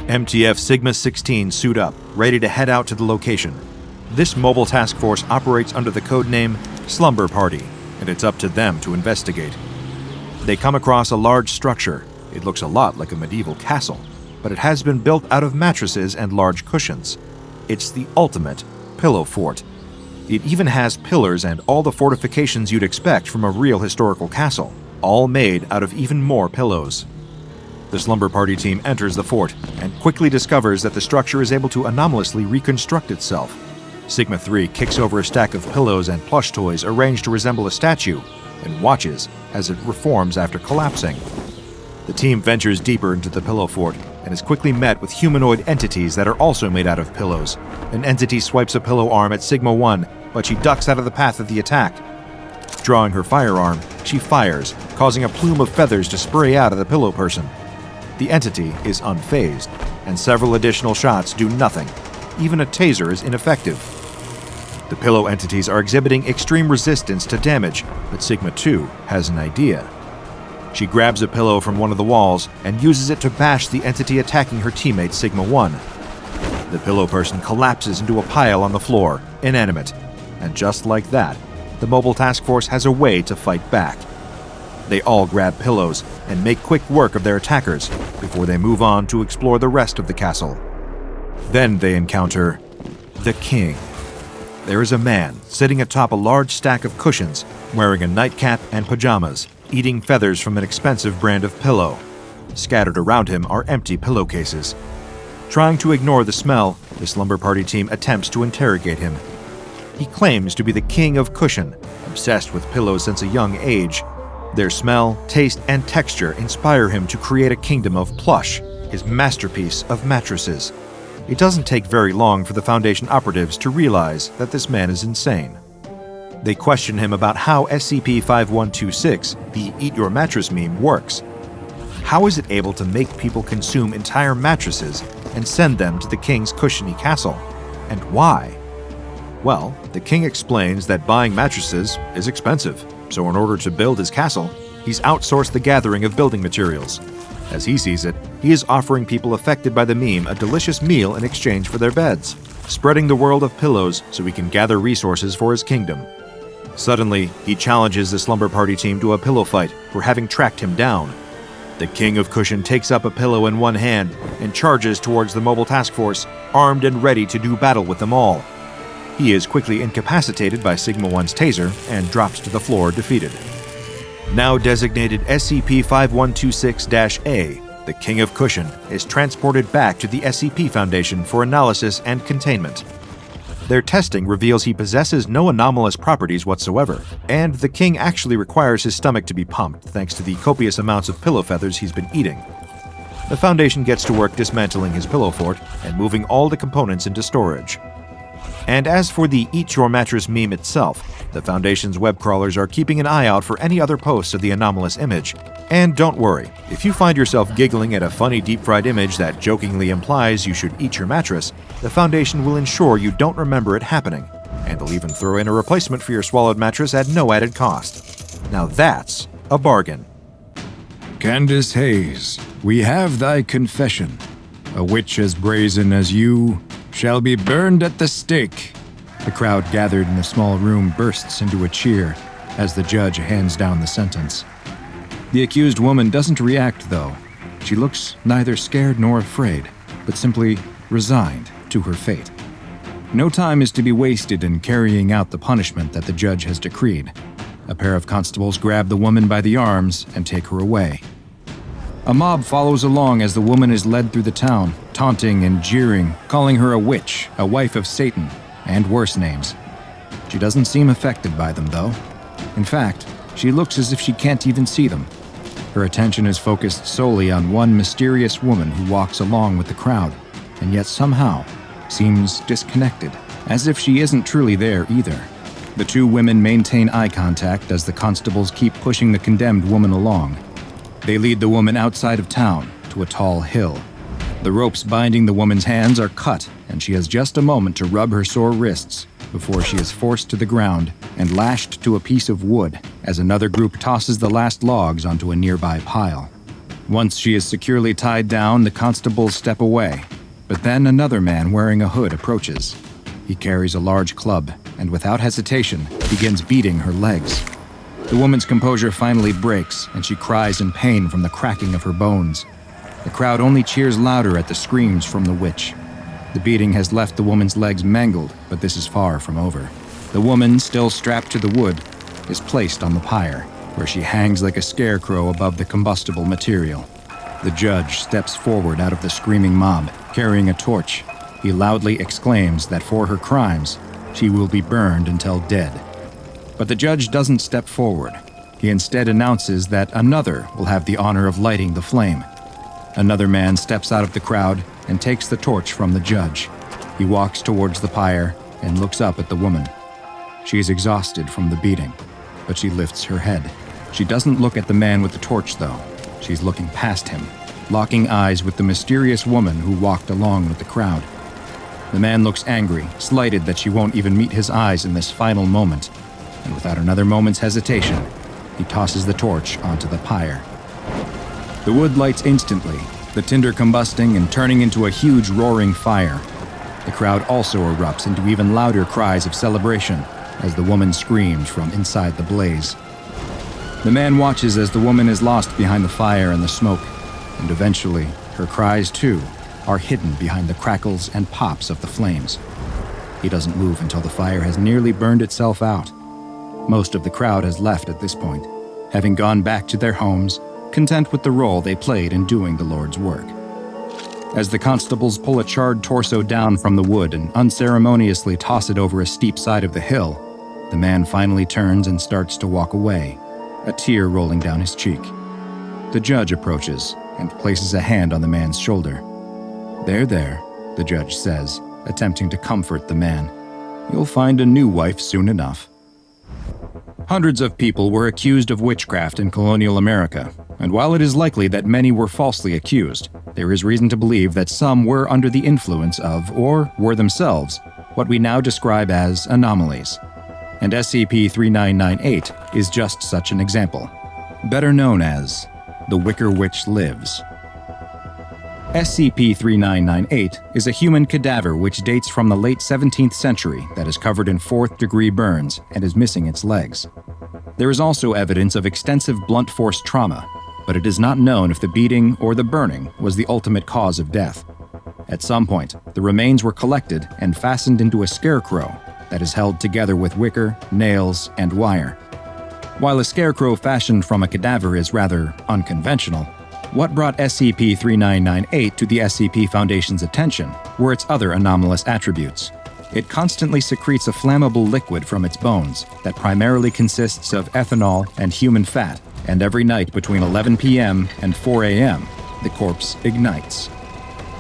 Speaker 2: MTF Sigma-16 suit up, ready to head out to the location. This mobile task force operates under the codename Slumber Party, and it's up to them to investigate. They come across a large structure. It looks a lot like a medieval castle, but it has been built out of mattresses and large cushions. It's the ultimate pillow fort. It even has pillars and all the fortifications you'd expect from a real historical castle, all made out of even more pillows. The Slumber Party team enters the fort and quickly discovers that the structure is able to anomalously reconstruct itself. Sigma-3 kicks over a stack of pillows and plush toys arranged to resemble a statue and watches as it reforms after collapsing. The team ventures deeper into the pillow fort and is quickly met with humanoid entities that are also made out of pillows. An entity swipes a pillow arm at Sigma-1, but she ducks out of the path of the attack. Drawing her firearm, she fires, causing a plume of feathers to spray out of the pillow person. The entity is unfazed, and several additional shots do nothing. Even a taser is ineffective. The pillow entities are exhibiting extreme resistance to damage, but Sigma-2 has an idea. She grabs a pillow from one of the walls and uses it to bash the entity attacking her teammate Sigma-1. The pillow person collapses into a pile on the floor, inanimate, and just like that, the mobile task force has a way to fight back. They all grab pillows and make quick work of their attackers before they move on to explore the rest of the castle. Then they encounter the king. There is a man sitting atop a large stack of cushions, wearing a nightcap and pajamas, eating feathers from an expensive brand of pillow. Scattered around him are empty pillowcases. Trying to ignore the smell, the Slumber Party team attempts to interrogate him. He claims to be the king of cushion, obsessed with pillows since a young age. Their smell, taste, and texture inspire him to create a kingdom of plush, his masterpiece of mattresses. It doesn't take very long for the Foundation operatives to realize that this man is insane. They question him about how SCP-5126, the Eat Your Mattress meme, works. How is it able to make people consume entire mattresses and send them to the king's cushiony castle? And why? Well, the king explains that buying mattresses is expensive, so in order to build his castle, he's outsourced the gathering of building materials. As he sees it, he is offering people affected by the meme a delicious meal in exchange for their beds, spreading the world of pillows so he can gather resources for his kingdom. Suddenly, he challenges the Slumber Party team to a pillow fight for having tracked him down. The King of Cushion takes up a pillow in one hand and charges towards the mobile task force, armed and ready to do battle with them all. He is quickly incapacitated by Sigma-1's taser and drops to the floor defeated. Now designated SCP-5126-A, the King of Cushion is transported back to the SCP Foundation for analysis and containment. Their testing reveals he possesses no anomalous properties whatsoever, and the king actually requires his stomach to be pumped thanks to the copious amounts of pillow feathers he's been eating. The Foundation gets to work dismantling his pillow fort and moving all the components into storage. And as for the Eat Your Mattress meme itself, the Foundation's web crawlers are keeping an eye out for any other posts of the anomalous image. And don't worry, if you find yourself giggling at a funny deep-fried image that jokingly implies you should eat your mattress, the Foundation will ensure you don't remember it happening, and they'll even throw in a replacement for your swallowed mattress at no added cost. Now that's a bargain.
Speaker 1: Candace Hayes, we have thy confession. A witch as brazen as you shall be burned at the stake. The crowd gathered in the small room bursts into a cheer as the judge hands down the sentence. The accused woman doesn't react, though. She looks neither scared nor afraid, but simply resigned to her fate. No time is to be wasted in carrying out the punishment that the judge has decreed. A pair of constables grab the woman by the arms and take her away. A mob follows along as the woman is led through the town, taunting and jeering, calling her a witch, a wife of Satan, and worse names. She doesn't seem affected by them, though. In fact, she looks as if she can't even see them. Her attention is focused solely on one mysterious woman who walks along with the crowd, and yet somehow seems disconnected, as if she isn't truly there either. The two women maintain eye contact as the constables keep pushing the condemned woman along. They lead the woman outside of town to a tall hill. The ropes binding the woman's hands are cut, and she has just a moment to rub her sore wrists before she is forced to the ground and lashed to a piece of wood as another group tosses the last logs onto a nearby pile. Once she is securely tied down, the constables step away, but then another man wearing a hood approaches. He carries a large club and without hesitation begins beating her legs. The woman's composure finally breaks and she cries in pain from the cracking of her bones. The crowd only cheers louder at the screams from the witch. The beating has left the woman's legs mangled, but this is far from over. The woman, still strapped to the wood, is placed on the pyre, where she hangs like a scarecrow above the combustible material. The judge steps forward out of the screaming mob, carrying a torch. He loudly exclaims that for her crimes, she will be burned until dead. But the judge doesn't step forward. He instead announces that another will have the honor of lighting the flame. Another man steps out of the crowd and takes the torch from the judge. He walks towards the pyre and looks up at the woman. She is exhausted from the beating, but she lifts her head. She doesn't look at the man with the torch, though. She's looking past him, locking eyes with the mysterious woman who walked along with the crowd. The man looks angry, slighted that she won't even meet his eyes in this final moment, and without another moment's hesitation, he tosses the torch onto the pyre. The wood lights instantly, the tinder combusting and turning into a huge roaring fire. The crowd also erupts into even louder cries of celebration as the woman screams from inside the blaze. The man watches as the woman is lost behind the fire and the smoke, and eventually, her cries too are hidden behind the crackles and pops of the flames. He doesn't move until the fire has nearly burned itself out. Most of the crowd has left at this point, having gone back to their homes, content with the role they played in doing the Lord's work. As the constables pull a charred torso down from the wood and unceremoniously toss it over a steep side of the hill, the man finally turns and starts to walk away, a tear rolling down his cheek. The judge approaches and places a hand on the man's shoulder. "There, the judge says, attempting to comfort the man. "You'll find a new wife soon enough." Hundreds of people were accused of witchcraft in colonial America, and while it is likely that many were falsely accused, there is reason to believe that some were under the influence of, or were themselves, what we now describe as anomalies. And SCP-3998 is just such an example, better known as the Wicker Witch Lives. SCP-3998 is a human cadaver which dates from the late 17th century that is covered in fourth-degree burns and is missing its legs. There is also evidence of extensive blunt force trauma, but it is not known if the beating or the burning was the ultimate cause of death. At some point, the remains were collected and fastened into a scarecrow that is held together with wicker, nails, and wire. While a scarecrow fashioned from a cadaver is rather unconventional, what brought SCP-3998 to the SCP Foundation's attention were its other anomalous attributes. It constantly secretes a flammable liquid from its bones that primarily consists of ethanol and human fat, and every night between 11 p.m. and 4 a.m., the corpse ignites.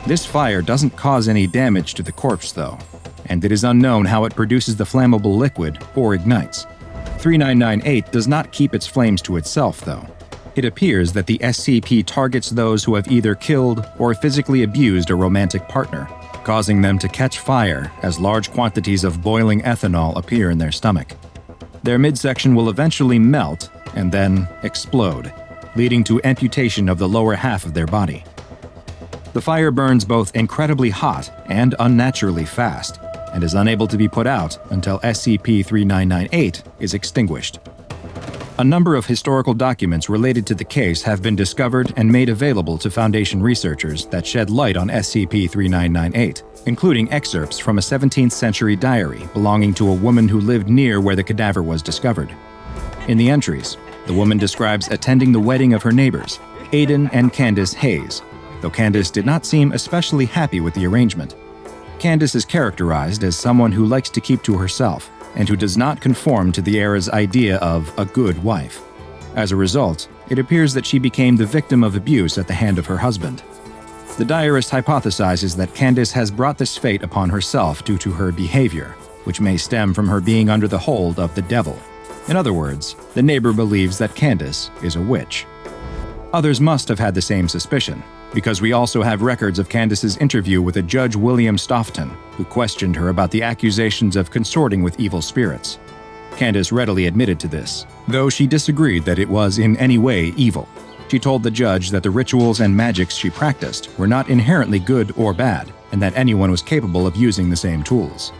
Speaker 1: This fire doesn't cause any damage to the corpse, though, and it is unknown how it produces the flammable liquid or ignites. 3998 does not keep its flames to itself, though. It appears that the SCP targets those who have either killed or physically abused a romantic partner, causing them to catch fire as large quantities of boiling ethanol appear in their stomach. Their midsection will eventually melt and then explode, leading to amputation of the lower half of their body. The fire burns both incredibly hot and unnaturally fast, and is unable to be put out until SCP-3998 is extinguished. A number of historical documents related to the case have been discovered and made available to Foundation researchers that shed light on SCP-3998, including excerpts from a 17th century diary belonging to a woman who lived near where the cadaver was discovered. In the entries, the woman describes attending the wedding of her neighbors, Aidan and Candace Hayes, though Candace did not seem especially happy with the arrangement. Candace is characterized as someone who likes to keep to herself, and who does not conform to the era's idea of a good wife. As a result, it appears that she became the victim of abuse at the hand of her husband. The diarist hypothesizes that Candace has brought this fate upon herself due to her behavior, which may stem from her being under the hold of the devil. In other words, the neighbor believes that Candace is a witch. Others must have had the same suspicion, because we also have records of Candace's interview with a Judge William Stoughton, who questioned her about the accusations of consorting with evil spirits. Candace readily admitted to this, though she disagreed that it was in any way evil. She told the judge that the rituals and magics she practiced were not inherently good or bad, and that anyone was capable of using the same tools.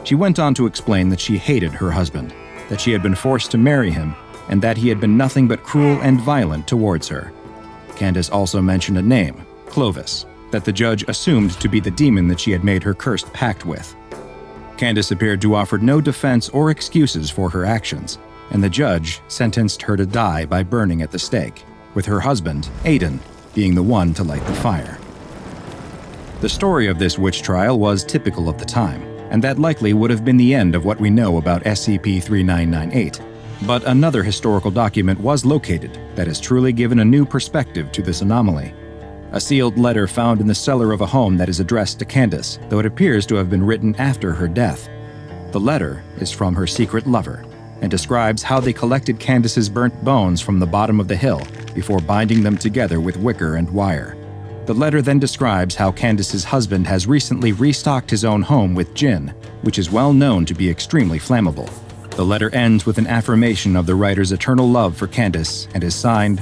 Speaker 1: She went on to explain that she hated her husband, that she had been forced to marry him, and that he had been nothing but cruel and violent towards her. Candace also mentioned a name, Clovis, that the judge assumed to be the demon that she had made her cursed pact with. Candace appeared to offer no defense or excuses for her actions, and the judge sentenced her to die by burning at the stake, with her husband, Aidan, being the one to light the fire. The story of this witch trial was typical of the time, and that likely would have been the end of what we know about SCP-3998. But another historical document was located that has truly given a new perspective to this anomaly. A sealed letter found in the cellar of a home that is addressed to Candace, though it appears to have been written after her death. The letter is from her secret lover, and describes how they collected Candace's burnt bones from the bottom of the hill before binding them together with wicker and wire. The letter then describes how Candace's husband has recently restocked his own home with gin, which is well known to be extremely flammable. The letter ends with an affirmation of the writer's eternal love for Candace and is signed,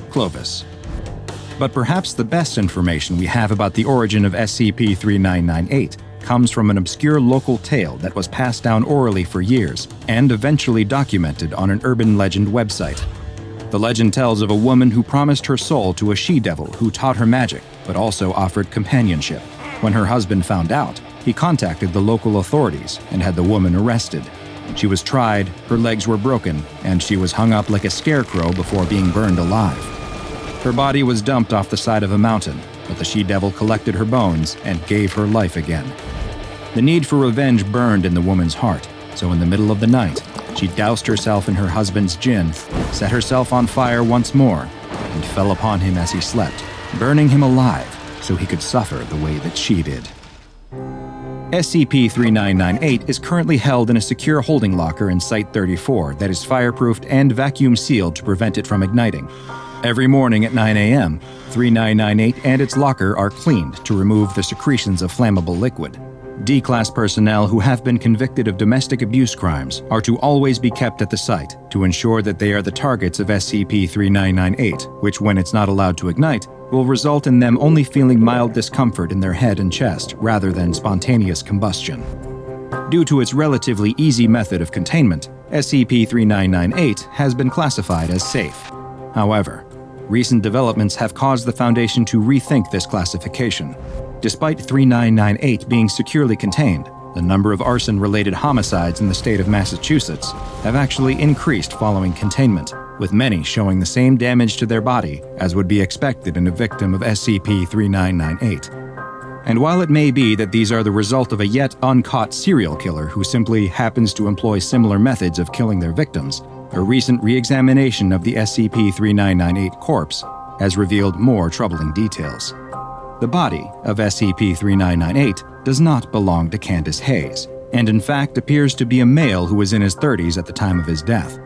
Speaker 1: Clovis. But perhaps the best information we have about the origin of SCP-3998 comes from an obscure local tale that was passed down orally for years and eventually documented on an urban legend website. The legend tells of a woman who promised her soul to a she-devil who taught her magic, but also offered companionship. When her husband found out, he contacted the local authorities and had the woman arrested. She was tried, her legs were broken, and she was hung up like a scarecrow before being burned alive. Her body was dumped off the side of a mountain, but the she-devil collected her bones and gave her life again. The need for revenge burned in the woman's heart, so in the middle of the night, she doused herself in her husband's gin, set herself on fire once more, and fell upon him as he slept, burning him alive so he could suffer the way that she did. SCP-3998 is currently held in a secure holding locker in Site-34 that is fireproofed and vacuum-sealed to prevent it from igniting. Every morning at 9 a.m., 3998 and its locker are cleaned to remove the secretions of flammable liquid. D-Class personnel who have been convicted of domestic abuse crimes are to always be kept at the site to ensure that they are the targets of SCP-3998, which, when it's not allowed to ignite, will result in them only feeling mild discomfort in their head and chest rather than spontaneous combustion. Due to its relatively easy method of containment, SCP-3998 has been classified as safe. However, recent developments have caused the Foundation to rethink this classification. Despite 3998 being securely contained, the number of arson-related homicides in the state of Massachusetts have actually increased following containment, with many showing the same damage to their body as would be expected in a victim of SCP-3998. And while it may be that these are the result of a yet uncaught serial killer who simply happens to employ similar methods of killing their victims, a recent re-examination of the SCP-3998 corpse has revealed more troubling details. The body of SCP-3998 does not belong to Candace Hayes, and in fact appears to be a male who was in his 30s at the time of his death.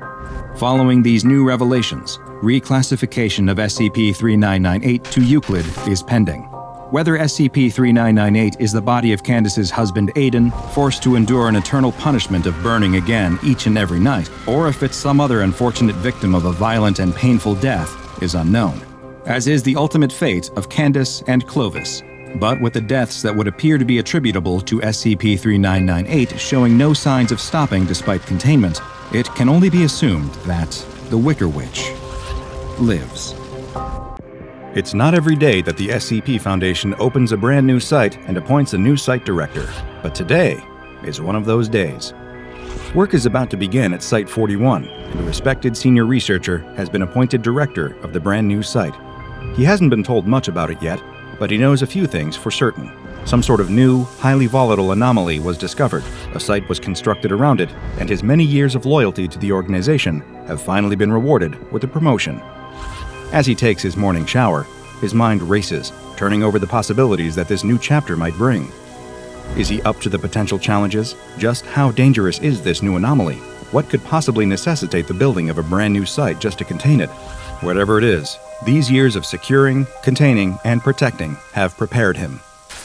Speaker 1: Following these new revelations, reclassification of SCP-3998 to Euclid is pending. Whether SCP-3998 is the body of Candace's husband Aiden, forced to endure an eternal punishment of burning again each and every night, or if it's some other unfortunate victim of a violent and painful death, is unknown, as is the ultimate fate of Candace and Clovis. But with the deaths that would appear to be attributable to SCP-3998 showing no signs of stopping despite containment, it can only be assumed that the Wicker Witch lives.
Speaker 5: It's not every day that the SCP Foundation opens a brand new site and appoints a new site director, but today is one of those days. Work is about to begin at Site 41, and a respected senior researcher has been appointed director of the brand new site. He hasn't been told much about it yet, but he knows a few things for certain. Some sort of new, highly volatile anomaly was discovered, a site was constructed around it, and his many years of loyalty to the organization have finally been rewarded with a promotion. As he takes his morning shower, his mind races, turning over the possibilities that this new chapter might bring. Is he up to the potential challenges? Just how dangerous is this new anomaly? What could possibly necessitate the building of a brand new site just to contain it? Whatever it is, these years of securing, containing, and protecting have prepared him.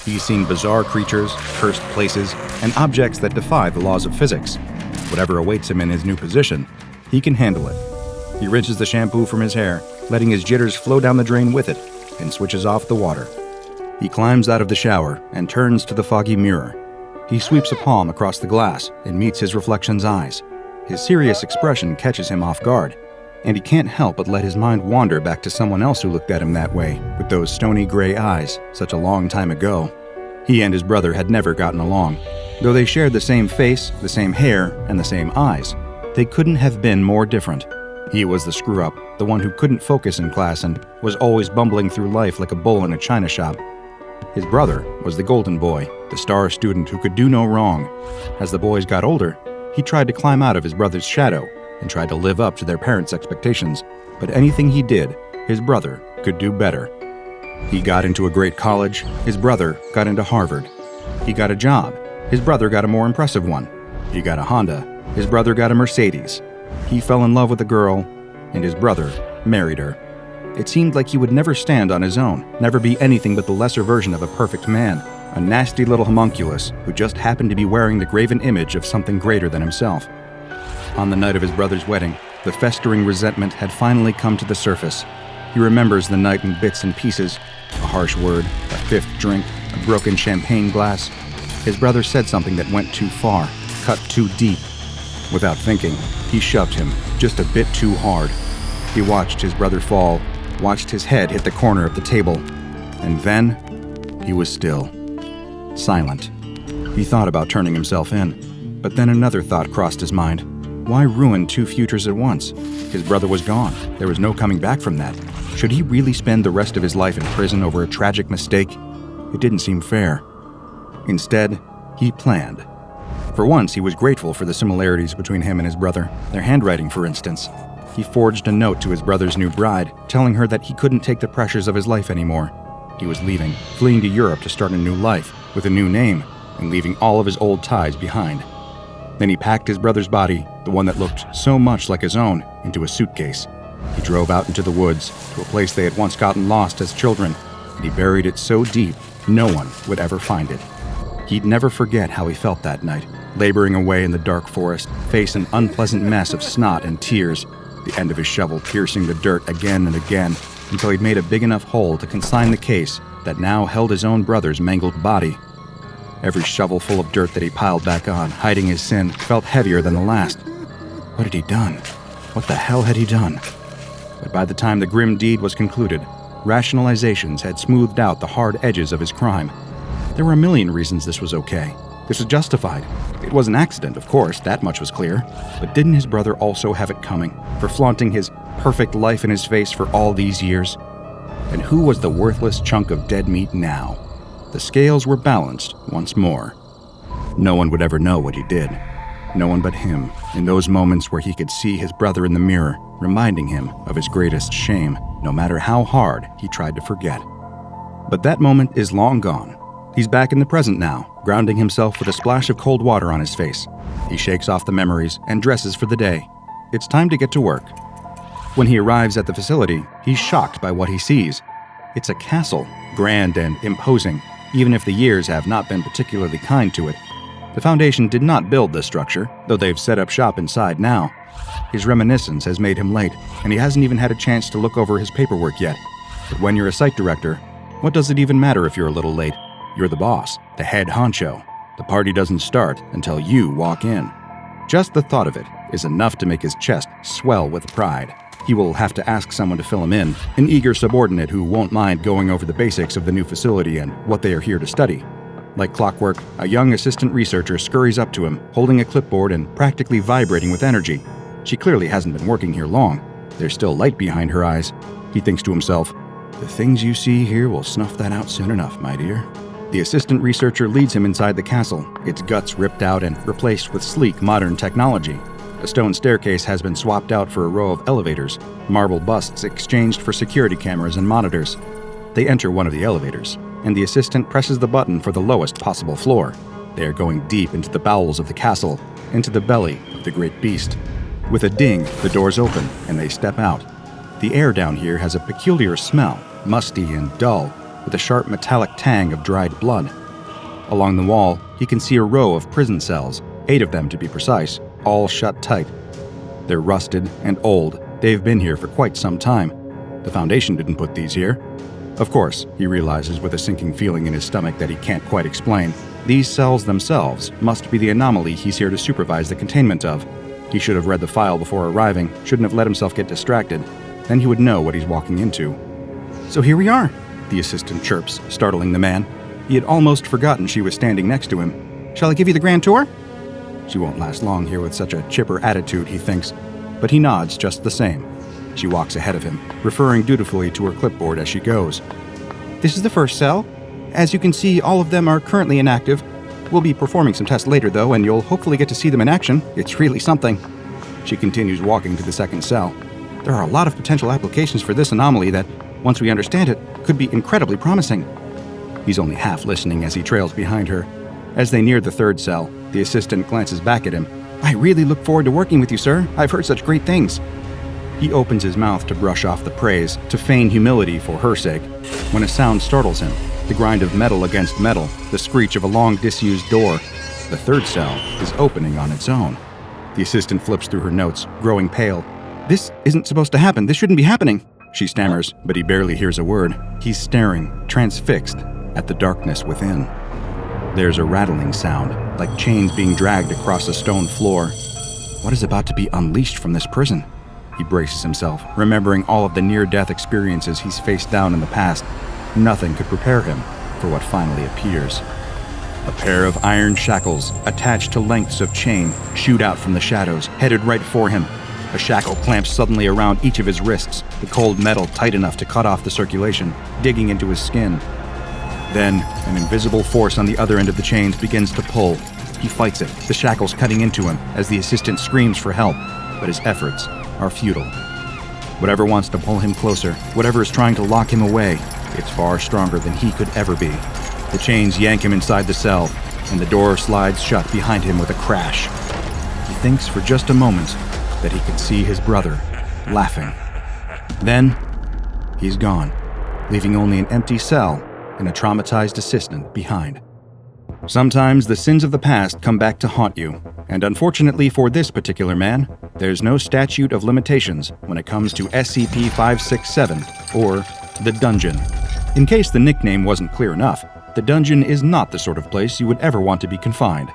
Speaker 5: He's seen bizarre creatures, cursed places, and objects that defy the laws of physics. Whatever awaits him in his new position, he can handle it. He rinses the shampoo from his hair, letting his jitters flow down the drain with it, and switches off the water. He climbs out of the shower and turns to the foggy mirror. He sweeps a palm across the glass and meets his reflection's eyes. His serious expression catches him off guard, and he can't help but let his mind wander back to someone else who looked at him that way, with those stony gray eyes, such a long time ago. He and his brother had never gotten along. Though they shared the same face, the same hair, and the same eyes, they couldn't have been more different. He was the screw-up, the one who couldn't focus in class and was always bumbling through life like a bull in a china shop. His brother was the golden boy, the star student who could do no wrong. As the boys got older, he tried to climb out of his brother's shadow and tried to live up to their parents' expectations, but anything he did, his brother could do better. He got into a great college, his brother got into Harvard. He got a job, his brother got a more impressive one. He got a Honda, his brother got a Mercedes. He fell in love with a girl, and his brother married her. It seemed like he would never stand on his own, never be anything but the lesser version of a perfect man, a nasty little homunculus who just happened to be wearing the graven image of something greater than himself. On the night of his brother's wedding, the festering resentment had finally come to the surface. He remembers the night in bits and pieces, a harsh word, a fifth drink, a broken champagne glass. His brother said something that went too far, cut too deep. Without thinking, he shoved him just a bit too hard. He watched his brother fall, watched his head hit the corner of the table, and then he was still. Silent. He thought about turning himself in, but then another thought crossed his mind. Why ruin two futures at once? His brother was gone. There was no coming back from that. Should he really spend the rest of his life in prison over a tragic mistake? It didn't seem fair. Instead, he planned. For once, he was grateful for the similarities between him and his brother, their handwriting, for instance. He forged a note to his brother's new bride, telling her that he couldn't take the pressures of his life anymore. He was leaving, fleeing to Europe to start a new life, with a new name, and leaving all of his old ties behind. Then he packed his brother's body, the one that looked so much like his own, into a suitcase. He drove out into the woods, to a place they had once gotten lost as children, and he buried it so deep no one would ever find it. He'd never forget how he felt that night, laboring away in the dark forest, face an unpleasant mess of snot and tears, the end of his shovel piercing the dirt again and again, until he'd made a big enough hole to consign the case that now held his own brother's mangled body. Every shovelful of dirt that he piled back on, hiding his sin, felt heavier than the last. What had he done? What the hell had he done? But by the time the grim deed was concluded, rationalizations had smoothed out the hard edges of his crime. There were a million reasons this was okay. This was justified. It was an accident, of course, that much was clear. But didn't his brother also have it coming, for flaunting his perfect life in his face for all these years? And who was the worthless chunk of dead meat now? The scales were balanced once more. No one would ever know what he did. No one but him, in those moments where he could see his brother in the mirror, reminding him of his greatest shame, no matter how hard he tried to forget. But that moment is long gone. He's back in the present now, grounding himself with a splash of cold water on his face. He shakes off the memories and dresses for the day. It's time to get to work. When he arrives at the facility, he's shocked by what he sees. It's a castle, grand and imposing, even if the years have not been particularly kind to it. The Foundation did not build this structure, though they've set up shop inside now. His reminiscence has made him late, and he hasn't even had a chance to look over his paperwork yet. But when you're a site director, what does it even matter if you're a little late? You're the boss, the head honcho. The party doesn't start until you walk in. Just the thought of it is enough to make his chest swell with pride. He will have to ask someone to fill him in, an eager subordinate who won't mind going over the basics of the new facility and what they are here to study. Like clockwork, a young assistant researcher scurries up to him, holding a clipboard and practically vibrating with energy. She clearly hasn't been working here long. There's still light behind her eyes. He thinks to himself, "The things you see here will snuff that out soon enough, my dear." The assistant researcher leads him inside the castle, its guts ripped out and replaced with sleek, modern technology. A stone staircase has been swapped out for a row of elevators, marble busts exchanged for security cameras and monitors. They enter one of the elevators, and the assistant presses the button for the lowest possible floor. They are going deep into the bowels of the castle, into the belly of the great beast. With a ding, the doors open, and they step out. The air down here has a peculiar smell, musty and dull, with a sharp metallic tang of dried blood. Along the wall, he can see a row of prison cells, 8 of them to be precise, all shut tight. They're rusted and old. They've been here for quite some time. The Foundation didn't put these here. Of course, he realizes with a sinking feeling in his stomach that he can't quite explain, these cells themselves must be the anomaly he's here to supervise the containment of. He should have read the file before arriving, shouldn't have let himself get distracted. Then he would know what he's walking into. "So here we are," the assistant chirps, startling the man. He had almost forgotten she was standing next to him. "Shall I give you the grand tour?" She won't last long here with such a chipper attitude, he thinks, but he nods just the same. She walks ahead of him, referring dutifully to her clipboard as she goes. "This is the first cell. As you can see, all of them are currently inactive. We'll be performing some tests later, though, and you'll hopefully get to see them in action. It's really something." She continues walking to the second cell. "There are a lot of potential applications for this anomaly that, once we understand it, could be incredibly promising." He's only half listening as he trails behind her. As they near the third cell, the assistant glances back at him. "I really look forward to working with you, sir. I've heard such great things." He opens his mouth to brush off the praise, to feign humility for her sake, when a sound startles him. The grind of metal against metal, the screech of a long disused door. The third cell is opening on its own. The assistant flips through her notes, growing pale. "This isn't supposed to happen. This shouldn't be happening," she stammers, but he barely hears a word. He's staring, transfixed, at the darkness within. There's a rattling sound, like chains being dragged across a stone floor. What is about to be unleashed from this prison? He braces himself, remembering all of the near-death experiences he's faced down in the past. Nothing could prepare him for what finally appears. A pair of iron shackles, attached to lengths of chain, shoot out from the shadows, headed right for him. A shackle clamps suddenly around each of his wrists, the cold metal tight enough to cut off the circulation, digging into his skin. Then, an invisible force on the other end of the chains begins to pull. He fights it, the shackles cutting into him as the assistant screams for help, but his efforts are futile. Whatever wants to pull him closer, whatever is trying to lock him away, it's far stronger than he could ever be. The chains yank him inside the cell, and the door slides shut behind him with a crash. He thinks for just a moment that he can see his brother, laughing. Then, he's gone, leaving only an empty cell and a traumatized assistant behind. Sometimes the sins of the past come back to haunt you, and unfortunately for this particular man, there's no statute of limitations when it comes to SCP-567, or The Dungeon. In case the nickname wasn't clear enough, The Dungeon is not the sort of place you would ever want to be confined.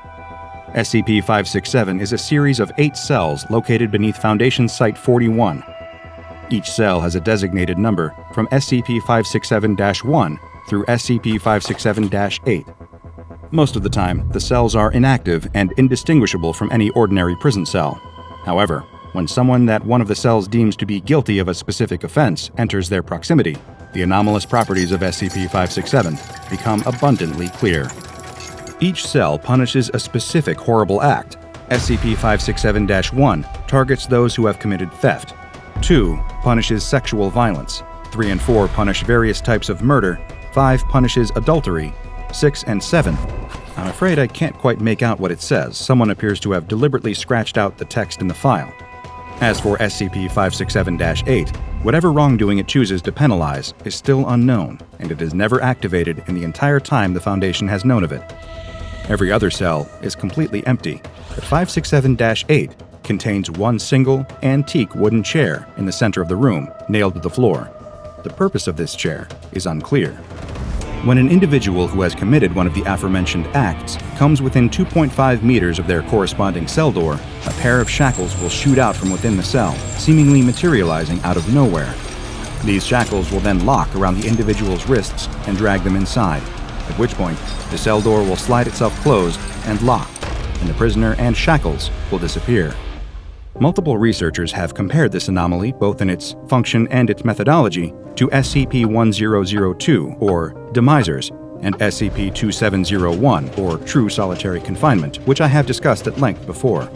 Speaker 5: SCP-567 is a series of 8 cells located beneath Foundation Site 41. Each cell has a designated number from SCP-567-1 through SCP-567-8. Most of the time, the cells are inactive and indistinguishable from any ordinary prison cell. However, when someone that one of the cells deems to be guilty of a specific offense enters their proximity, the anomalous properties of SCP-567 become abundantly clear. Each cell punishes a specific horrible act. SCP-567-1 targets those who have committed theft. 2 punishes sexual violence. 3 and 4 punish various types of murder. 5 punishes adultery. 6 and 7. I'm afraid I can't quite make out what it says. Someone appears to have deliberately scratched out the text in the file. As for SCP-567-8, whatever wrongdoing it chooses to penalize is still unknown, and it is never activated in the entire time the Foundation has known of it. Every other cell is completely empty, but 567-8 contains one single, antique wooden chair in the center of the room, nailed to the floor. The purpose of this chair is unclear. When an individual who has committed one of the aforementioned acts comes within 2.5 meters of their corresponding cell door, a pair of shackles will shoot out from within the cell, seemingly materializing out of nowhere. These shackles will then lock around the individual's wrists and drag them inside, at which point the cell door will slide itself closed and lock, and the prisoner and shackles will disappear. Multiple researchers have compared this anomaly, both in its function and its methodology, to SCP-1002, or Demisers, and SCP-2701, or True Solitary Confinement, which I have discussed at length before.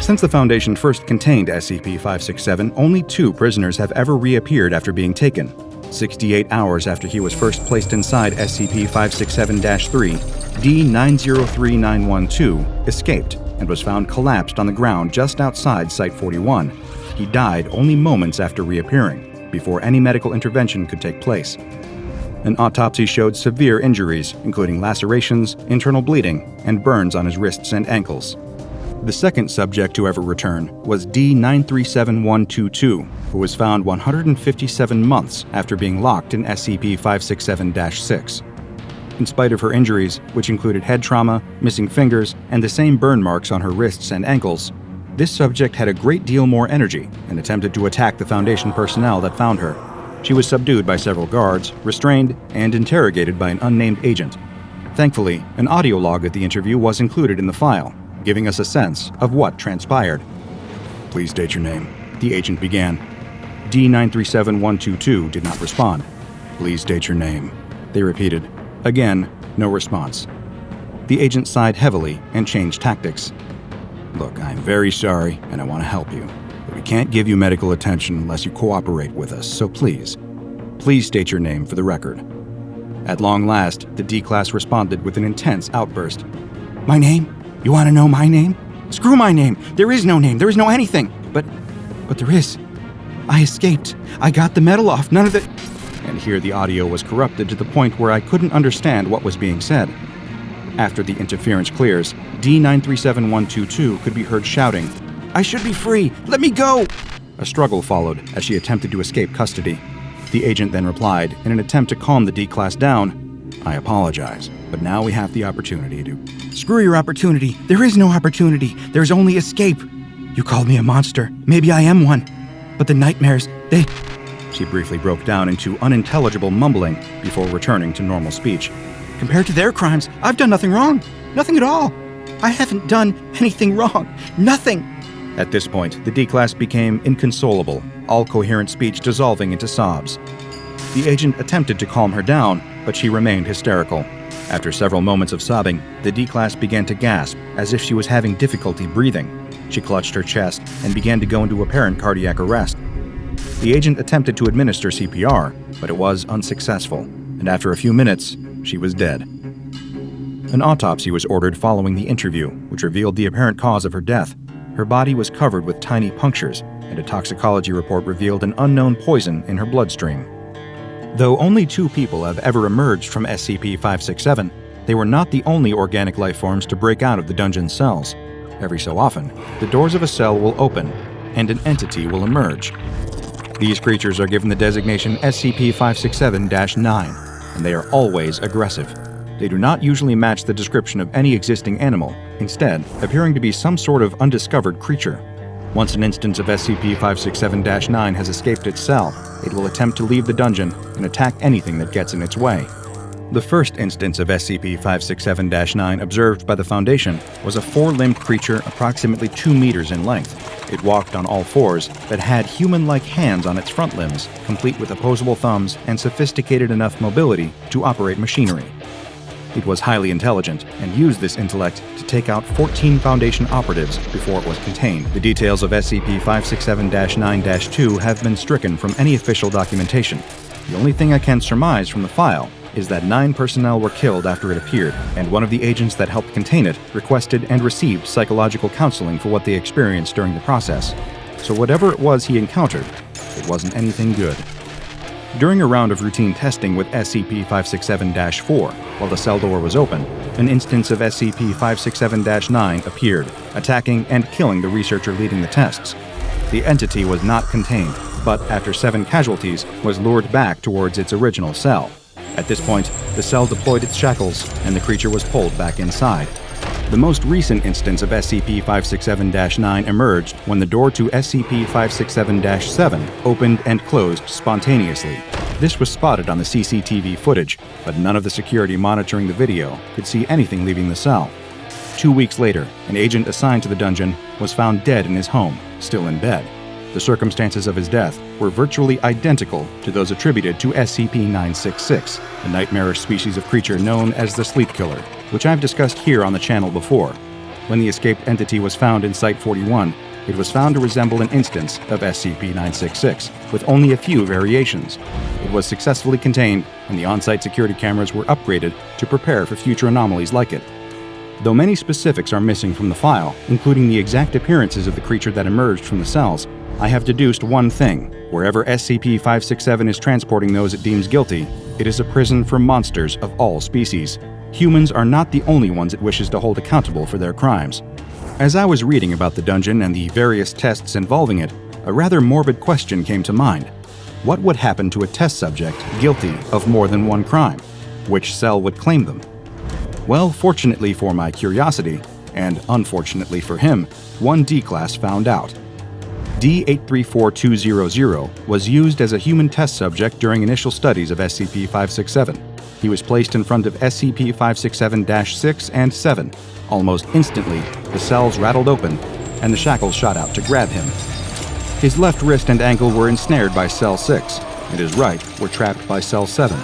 Speaker 5: Since the Foundation first contained SCP-567, only 2 prisoners have ever reappeared after being taken. 68 hours after he was first placed inside SCP-567-3, D-903912 escaped and was found collapsed on the ground just outside Site-41. He died only moments after reappearing, before any medical intervention could take place. An autopsy showed severe injuries, including lacerations, internal bleeding, and burns on his wrists and ankles. The second subject to ever return was D-937122, who was found 157 months after being locked in SCP-567-6. In spite of her injuries, which included head trauma, missing fingers, and the same burn marks on her wrists and ankles, this subject had a great deal more energy and attempted to attack the Foundation personnel that found her. She was subdued by several guards, restrained, and interrogated by an unnamed agent. Thankfully, an audio log of the interview was included in the file, giving us a sense of what transpired. "Please state your name," the agent began. D-937122 did not respond. "Please state your name," they repeated. Again, no response. The agent sighed heavily and changed tactics. "Look, I'm very sorry, and I want to help you, but we can't give you medical attention unless you cooperate with us, so please state your name for the record." At long last, the D-Class responded with an intense outburst. "My name? You want to know my name? Screw my name! There is no name, there is no anything! But there is. I escaped. I got the medal off, none of the..." And here the audio was corrupted to the point where I couldn't understand what was being said. After the interference clears, D-937122 could be heard shouting, "I should be free! Let me go!" A struggle followed as she attempted to escape custody. The agent then replied, in an attempt to calm the D-Class down, "I apologize, but now we have the opportunity to..." "Screw your opportunity! There is no opportunity! There's only escape! You called me a monster. Maybe I am one. But the nightmares,
Speaker 1: She briefly broke down into unintelligible mumbling before returning to normal speech.
Speaker 6: Compared to their crimes, I've done nothing wrong. Nothing at all. I haven't done anything wrong. Nothing.
Speaker 1: At this point, the D-Class became inconsolable, all coherent speech dissolving into sobs. The agent attempted to calm her down, but she remained hysterical. After several moments of sobbing, the D-Class began to gasp, as if she was having difficulty breathing. She clutched her chest and began to go into apparent cardiac arrest. The agent attempted to administer CPR, but it was unsuccessful, and after a few minutes, she was dead. An autopsy was ordered following the interview, which revealed the apparent cause of her death. Her body was covered with tiny punctures, and a toxicology report revealed an unknown poison in her bloodstream. Though only 2 people have ever emerged from SCP-567, they were not the only organic life forms to break out of the dungeon's cells. Every so often, the doors of a cell will open, and an entity will emerge. These creatures are given the designation SCP-567-9, and they are always aggressive. They do not usually match the description of any existing animal, instead appearing to be some sort of undiscovered creature. Once an instance of SCP-567-9 has escaped its cell, it will attempt to leave the dungeon and attack anything that gets in its way. The first instance of SCP-567-9 observed by the Foundation was a 4-limbed creature approximately 2 meters in length. It walked on all 4s, but had human-like hands on its front limbs, complete with opposable thumbs and sophisticated enough mobility to operate machinery. It was highly intelligent and used this intellect to take out 14 Foundation operatives before it was contained. The details of SCP-567-9-2 have been stricken from any official documentation. The only thing I can surmise from the file is that 9 personnel were killed after it appeared, and one of the agents that helped contain it requested and received psychological counseling for what they experienced during the process. So whatever it was he encountered, it wasn't anything good. During a round of routine testing with SCP-567-4, while the cell door was open, an instance of SCP-567-9 appeared, attacking and killing the researcher leading the tests. The entity was not contained, but after 7 casualties, was lured back towards its original cell. At this point, the cell deployed its shackles, and the creature was pulled back inside. The most recent instance of SCP-567-9 emerged when the door to SCP-567-7 opened and closed spontaneously. This was spotted on the CCTV footage, but none of the security monitoring the video could see anything leaving the cell. 2 weeks later, an agent assigned to the dungeon was found dead in his home, still in bed. The circumstances of his death were virtually identical to those attributed to SCP-966, a nightmarish species of creature known as the Sleep Killer, which I've discussed here on the channel before. When the escaped entity was found in Site-41, it was found to resemble an instance of SCP-966, with only a few variations. It was successfully contained, and the on-site security cameras were upgraded to prepare for future anomalies like it. Though many specifics are missing from the file, including the exact appearances of the creature that emerged from the cells, I have deduced one thing. Wherever SCP-567 is transporting those it deems guilty, it is a prison for monsters of all species. Humans are not the only ones it wishes to hold accountable for their crimes. As I was reading about the dungeon and the various tests involving it, a rather morbid question came to mind. What would happen to a test subject guilty of more than one crime? Which cell would claim them? Well, fortunately for my curiosity, and unfortunately for him, one D-Class found out. D-834200 was used as a human test subject during initial studies of SCP-567. He was placed in front of SCP-567-6 and 7. Almost instantly, the cells rattled open, and the shackles shot out to grab him. His left wrist and ankle were ensnared by Cell 6, and his right were trapped by Cell 7.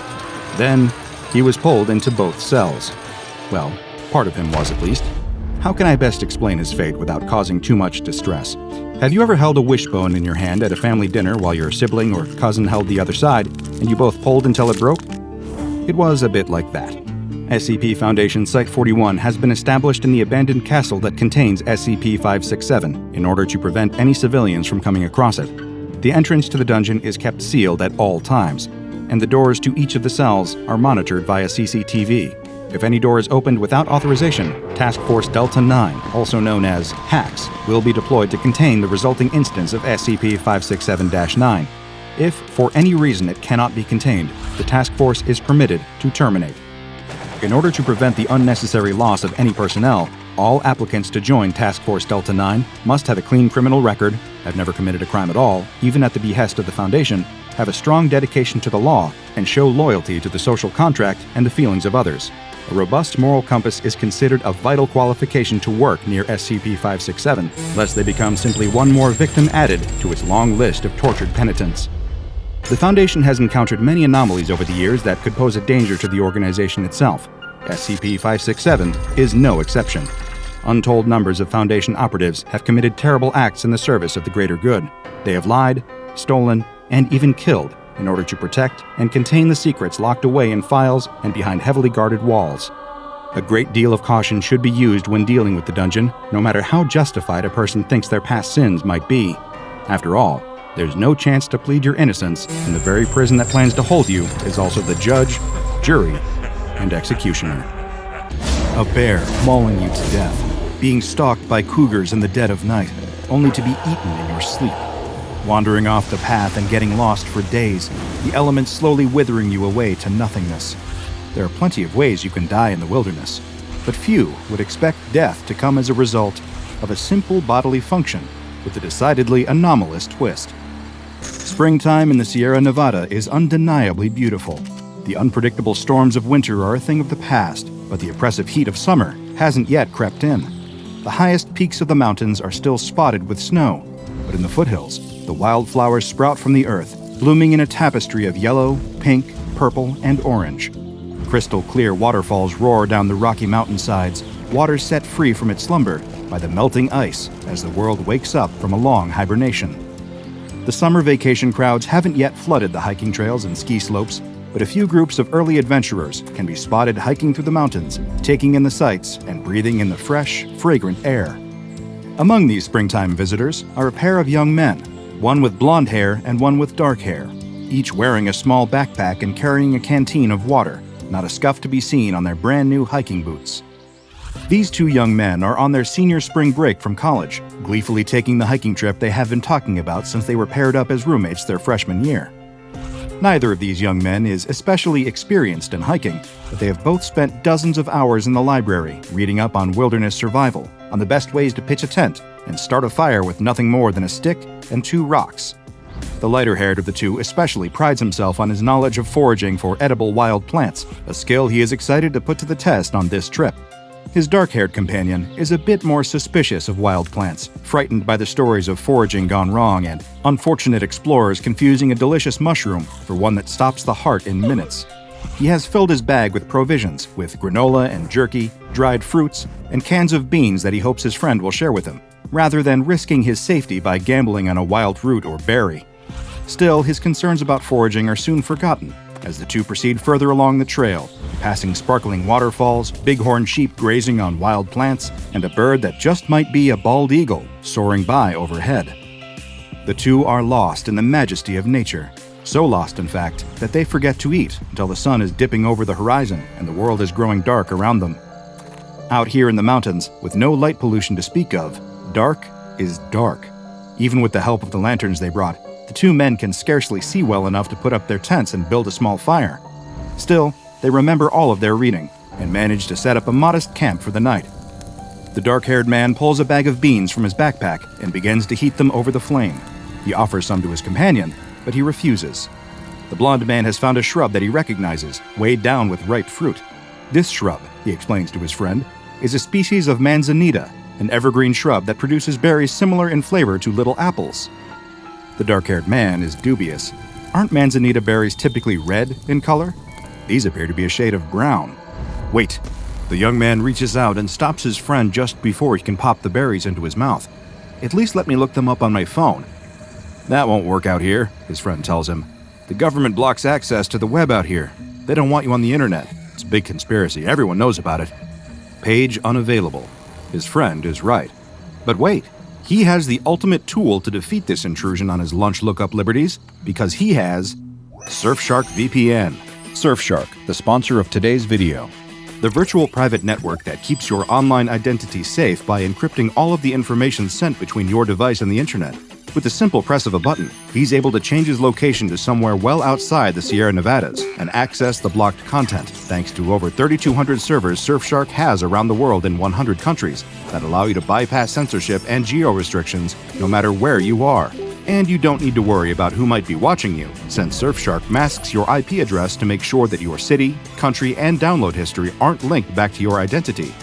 Speaker 1: Then, he was pulled into both cells. Well, part of him was at least. How can I best explain his fate without causing too much distress? Have you ever held a wishbone in your hand at a family dinner while your sibling or cousin held the other side, and you both pulled until it broke? It was a bit like that. SCP Foundation Site-41 has been established in the abandoned castle that contains SCP-567 in order to prevent any civilians from coming across it. The entrance to the dungeon is kept sealed at all times, and the doors to each of the cells are monitored via CCTV. If any door is opened without authorization, Task Force Delta 9, also known as HACS, will be deployed to contain the resulting instance of SCP-567-9. If, for any reason, it cannot be contained, the task force is permitted to terminate. In order to prevent the unnecessary loss of any personnel, all applicants to join Task Force Delta 9 must have a clean criminal record, have never committed a crime at all, even at the behest of the Foundation, have a strong dedication to the law, and show loyalty to the social contract and the feelings of others. A robust moral compass is considered a vital qualification to work near SCP-567, lest they become simply one more victim added to its long list of tortured penitents. The Foundation has encountered many anomalies over the years that could pose a danger to the organization itself. SCP-567 is no exception. Untold numbers of Foundation operatives have committed terrible acts in the service of the greater good. They have lied, stolen, and even killed in order to protect and contain the secrets locked away in files and behind heavily guarded walls. A great deal of caution should be used when dealing with the dungeon, no matter how justified a person thinks their past sins might be. After all, there's no chance to plead your innocence, and the very prison that plans to hold you is also the judge, jury, and executioner. A bear mauling you to death, being stalked by cougars in the dead of night, only to be eaten in your sleep. Wandering off the path and getting lost for days, the elements slowly withering you away to nothingness. There are plenty of ways you can die in the wilderness, but few would expect death to come as a result of a simple bodily function with a decidedly anomalous twist. Springtime in the Sierra Nevada is undeniably beautiful. The unpredictable storms of winter are a thing of the past, but the oppressive heat of summer hasn't yet crept in. The highest peaks of the mountains are still spotted with snow, but in the foothills, the wildflowers sprout from the earth, blooming in a tapestry of yellow, pink, purple, and orange. Crystal clear waterfalls roar down the rocky mountainsides, water set free from its slumber by the melting ice as the world wakes up from a long hibernation. The summer vacation crowds haven't yet flooded the hiking trails and ski slopes, but a few groups of early adventurers can be spotted hiking through the mountains, taking in the sights and breathing in the fresh, fragrant air. Among these springtime visitors are a pair of young men, one with blonde hair and one with dark hair, each wearing a small backpack and carrying a canteen of water, not a scuff to be seen on their brand new hiking boots. These two young men are on their senior spring break from college, gleefully taking the hiking trip they have been talking about since they were paired up as roommates their freshman year. Neither of these young men is especially experienced in hiking, but they have both spent dozens of hours in the library reading up on wilderness survival, on the best ways to pitch a tent and start a fire with nothing more than a stick and 2 rocks. The lighter-haired of the two especially prides himself on his knowledge of foraging for edible wild plants, a skill he is excited to put to the test on this trip. His dark-haired companion is a bit more suspicious of wild plants, frightened by the stories of foraging gone wrong and unfortunate explorers confusing a delicious mushroom for one that stops the heart in minutes. He has filled his bag with provisions, with granola and jerky, dried fruits, and cans of beans that he hopes his friend will share with him, rather than risking his safety by gambling on a wild root or berry. Still, his concerns about foraging are soon forgotten as the two proceed further along the trail, passing sparkling waterfalls, bighorn sheep grazing on wild plants, and a bird that just might be a bald eagle soaring by overhead. The two are lost in the majesty of nature, so lost, in fact, that they forget to eat until the sun is dipping over the horizon and the world is growing dark around them. Out here in the mountains, with no light pollution to speak of, dark is dark. Even with the help of the lanterns they brought, the two men can scarcely see well enough to put up their tents and build a small fire. Still, they remember all of their reading and manage to set up a modest camp for the night. The dark-haired man pulls a bag of beans from his backpack and begins to heat them over the flame. He offers some to his companion, but he refuses. The blonde man has found a shrub that he recognizes, weighed down with ripe fruit. This shrub, he explains to his friend, is a species of manzanita, an evergreen shrub that produces berries similar in flavor to little apples. The dark-haired man is dubious. Aren't manzanita berries typically red in color? These appear to be a shade of brown. Wait. The young man reaches out and stops his friend just before he can pop the berries into his mouth. At least let me look them up on my phone. That won't work out here, his friend tells him. The government blocks access to the web out here. They don't want you on the internet. It's a big conspiracy. Everyone knows about it. Page unavailable. His friend is right. But wait. He has the ultimate tool to defeat this intrusion on his lunch lookup liberties because he has Surfshark VPN. Surfshark, the sponsor of today's video. The virtual private network that keeps your online identity safe by encrypting all of the information sent between your device and the internet. With the simple press of a button, he's able to change his location to somewhere well outside the Sierra Nevadas and access the blocked content, thanks to over 3,200 servers Surfshark has around the world in 100 countries that allow you to bypass censorship and geo-restrictions no matter where you are.
Speaker 5: And you don't need to worry about who might be watching you, since Surfshark masks your IP address to make sure that your city, country, and download history aren't linked back to your identity.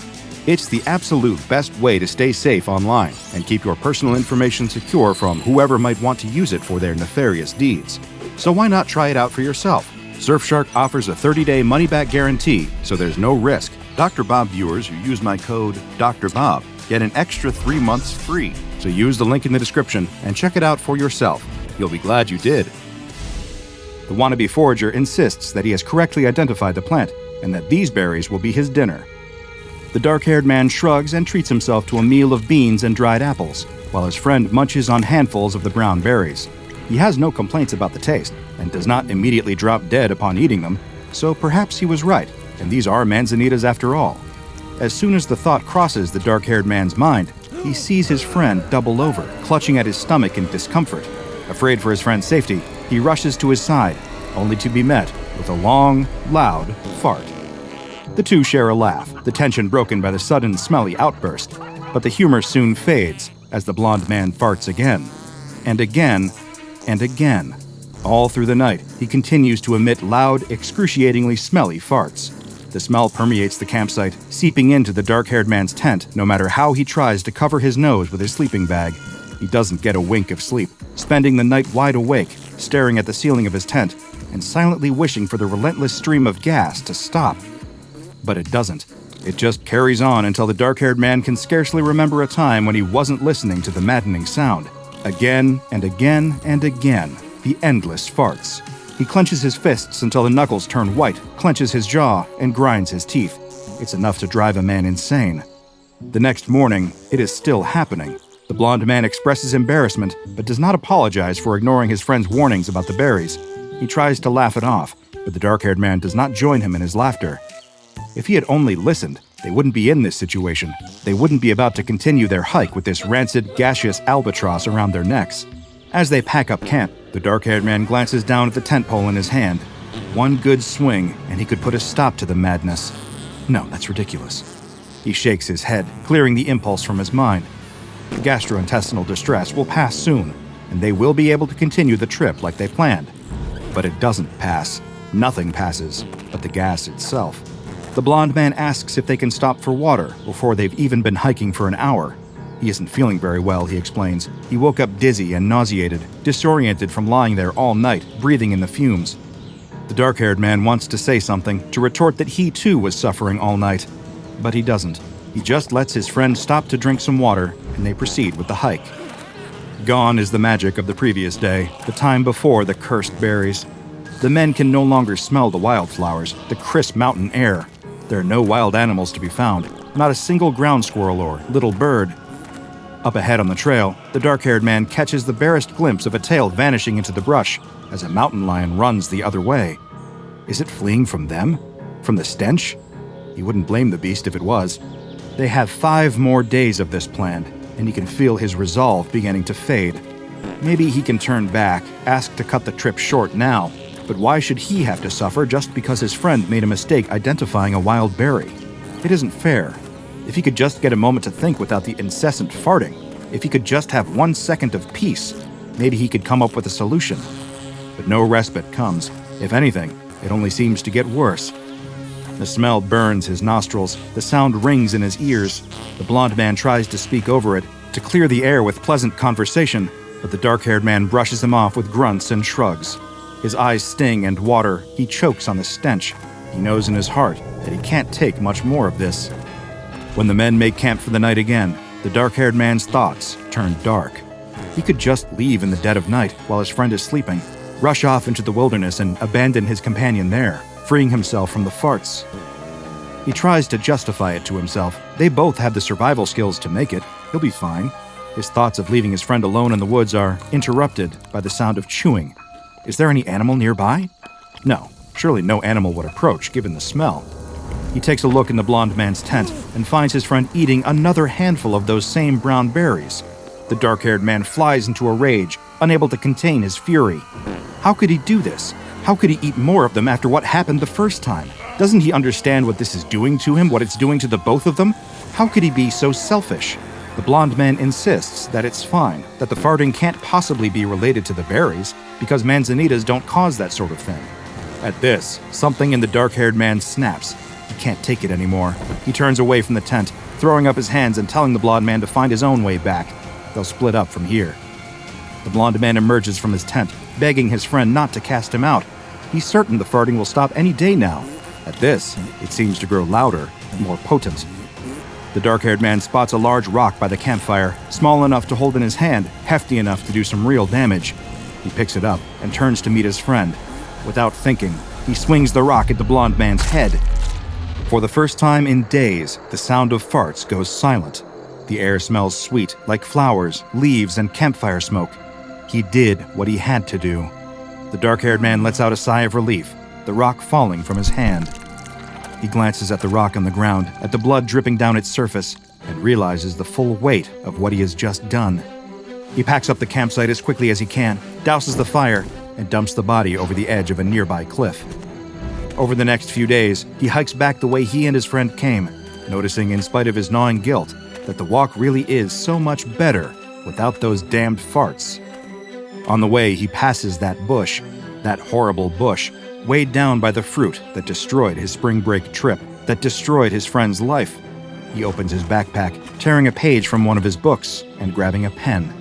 Speaker 5: It's the absolute best way to stay safe online and keep your personal information secure from whoever might want to use it for their nefarious deeds. So why not try it out for yourself? Surfshark offers a 30-day money-back guarantee, so there's no risk. DrBob viewers who use my code DrBob get an extra 3 months free. So use the link in the description and check it out for yourself. You'll be glad you did. The wannabe forager insists that he has correctly identified the plant and that these berries will be his dinner. The dark-haired man shrugs and treats himself to a meal of beans and dried apples, while his friend munches on handfuls of the brown berries. He has no complaints about the taste and does not immediately drop dead upon eating them, so perhaps he was right, and these are manzanitas after all. As soon as the thought crosses the dark-haired man's mind, he sees his friend double over, clutching at his stomach in discomfort. Afraid for his friend's safety, he rushes to his side, only to be met with a long, loud fart. The two share a laugh, the tension broken by the sudden, smelly outburst, but the humor soon fades as the blonde man farts again, and again, and again. All through the night, he continues to emit loud, excruciatingly smelly farts. The smell permeates the campsite, seeping into the dark-haired man's tent. No matter how he tries to cover his nose with his sleeping bag, he doesn't get a wink of sleep, spending the night wide awake, staring at the ceiling of his tent, and silently wishing for the relentless stream of gas to stop. But it doesn't. It just carries on until the dark-haired man can scarcely remember a time when he wasn't listening to the maddening sound. Again and again and again, the endless farts. He clenches his fists until the knuckles turn white, clenches his jaw, and grinds his teeth. It's enough to drive a man insane. The next morning, it is still happening. The blonde man expresses embarrassment, but does not apologize for ignoring his friend's warnings about the berries. He tries to laugh it off, but the dark-haired man does not join him in his laughter. If he had only listened, they wouldn't be in this situation. They wouldn't be about to continue their hike with this rancid, gaseous albatross around their necks. As they pack up camp, the dark-haired man glances down at the tent pole in his hand. One good swing, and he could put a stop to the madness. No, that's ridiculous. He shakes his head, clearing the impulse from his mind. The gastrointestinal distress will pass soon, and they will be able to continue the trip like they planned. But it doesn't pass. Nothing passes, but the gas itself. The blonde man asks if they can stop for water before they've even been hiking for an hour. He isn't feeling very well, he explains. He woke up dizzy and nauseated, disoriented from lying there all night, breathing in the fumes. The dark-haired man wants to say something, to retort that he too was suffering all night. But he doesn't. He just lets his friend stop to drink some water, and they proceed with the hike. Gone is the magic of the previous day, the time before the cursed berries. The men can no longer smell the wildflowers, the crisp mountain air. There are no wild animals to be found, not a single ground squirrel or little bird. Up ahead on the trail, the dark-haired man catches the barest glimpse of a tail vanishing into the brush as a mountain lion runs the other way. Is it fleeing from them? From the stench? He wouldn't blame the beast if it was. They have 5 more days of this planned, and he can feel his resolve beginning to fade. Maybe he can turn back, ask to cut the trip short now, but why should he have to suffer just because his friend made a mistake identifying a wild berry? It isn't fair. If he could just get a moment to think without the incessant farting, if he could just have 1 second of peace, maybe he could come up with a solution. But no respite comes. If anything, it only seems to get worse. The smell burns his nostrils, the sound rings in his ears. The blonde man tries to speak over it, to clear the air with pleasant conversation, but the dark-haired man brushes him off with grunts and shrugs. His eyes sting and water, he chokes on the stench. He knows in his heart that he can't take much more of this. When the men make camp for the night again, the dark-haired man's thoughts turn dark. He could just leave in the dead of night while his friend is sleeping, rush off into the wilderness and abandon his companion there, freeing himself from the farts. He tries to justify it to himself. They both have the survival skills to make it. He'll be fine. His thoughts of leaving his friend alone in the woods are interrupted by the sound of chewing. Is there any animal nearby? No, surely no animal would approach, given the smell. He takes a look in the blonde man's tent and finds his friend eating another handful of those same brown berries. The dark-haired man flies into a rage, unable to contain his fury. How could he do this? How could he eat more of them after what happened the first time? Doesn't he understand what this is doing to him, what it's doing to the both of them? How could he be so selfish? The blonde man insists that it's fine, that the farting can't possibly be related to the berries, because manzanitas don't cause that sort of thing. At this, something in the dark-haired man snaps. He can't take it anymore. He turns away from the tent, throwing up his hands and telling the blonde man to find his own way back. They'll split up from here. The blonde man emerges from his tent, begging his friend not to cast him out. He's certain the farting will stop any day now. At this, it seems to grow louder and more potent. The dark-haired man spots a large rock by the campfire, small enough to hold in his hand, hefty enough to do some real damage. He picks it up and turns to meet his friend. Without thinking, he swings the rock at the blonde man's head. For the first time in days, the sound of farts goes silent. The air smells sweet, like flowers, leaves, and campfire smoke. He did what he had to do. The dark-haired man lets out a sigh of relief, the rock falling from his hand. He glances at the rock on the ground, at the blood dripping down its surface, and realizes the full weight of what he has just done. He packs up the campsite as quickly as he can, douses the fire, and dumps the body over the edge of a nearby cliff. Over the next few days, he hikes back the way he and his friend came, noticing, in spite of his gnawing guilt, that the walk really is so much better without those damned farts. On the way, he passes that bush, that horrible bush, weighed down by the fruit that destroyed his spring break trip, that destroyed his friend's life. He opens his backpack, tearing a page from one of his books and grabbing a pen.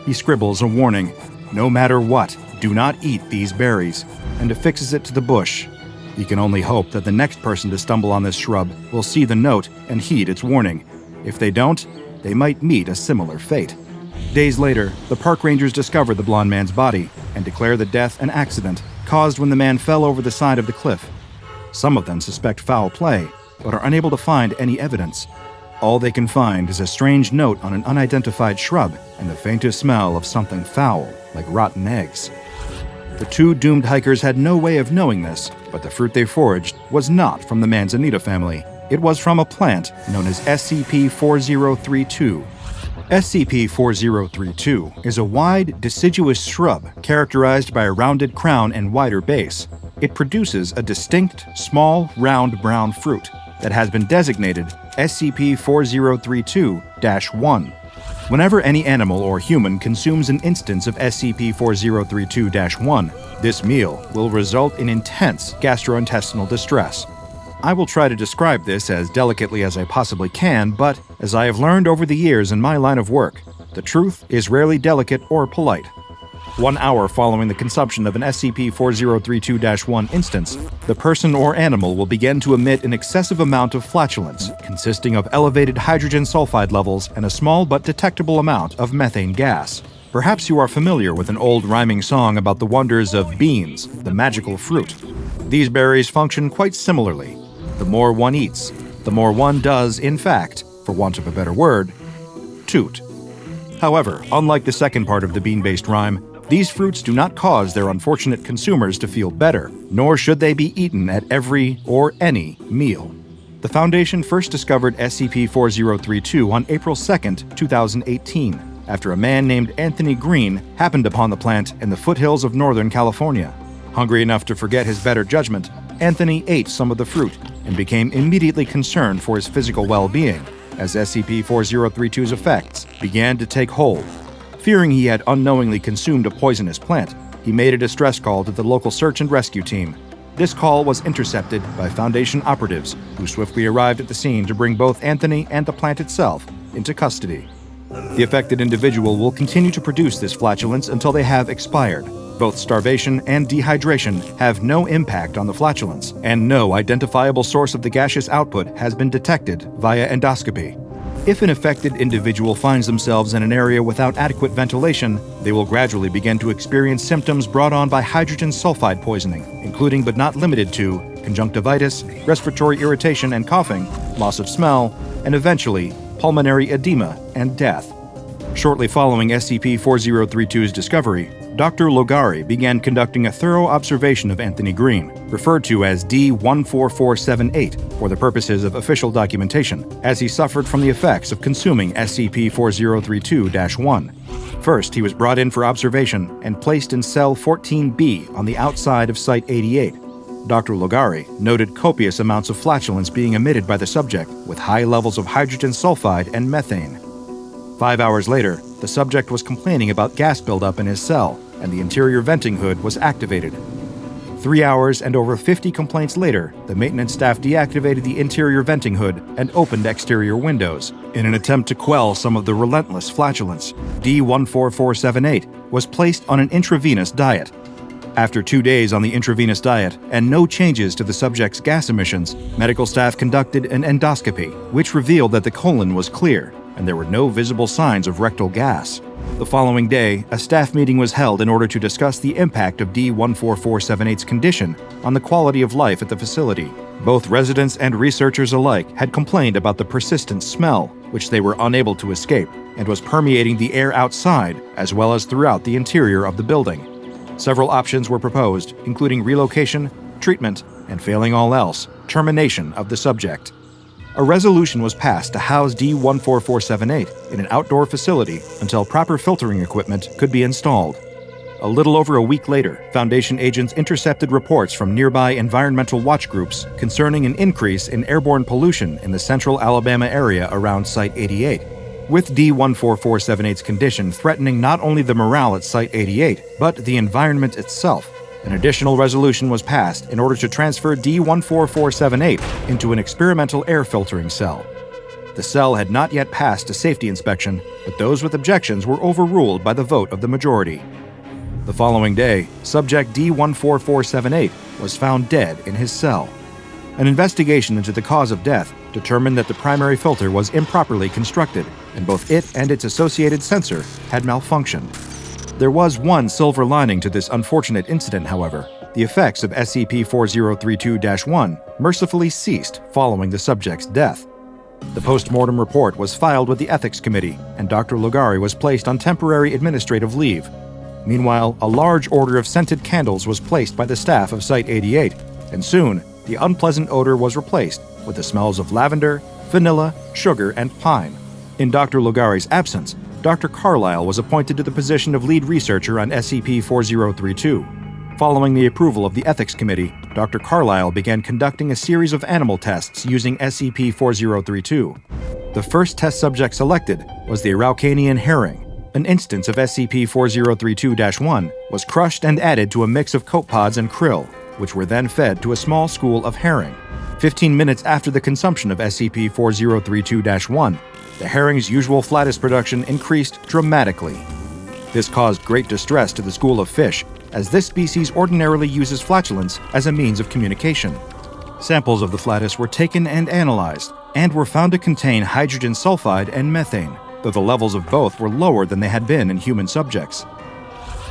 Speaker 5: He scribbles a warning, no matter what, do not eat these berries, and affixes it to the bush. He can only hope that the next person to stumble on this shrub will see the note and heed its warning. If they don't, they might meet a similar fate. Days later, the park rangers discover the blonde man's body and declare the death an accident caused when the man fell over the side of the cliff. Some of them suspect foul play, but are unable to find any evidence. All they can find is a strange note on an unidentified shrub and the faintest smell of something foul, like rotten eggs. The two doomed hikers had no way of knowing this, but the fruit they foraged was not from the manzanita family. It was from a plant known as SCP-4032. SCP-4032 is a wide, deciduous shrub characterized by a rounded crown and wider base. It produces a distinct, small, round brown fruit that has been designated SCP-4032-1. Whenever any animal or human consumes an instance of SCP-4032-1, this meal will result in intense gastrointestinal distress. I will try to describe this as delicately as I possibly can, but as I have learned over the years in my line of work, the truth is rarely delicate or polite. 1 hour following the consumption of an SCP-4032-1 instance, the person or animal will begin to emit an excessive amount of flatulence, consisting of elevated hydrogen sulfide levels and a small but detectable amount of methane gas. Perhaps you are familiar with an old rhyming song about the wonders of beans, the magical fruit. These berries function quite similarly. The more one eats, the more one does, in fact, for want of a better word, toot. However, unlike the second part of the bean-based rhyme, these fruits do not cause their unfortunate consumers to feel better, nor should they be eaten at every or any meal. The Foundation first discovered SCP-4032 on April 2, 2018, after a man named Anthony Green happened upon the plant in the foothills of Northern California. Hungry enough to forget his better judgment, Anthony ate some of the fruit and became immediately concerned for his physical well-being as SCP-4032's effects began to take hold. Fearing he had unknowingly consumed a poisonous plant, he made a distress call to the local search and rescue team. This call was intercepted by Foundation operatives, who swiftly arrived at the scene to bring both Anthony and the plant itself into custody. The affected individual will continue to produce this flatulence until they have expired. Both starvation and dehydration have no impact on the flatulence, and no identifiable source of the gaseous output has been detected via endoscopy. If an affected individual finds themselves in an area without adequate ventilation, they will gradually begin to experience symptoms brought on by hydrogen sulfide poisoning, including but not limited to conjunctivitis, respiratory irritation and coughing, loss of smell, and eventually pulmonary edema and death. Shortly following SCP-4032's discovery, Dr. Logari began conducting a thorough observation of Anthony Green, referred to as D14478 for the purposes of official documentation, as he suffered from the effects of consuming SCP-4032-1. First, he was brought in for observation and placed in cell 14B on the outside of Site-88. Dr. Logari noted copious amounts of flatulence being emitted by the subject, with high levels of hydrogen sulfide and methane.
Speaker 2: 5 hours later, the subject was complaining about gas buildup in his cell, and the interior venting hood was activated. 3 hours and over 50 complaints later, the maintenance staff deactivated the interior venting hood and opened exterior windows. In an attempt to quell some of the relentless flatulence, D14478 was placed on an intravenous diet. After 2 days on the intravenous diet and no changes to the subject's gas emissions, medical staff conducted an endoscopy, which revealed that the colon was clear and there were no visible signs of rectal gas. The following day, a staff meeting was held in order to discuss the impact of D14478's condition on the quality of life at the facility. Both residents and researchers alike had complained about the persistent smell, which they were unable to escape, and was permeating the air outside as well as throughout the interior of the building. Several options were proposed, including relocation, treatment, and failing all else, termination of the subject. A resolution was passed to house D14478 in an outdoor facility until proper filtering equipment could be installed. A little over a week later, Foundation agents intercepted reports from nearby environmental watch groups concerning an increase in airborne pollution in the central Alabama area around Site 88, with D14478's condition threatening not only the morale at Site 88, but the environment itself. An additional resolution was passed in order to transfer D14478 into an experimental air filtering cell. The cell had not yet passed a safety inspection, but those with objections were overruled by the vote of the majority. The following day, subject D14478 was found dead in his cell. An investigation into the cause of death determined that the primary filter was improperly constructed, and both it and its associated sensor had malfunctioned. There was one silver lining to this unfortunate incident, however. The effects of SCP-4032-1 mercifully ceased following the subject's death. The post-mortem report was filed with the Ethics Committee, and Dr. Lugari was placed on temporary administrative leave. Meanwhile, a large order of scented candles was placed by the staff of Site 88, and soon, the unpleasant odor was replaced with the smells of lavender, vanilla, sugar, and pine. In Dr. Lugari's absence, Dr. Carlisle was appointed to the position of lead researcher on SCP-4032. Following the approval of the Ethics Committee, Dr. Carlisle began conducting a series of animal tests using SCP-4032. The first test subject selected was the Araucanian herring. An instance of SCP-4032-1 was crushed and added to a mix of cope pods and krill, which were then fed to a small school of herring. 15 minutes after the consumption of SCP-4032-1, the herring's usual flatus production increased dramatically. This caused great distress to the school of fish, as this species ordinarily uses flatulence as a means of communication. Samples of the flatus were taken and analyzed, and were found to contain hydrogen sulfide and methane, though the levels of both were lower than they had been in human subjects.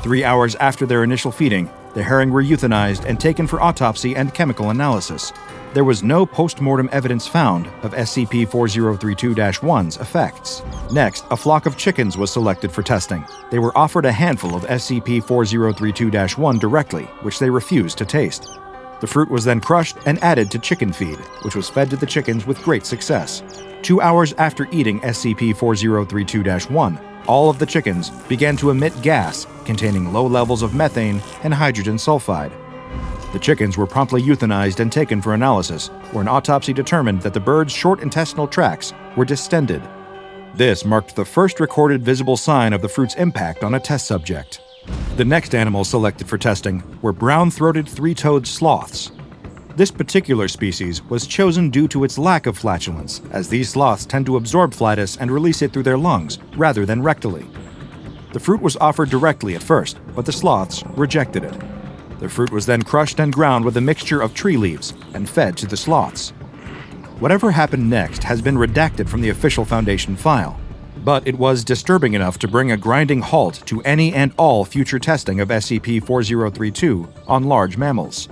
Speaker 2: 3 hours after their initial feeding, the herring were euthanized and taken for autopsy and chemical analysis. There was no post-mortem evidence found of SCP-4032-1's effects. Next, a flock of chickens was selected for testing. They were offered a handful of SCP-4032-1 directly, which they refused to taste. The fruit was then crushed and added to chicken feed, which was fed to the chickens with great success. 2 hours after eating SCP-4032-1, all of the chickens began to emit gas containing low levels of methane and hydrogen sulfide. The chickens were promptly euthanized and taken for analysis, where an autopsy determined that the birds' short intestinal tracts were distended. This marked the first recorded visible sign of the fruit's impact on a test subject. The next animals selected for testing were brown-throated three-toed sloths. This particular species was chosen due to its lack of flatulence, as these sloths tend to absorb flatus and release it through their lungs, rather than rectally. The fruit was offered directly at first, but the sloths rejected it. The fruit was then crushed and ground with a mixture of tree leaves and fed to the sloths. Whatever happened next has been redacted from the official Foundation file, but it was disturbing enough to bring a grinding halt to any and all future testing of SCP-4032 on large mammals.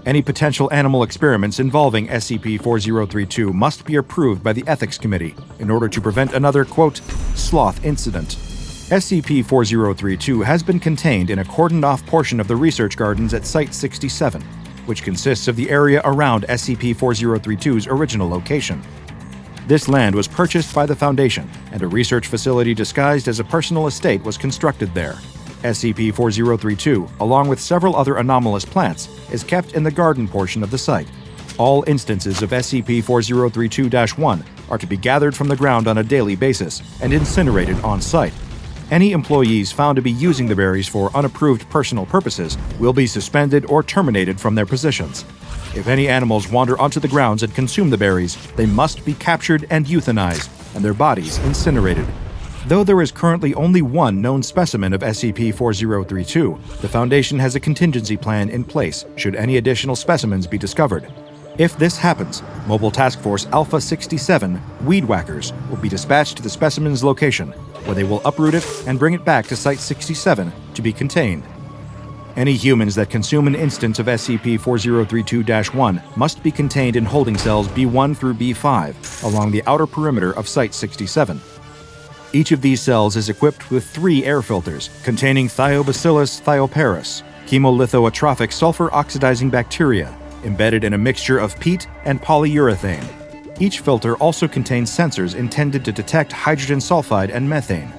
Speaker 2: Any potential animal experiments involving SCP-4032 must be approved by the Ethics Committee in order to prevent another, quote, sloth incident. SCP-4032 has been contained in a cordoned-off portion of the research gardens at Site 67, which consists of the area around SCP-4032's original location. This land was purchased by the Foundation, and a research facility disguised as a personal estate was constructed there. SCP-4032, along with several other anomalous plants, is kept in the garden portion of the site. All instances of SCP-4032-1 are to be gathered from the ground on a daily basis and incinerated on-site. Any employees found to be using the berries for unapproved personal purposes will be suspended or terminated from their positions. If any animals wander onto the grounds and consume the berries, they must be captured and euthanized, and their bodies incinerated. Though there is currently only one known specimen of SCP-4032, the Foundation has a contingency plan in place should any additional specimens be discovered. If this happens, Mobile Task Force Alpha 67 Weed Whackers will be dispatched to the specimen's location, where they will uproot it and bring it back to Site 67 to be contained. Any humans that consume an instance of SCP-4032-1 must be contained in holding cells B1 through B5 along the outer perimeter of Site 67. Each of these cells is equipped with 3 air filters containing Thiobacillus thioparus, chemolithoatrophic sulfur-oxidizing bacteria, embedded in a mixture of peat and polyurethane. Each filter also contains sensors intended to detect hydrogen sulfide and methane.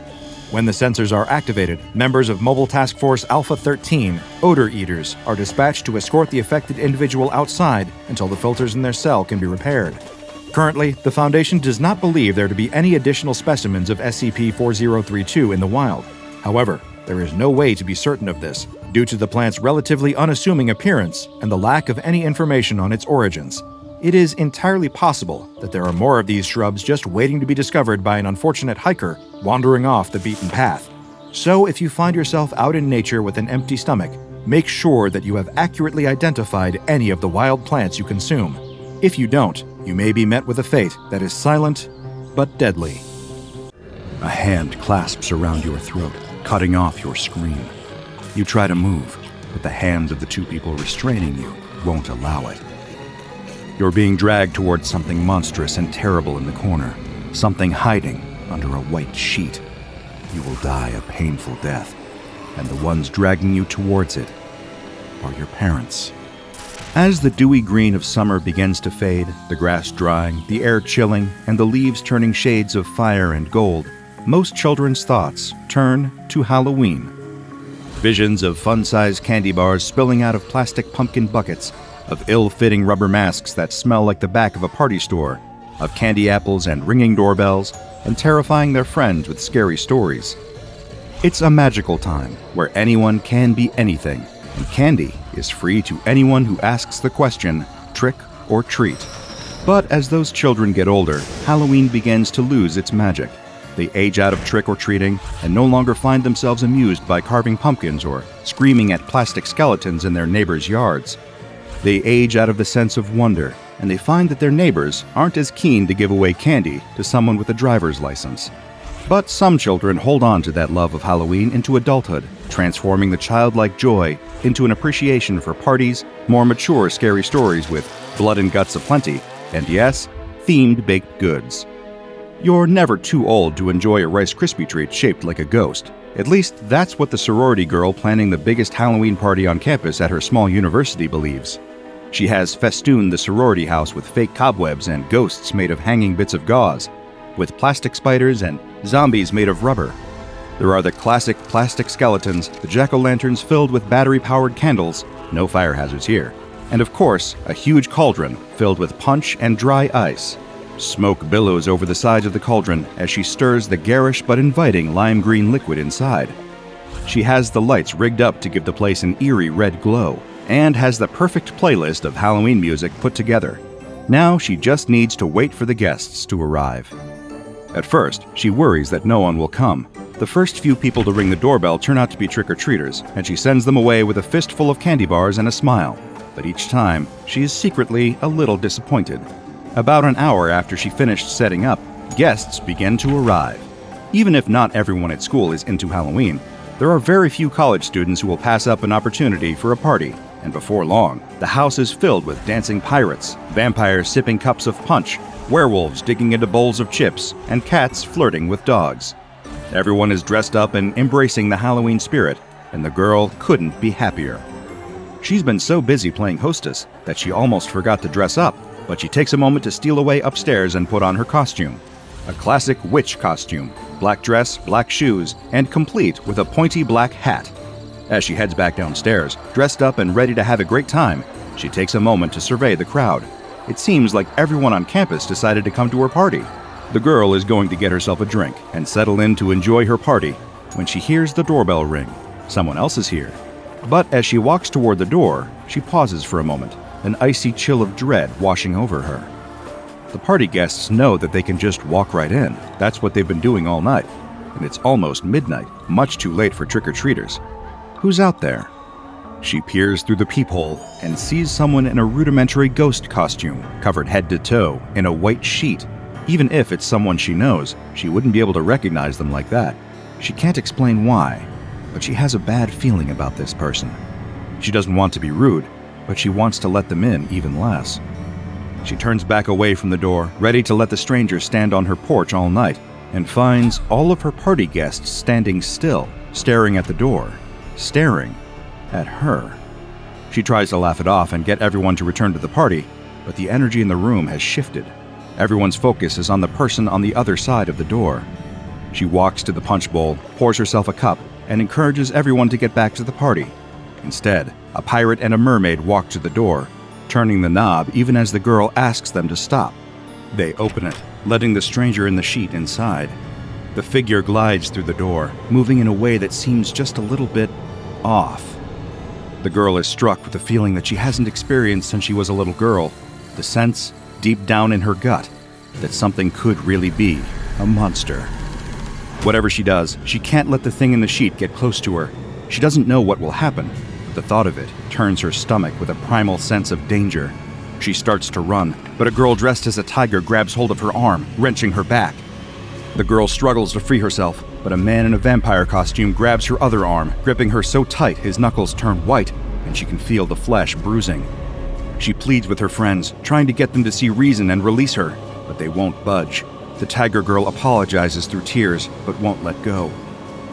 Speaker 2: When the sensors are activated, members of Mobile Task Force Alpha 13, Odor Eaters, are dispatched to escort the affected individual outside until the filters in their cell can be repaired. Currently, the Foundation does not believe there to be any additional specimens of SCP-4032 in the wild. However, there is no way to be certain of this, due to the plant's relatively unassuming appearance and the lack of any information on its origins. It is entirely possible that there are more of these shrubs just waiting to be discovered by an unfortunate hiker wandering off the beaten path. So if you find yourself out in nature with an empty stomach, make sure that you have accurately identified any of the wild plants you consume. If you don't, you may be met with a fate that is silent but deadly.
Speaker 5: A hand clasps around your throat, cutting off your scream. You try to move, but the hands of the 2 people restraining you won't allow it. You're being dragged towards something monstrous and terrible in the corner, something hiding under a white sheet. You will die a painful death, and the ones dragging you towards it are your parents. As the dewy green of summer begins to fade, the grass drying, the air chilling, and the leaves turning shades of fire and gold, most children's thoughts turn to Halloween. Visions of fun-sized candy bars spilling out of plastic pumpkin buckets, of ill-fitting rubber masks that smell like the back of a party store, of candy apples and ringing doorbells, and terrifying their friends with scary stories. It's a magical time where anyone can be anything, and candy is free to anyone who asks the question, trick or treat. But as those children get older, Halloween begins to lose its magic. They age out of trick-or-treating and no longer find themselves amused by carving pumpkins or screaming at plastic skeletons in their neighbors' yards. They age out of the sense of wonder, and they find that their neighbors aren't as keen to give away candy to someone with a driver's license. But some children hold on to that love of Halloween into adulthood, transforming the childlike joy into an appreciation for parties, more mature scary stories with blood and guts aplenty, and yes, themed baked goods. You're never too old to enjoy a Rice Krispie treat shaped like a ghost. At least that's what the sorority girl planning the biggest Halloween party on campus at her small university believes. She has festooned the sorority house with fake cobwebs and ghosts made of hanging bits of gauze, with plastic spiders and zombies made of rubber. There are the classic plastic skeletons, the jack-o'-lanterns filled with battery-powered candles, no fire hazards here, and of course, a huge cauldron filled with punch and dry ice. Smoke billows over the sides of the cauldron as she stirs the garish but inviting lime green liquid inside. She has the lights rigged up to give the place an eerie red glow, and has the perfect playlist of Halloween music put together. Now she just needs to wait for the guests to arrive. At first, she worries that no one will come. The first few people to ring the doorbell turn out to be trick-or-treaters, and she sends them away with a fistful of candy bars and a smile. But each time, she is secretly a little disappointed. About an hour after she finished setting up, guests begin to arrive. Even if not everyone at school is into Halloween, there are very few college students who will pass up an opportunity for a party, and before long, the house is filled with dancing pirates, vampires sipping cups of punch, werewolves digging into bowls of chips, and cats flirting with dogs. Everyone is dressed up and embracing the Halloween spirit, and the girl couldn't be happier. She's been so busy playing hostess that she almost forgot to dress up, but she takes a moment to steal away upstairs and put on her costume. A classic witch costume, black dress, black shoes, and complete with a pointy black hat. As she heads back downstairs, dressed up and ready to have a great time, she takes a moment to survey the crowd. It seems like everyone on campus decided to come to her party. The girl is going to get herself a drink and settle in to enjoy her party when she hears the doorbell ring. Someone else is here. But as she walks toward the door, she pauses for a moment, an icy chill of dread washing over her. The party guests know that they can just walk right in. That's what they've been doing all night. And it's almost midnight, much too late for trick-or-treaters. Who's out there? She peers through the peephole and sees someone in a rudimentary ghost costume, covered head to toe in a white sheet. Even if it's someone she knows, she wouldn't be able to recognize them like that. She can't explain why, but she has a bad feeling about this person. She doesn't want to be rude, but she wants to let them in even less. She turns back away from the door, ready to let the stranger stand on her porch all night, and finds all of her party guests standing still, staring at the door, staring at her. She tries to laugh it off and get everyone to return to the party, but the energy in the room has shifted. Everyone's focus is on the person on the other side of the door. She walks to the punch bowl, pours herself a cup, and encourages everyone to get back to the party. Instead, a pirate and a mermaid walk to the door, turning the knob even as the girl asks them to stop. They open it, letting the stranger in the sheet inside. The figure glides through the door, moving in a way that seems just a little bit off. The girl is struck with a feeling that she hasn't experienced since she was a little girl, the sense, deep down in her gut, that something could really be a monster. Whatever she does, she can't let the thing in the sheet get close to her. She doesn't know what will happen. The thought of it turns her stomach with a primal sense of danger. She starts to run, but a girl dressed as a tiger grabs hold of her arm, wrenching her back. The girl struggles to free herself, but a man in a vampire costume grabs her other arm, gripping her so tight his knuckles turn white, and she can feel the flesh bruising. She pleads with her friends, trying to get them to see reason and release her, but they won't budge. The tiger girl apologizes through tears, but won't let go.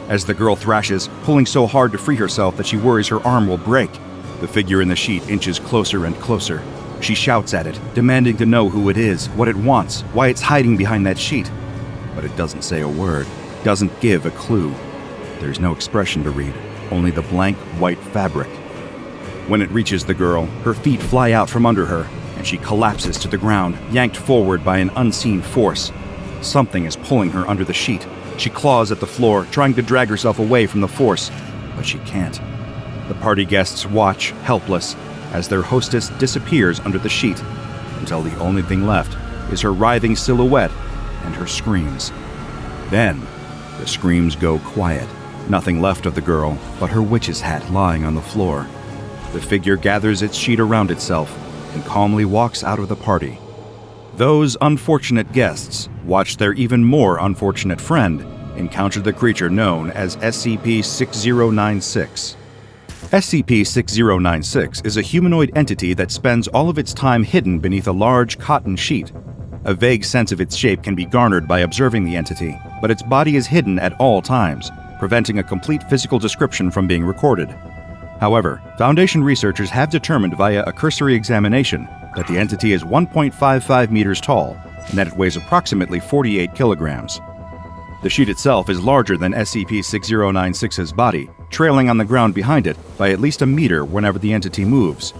Speaker 5: As the girl thrashes, pulling so hard to free herself that she worries her arm will break, the figure in the sheet inches closer and closer. She shouts at it, demanding to know who it is, what it wants, why it's hiding behind that sheet. But it doesn't say a word, doesn't give a clue. There's no expression to read, only the blank white fabric. When it reaches the girl, her feet fly out from under her, and she collapses to the ground, yanked forward by an unseen force. Something is pulling her under the sheet. She claws at the floor, trying to drag herself away from the force, but she can't. The party guests watch, helpless, as their hostess disappears under the sheet, until the only thing left is her writhing silhouette and her screams. Then, the screams go quiet. Nothing left of the girl but her witch's hat lying on the floor. The figure gathers its sheet around itself and calmly walks out of the party. Those unfortunate guests watched their even more unfortunate friend encounter the creature known as SCP-6096. SCP-6096 is a humanoid entity that spends all of its time hidden beneath a large cotton sheet. A vague sense of its shape can be garnered by observing the entity, but its body is hidden at all times, preventing a complete physical description from being recorded. However, Foundation researchers have determined via a cursory examination that the entity is 1.55 meters tall and that it weighs approximately 48 kilograms. The sheet itself is larger than SCP-6096's body, trailing on the ground behind it by at least a meter whenever the entity moves.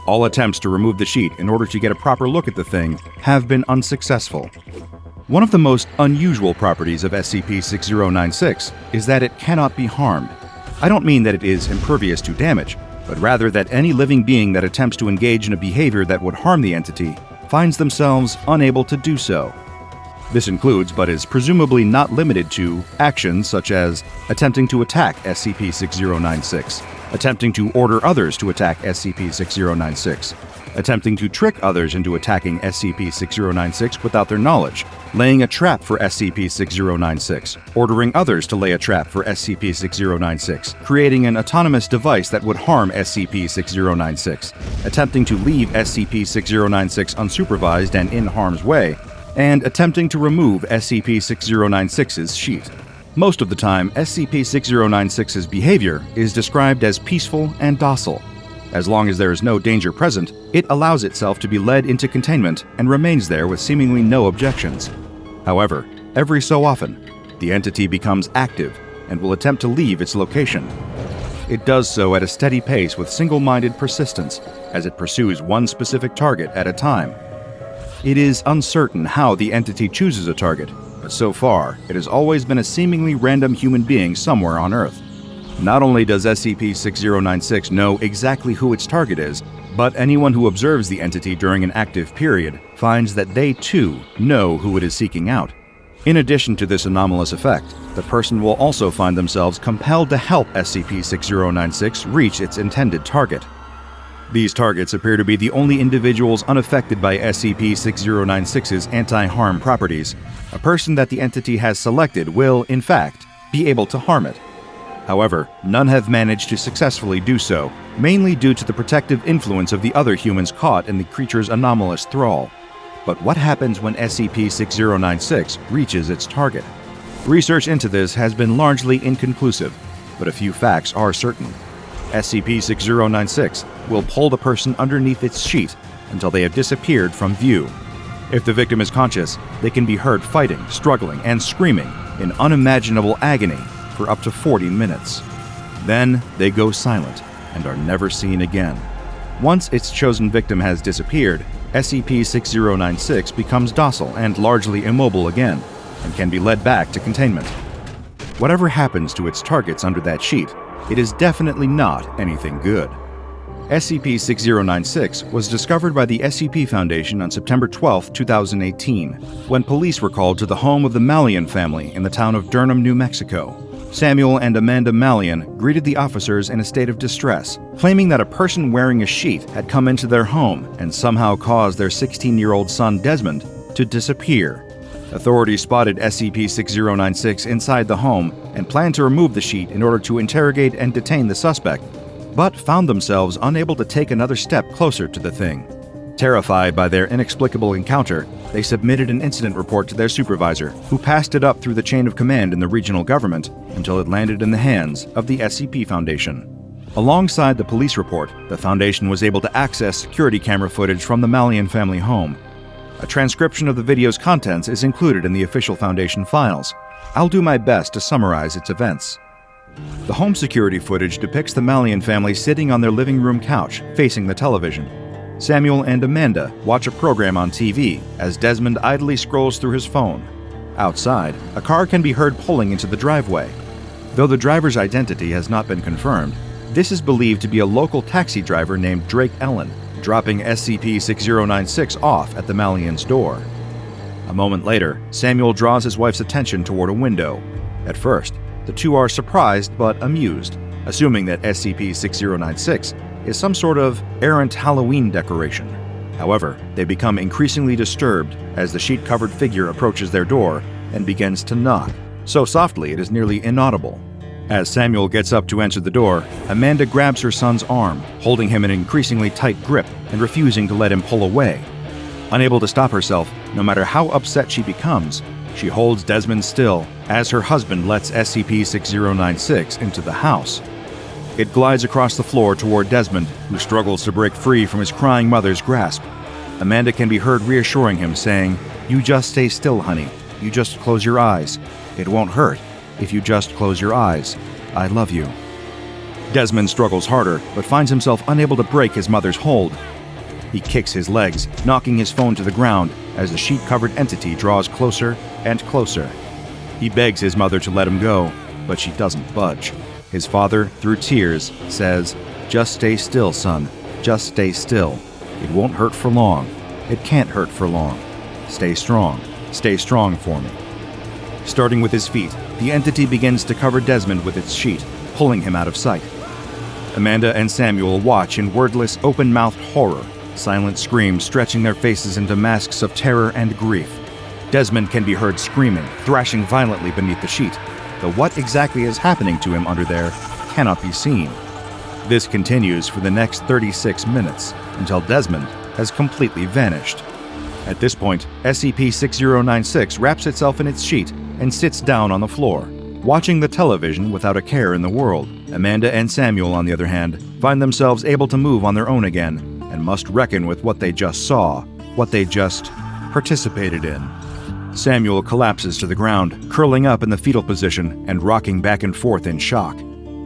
Speaker 5: All attempts to remove the sheet in order to get a proper look at the thing have been unsuccessful. One of the most unusual properties of SCP-6096 is that it cannot be harmed. I don't mean that it is impervious to damage, but rather that any living being that attempts to engage in a behavior that would harm the entity finds themselves unable to do so. This includes, but is presumably not limited to, actions such as attempting to attack SCP-6096, attempting to order others to attack SCP-6096, attempting to trick others into attacking SCP-6096 without their knowledge, laying a trap for SCP-6096, ordering others to lay a trap for SCP-6096, creating an autonomous device that would harm SCP-6096, attempting to leave SCP-6096 unsupervised and in harm's way, and attempting to remove SCP-6096's sheet. Most of the time, SCP-6096's behavior is described as peaceful and docile. As long as there is no danger present, it allows itself to be led into containment and remains there with seemingly no objections. However, every so often, the entity becomes active and will attempt to leave its location. It does so at a steady pace with single-minded persistence as it pursues one specific target at a time, It is uncertain how the entity chooses a target, but so far, it has always been a seemingly random human being somewhere on Earth. Not only does SCP-6096 know exactly who its target is, but anyone who observes the entity during an active period finds that they too know who it is seeking out. In addition to this anomalous effect, the person will also find themselves compelled to help SCP-6096 reach its intended target. These targets appear to be the only individuals unaffected by SCP-6096's anti-harm properties. A person that the entity has selected will, in fact, be able to harm it. However, none have managed to successfully do so, mainly due to the protective influence of the other humans caught in the creature's anomalous thrall. But what happens when SCP-6096 reaches its target? Research into this has been largely inconclusive, but a few facts are certain. SCP-6096 will pull the person underneath its sheet until they have disappeared from view. If the victim is conscious, they can be heard fighting, struggling, and screaming in unimaginable agony for up to 40 minutes. Then they go silent and are never seen again. Once its chosen victim has disappeared, SCP-6096 becomes docile and largely immobile again, and can be led back to containment. Whatever happens to its targets under that sheet, it is definitely not anything good. SCP-6096 was discovered by the SCP Foundation on September 12, 2018, when police were called to the home of the Mallion family in the town of Durham, New Mexico. Samuel and Amanda Mallion greeted the officers in a state of distress, claiming that a person wearing a sheet had come into their home and somehow caused their 16-year-old son Desmond to disappear. Authorities spotted SCP-6096 inside the home and planned to remove the sheet in order to interrogate and detain the suspect, but found themselves unable to take another step closer to the thing. Terrified by their inexplicable encounter, they submitted an incident report to their supervisor, who passed it up through the chain of command in the regional government until it landed in the hands of the SCP Foundation. Alongside the police report, the Foundation was able to access security camera footage from the Mallion family home. A transcription of the video's contents is included in the official Foundation files. I'll do my best to summarize its events. The home security footage depicts the Mallion family sitting on their living room couch, facing the television. Samuel and Amanda watch a program on TV as Desmond idly scrolls through his phone. Outside, a car can be heard pulling into the driveway. Though the driver's identity has not been confirmed, this is believed to be a local taxi driver named Drake Ellen, dropping SCP-6096 off at the Mallions' door. A moment later, Samuel draws his wife's attention toward a window. At first, the two are surprised but amused, assuming that SCP-6096 is some sort of errant Halloween decoration. However, they become increasingly disturbed as the sheet-covered figure approaches their door and begins to knock, so softly it is nearly inaudible. As Samuel gets up to answer the door, Amanda grabs her son's arm, holding him in an increasingly tight grip and refusing to let him pull away. Unable to stop herself, no matter how upset she becomes, she holds Desmond still as her husband lets SCP-6096 into the house. It glides across the floor toward Desmond, who struggles to break free from his crying mother's grasp. Amanda can be heard reassuring him, saying, "You just stay still, honey. You just close your eyes. It won't hurt if you just close your eyes. I love you." Desmond struggles harder, but finds himself unable to break his mother's hold. He kicks his legs, knocking his phone to the ground as the sheet-covered entity draws closer and closer. He begs his mother to let him go, but she doesn't budge. His father, through tears, says, "Just stay still, son. Just stay still. It won't hurt for long. It can't hurt for long. Stay strong. Stay strong for me." Starting with his feet, the entity begins to cover Desmond with its sheet, pulling him out of sight. Amanda and Samuel watch in wordless, open-mouthed horror, silent screams stretching their faces into masks of terror and grief. Desmond can be heard screaming, thrashing violently beneath the sheet, though what exactly is happening to him under there cannot be seen. This continues for the next 36 minutes, until Desmond has completely vanished. At this point, SCP-6096 wraps itself in its sheet and sits down on the floor, watching the television without a care in the world. Amanda and Samuel, on the other hand, find themselves able to move on their own again, and must reckon with what they just saw, what they just participated in. Samuel collapses to the ground, curling up in the fetal position and rocking back and forth in shock.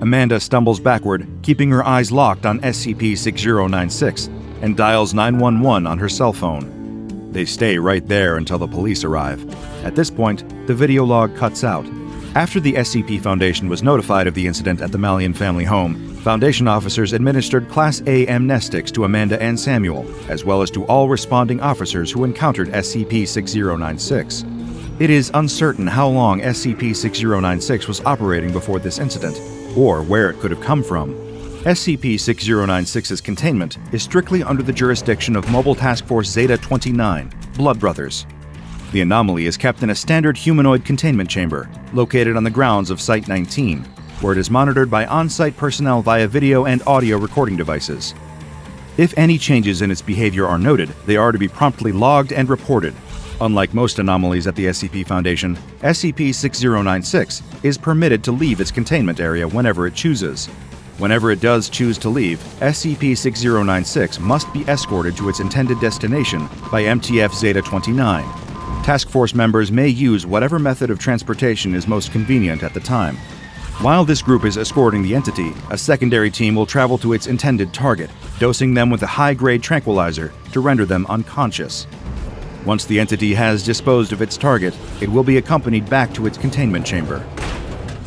Speaker 5: Amanda stumbles backward, keeping her eyes locked on SCP-6096, and dials 911 on her cell phone. They stay right there until the police arrive. At this point, the video log cuts out. After the SCP Foundation was notified of the incident at the Malian family home, Foundation officers administered Class A amnestics to Amanda and Samuel, as well as to all responding officers who encountered SCP-6096. It is uncertain how long SCP-6096 was operating before this incident, or where it could have come from. SCP-6096's containment is strictly under the jurisdiction of Mobile Task Force Zeta-29, Blood Brothers. The anomaly is kept in a standard humanoid containment chamber, located on the grounds of Site-19, where it is monitored by on-site personnel via video and audio recording devices. If any changes in its behavior are noted, they are to be promptly logged and reported. Unlike most anomalies at the SCP Foundation, SCP-6096 is permitted to leave its containment area whenever it chooses. Whenever it does choose to leave, SCP-6096 must be escorted to its intended destination by MTF Zeta-29. Task Force members may use whatever method of transportation is most convenient at the time. While this group is escorting the entity, a secondary team will travel to its intended target, dosing them with a high-grade tranquilizer to render them unconscious. Once the entity has disposed of its target, it will be accompanied back to its containment chamber.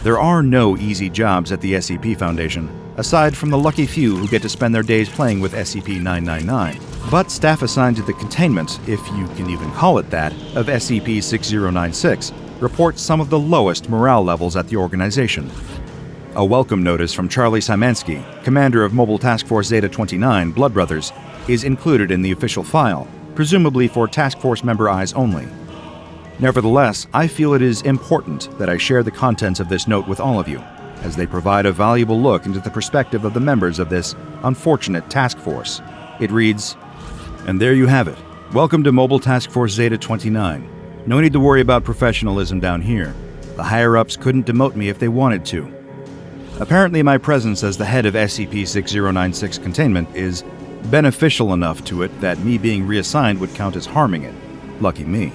Speaker 5: There are no easy jobs at the SCP Foundation, aside from the lucky few who get to spend their days playing with SCP-999. But staff assigned to the containment, if you can even call it that, of SCP-6096 report some of the lowest morale levels at the organization. A welcome notice from Charlie Szymanski, commander of Mobile Task Force Zeta-29, Blood Brothers, is included in the official file, presumably for Task Force member eyes only. Nevertheless, I feel it is important that I share the contents of this note with all of you, as they provide a valuable look into the perspective of the members of this unfortunate task force. It reads, "And there you have it. Welcome to Mobile Task Force Zeta-29. No need to worry about professionalism down here. The higher-ups couldn't demote me if they wanted to. Apparently my presence as the head of SCP-6096 containment is beneficial enough to it that me being reassigned would count as harming it. Lucky me.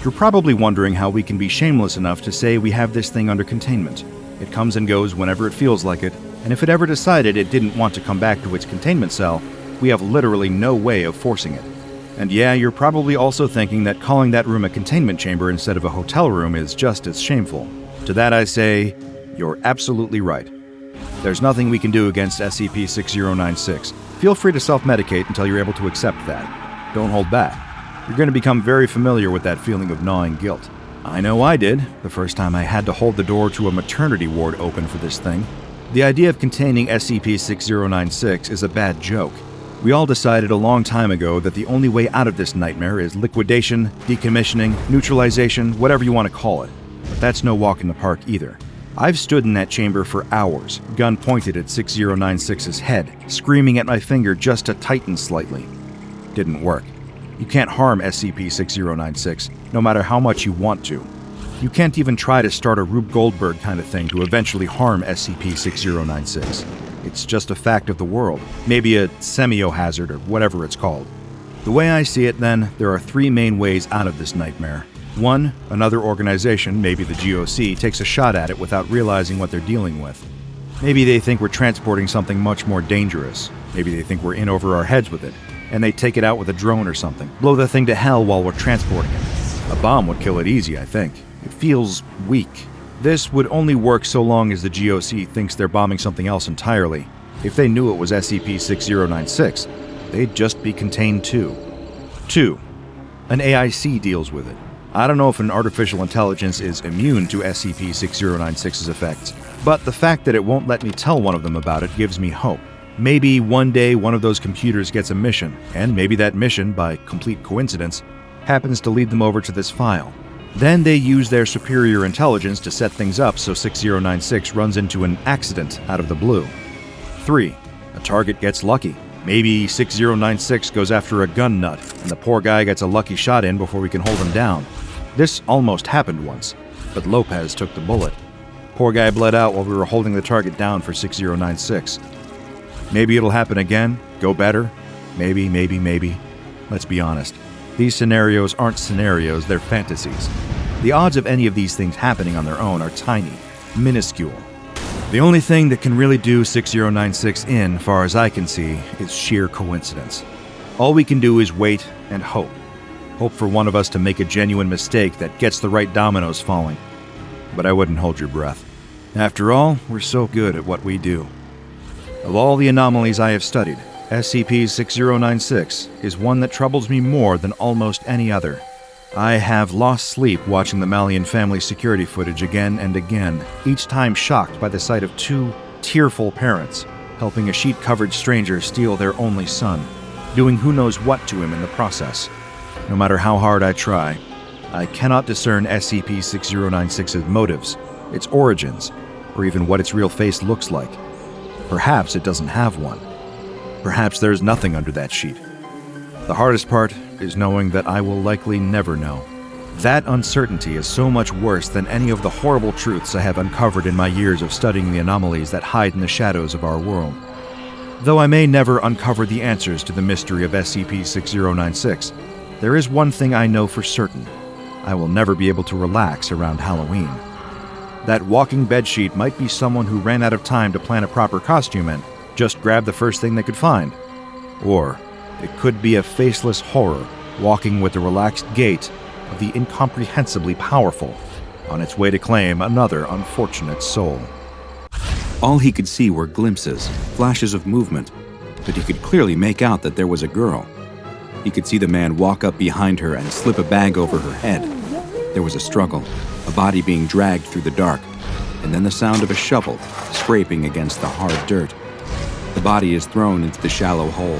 Speaker 5: You're probably wondering how we can be shameless enough to say we have this thing under containment. It comes and goes whenever it feels like it, and if it ever decided it didn't want to come back to its containment cell, we have literally no way of forcing it. And yeah, you're probably also thinking that calling that room a containment chamber instead of a hotel room is just as shameful. To that I say, you're absolutely right. There's nothing we can do against SCP-6096. Feel free to self-medicate until you're able to accept that. Don't hold back. You're going to become very familiar with that feeling of gnawing guilt. I know I did, the first time I had to hold the door to a maternity ward open for this thing. The idea of containing SCP-6096 is a bad joke. We all decided a long time ago that the only way out of this nightmare is liquidation, decommissioning, neutralization, whatever you want to call it. But that's no walk in the park either. I've stood in that chamber for hours, gun pointed at 6096's head, screaming at my finger just to tighten slightly. Didn't work. You can't harm SCP-6096, no matter how much you want to. You can't even try to start a Rube Goldberg kind of thing to eventually harm SCP-6096. It's just a fact of the world, maybe a semiohazard or whatever it's called. The way I see it, then, there are three main ways out of this nightmare. One, another organization, maybe the GOC, takes a shot at it without realizing what they're dealing with. Maybe they think we're transporting something much more dangerous. Maybe they think we're in over our heads with it, and they take it out with a drone or something, blow the thing to hell while we're transporting it. A bomb would kill it easy, I think. It feels weak. This would only work so long as the GOC thinks they're bombing something else entirely. If they knew it was SCP-6096, they'd just be contained too. 2. An AIC deals with it. I don't know if an artificial intelligence is immune to SCP-6096's effects, but the fact that it won't let me tell one of them about it gives me hope. Maybe one day one of those computers gets a mission, and maybe that mission, by complete coincidence, happens to lead them over to this file. Then they use their superior intelligence to set things up so 6096 runs into an accident out of the blue. 3. A target gets lucky. Maybe 6096 goes after a gun nut, and the poor guy gets a lucky shot in before we can hold him down. This almost happened once, but Lopez took the bullet. Poor guy bled out while we were holding the target down for 6096. Maybe it'll happen again, go better. Maybe. Let's be honest. These scenarios aren't scenarios, they're fantasies. The odds of any of these things happening on their own are tiny, minuscule. The only thing that can really do 6096 in, far as I can see, is sheer coincidence. All we can do is wait and hope.
Speaker 2: Hope for one of us to make a genuine mistake that gets the right dominoes falling. But I wouldn't hold your breath. After all, we're so good at what we do. Of all the anomalies I have studied, SCP-6096 is one that troubles me more than almost any other. I have lost sleep watching the Malian family security footage again and again, each time shocked by the sight of two tearful parents helping a sheet-covered stranger steal their only son, doing who knows what to him in the process. No matter how hard I try, I cannot discern SCP-6096's motives, its origins, or even what its real face looks like. Perhaps it doesn't have one. Perhaps there's nothing under that sheet. The hardest part is knowing that I will likely never know. That uncertainty is so much worse than any of the horrible truths I have uncovered in my years of studying the anomalies that hide in the shadows of our world. Though I may never uncover the answers to the mystery of SCP-6096, there is one thing I know for certain. I will never be able to relax around Halloween. That walking bedsheet might be someone who ran out of time to plan a proper costume and just grabbed the first thing they could find. Or it could be a faceless horror walking with the relaxed gait of the incomprehensibly powerful on its way to claim another unfortunate soul.
Speaker 5: All he could see were glimpses, flashes of movement, but he could clearly make out that there was a girl. He could see the man walk up behind her and slip a bag over her head. There was a struggle, a body being dragged through the dark, and then the sound of a shovel scraping against the hard dirt. The body is thrown into the shallow hole,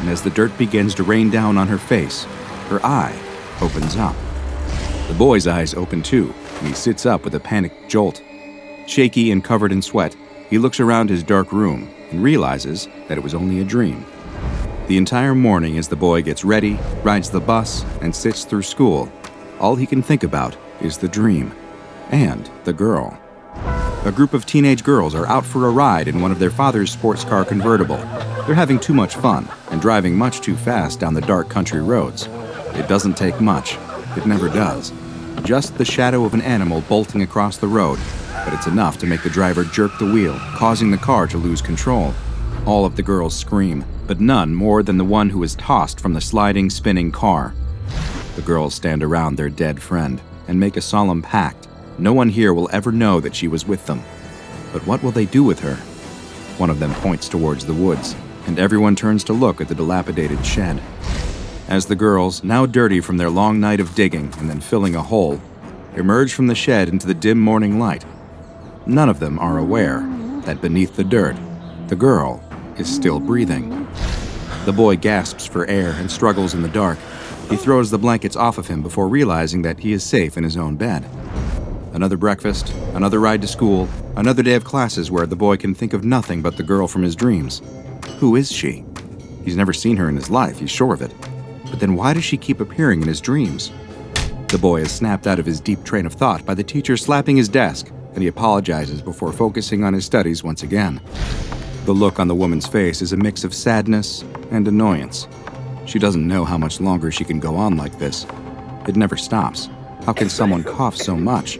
Speaker 5: and as the dirt begins to rain down on her face, her eye opens up. The boy's eyes open too, and he sits up with a panicked jolt. Shaky and covered in sweat, he looks around his dark room and realizes that it was only a dream. The entire morning as the boy gets ready, rides the bus, and sits through school, all he can think about is the dream and the girl. A group of teenage girls are out for a ride in one of their father's sports car convertible. They're having too much fun and driving much too fast down the dark country roads. It doesn't take much. It never does. Just the shadow of an animal bolting across the road, but it's enough to make the driver jerk the wheel, causing the car to lose control. All of the girls scream, but none more than the one who is tossed from the sliding, spinning car. The girls stand around their dead friend and make a solemn pact. No one here will ever know that she was with them. But what will they do with her? One of them points towards the woods, and everyone turns to look at the dilapidated shed. As the girls, now dirty from their long night of digging and then filling a hole, emerge from the shed into the dim morning light, none of them are aware that beneath the dirt, the girl is still breathing. The boy gasps for air and struggles in the dark. He throws the blankets off of him before realizing that he is safe in his own bed. Another breakfast, another ride to school, another day of classes where the boy can think of nothing but the girl from his dreams. Who is she? He's never seen her in his life, he's sure of it. But then why does she keep appearing in his dreams? The boy is snapped out of his deep train of thought by the teacher slapping his desk, and he apologizes before focusing on his studies once again. The look on the woman's face is a mix of sadness and annoyance. She doesn't know how much longer she can go on like this. It never stops. How can someone cough so much?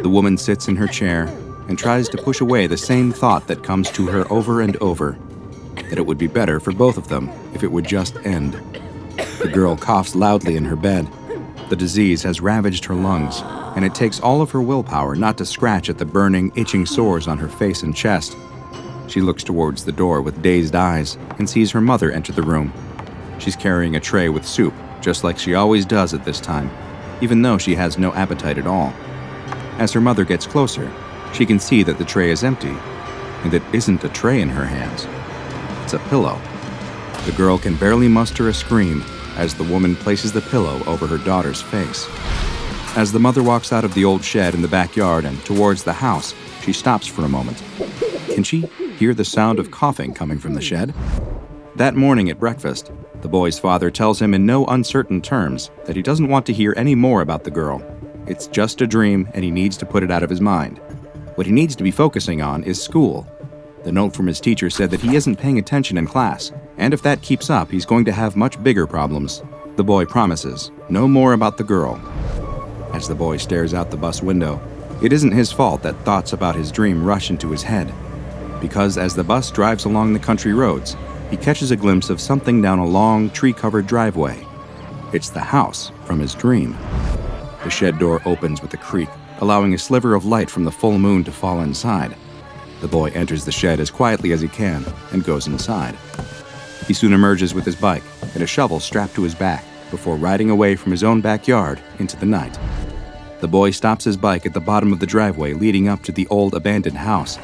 Speaker 5: The woman sits in her chair and tries to push away the same thought that comes to her over and over, that it would be better for both of them if it would just end. The girl coughs loudly in her bed. The disease has ravaged her lungs, and it takes all of her willpower not to scratch at the burning, itching sores on her face and chest. She looks towards the door with dazed eyes and sees her mother enter the room. She's carrying a tray with soup, just like she always does at this time, even though she has no appetite at all. As her mother gets closer, she can see that the tray is empty, and it isn't a tray in her hands. It's a pillow. The girl can barely muster a scream as the woman places the pillow over her daughter's face. As the mother walks out of the old shed in the backyard and towards the house, she stops for a moment. Can she hear the sound of coughing coming from the shed? That morning at breakfast, the boy's father tells him in no uncertain terms that he doesn't want to hear any more about the girl. It's just a dream, and he needs to put it out of his mind. What he needs to be focusing on is school. The note from his teacher said that he isn't paying attention in class, and if that keeps up, he's going to have much bigger problems. The boy promises no more about the girl. As the boy stares out the bus window, it isn't his fault that thoughts about his dream rush into his head, because as the bus drives along the country roads, he catches a glimpse of something down a long, tree-covered driveway.
Speaker 1: It's the house from his dream. The shed door opens with a creak, allowing a sliver of light from the full moon to fall inside. The boy enters the shed as quietly as he can and goes inside. He soon emerges with his bike and a shovel strapped to his back before riding away from his own backyard into the night. The boy stops his bike at the bottom of the driveway leading up to the old abandoned house.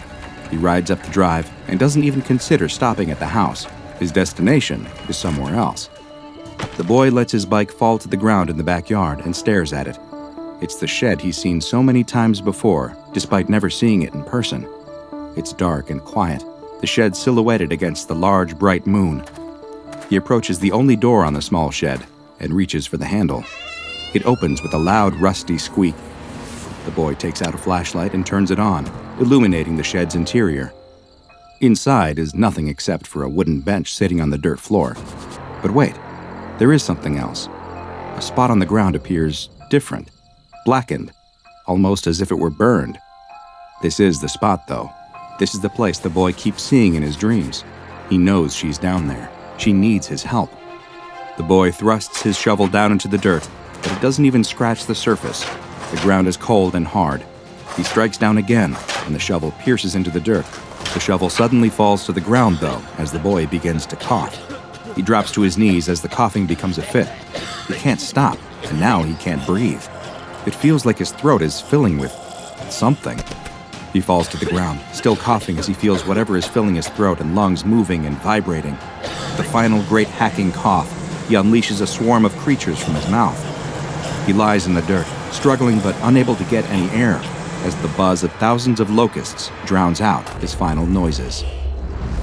Speaker 1: He rides up the drive and doesn't even consider stopping at the house. His destination is somewhere else. The boy lets his bike fall to the ground in the backyard and stares at it. It's the shed he's seen so many times before, despite never seeing it in person. It's dark and quiet, the shed silhouetted against the large, bright moon. He approaches the only door on the small shed and reaches for the handle. It opens with a loud, rusty squeak. The boy takes out a flashlight and turns it on, illuminating the shed's interior. Inside is nothing except for a wooden bench sitting on the dirt floor. But wait, there is something else. A spot on the ground appears different, blackened, almost as if it were burned. This is the spot, though. This is the place the boy keeps seeing in his dreams. He knows she's down there. She needs his help. The boy thrusts his shovel down into the dirt, but it doesn't even scratch the surface. The ground is cold and hard. He strikes down again, and the shovel pierces into the dirt. The shovel suddenly falls to the ground, though, as the boy begins to cough. He drops to his knees as the coughing becomes a fit. He can't stop, and now he can't breathe. It feels like his throat is filling with something. He falls to the ground, still coughing as he feels whatever is filling his throat and lungs moving and vibrating. The final great hacking cough, he unleashes a swarm of creatures from his mouth. He lies in the dirt, struggling but unable to get any air, as the buzz of thousands of locusts drowns out his final noises.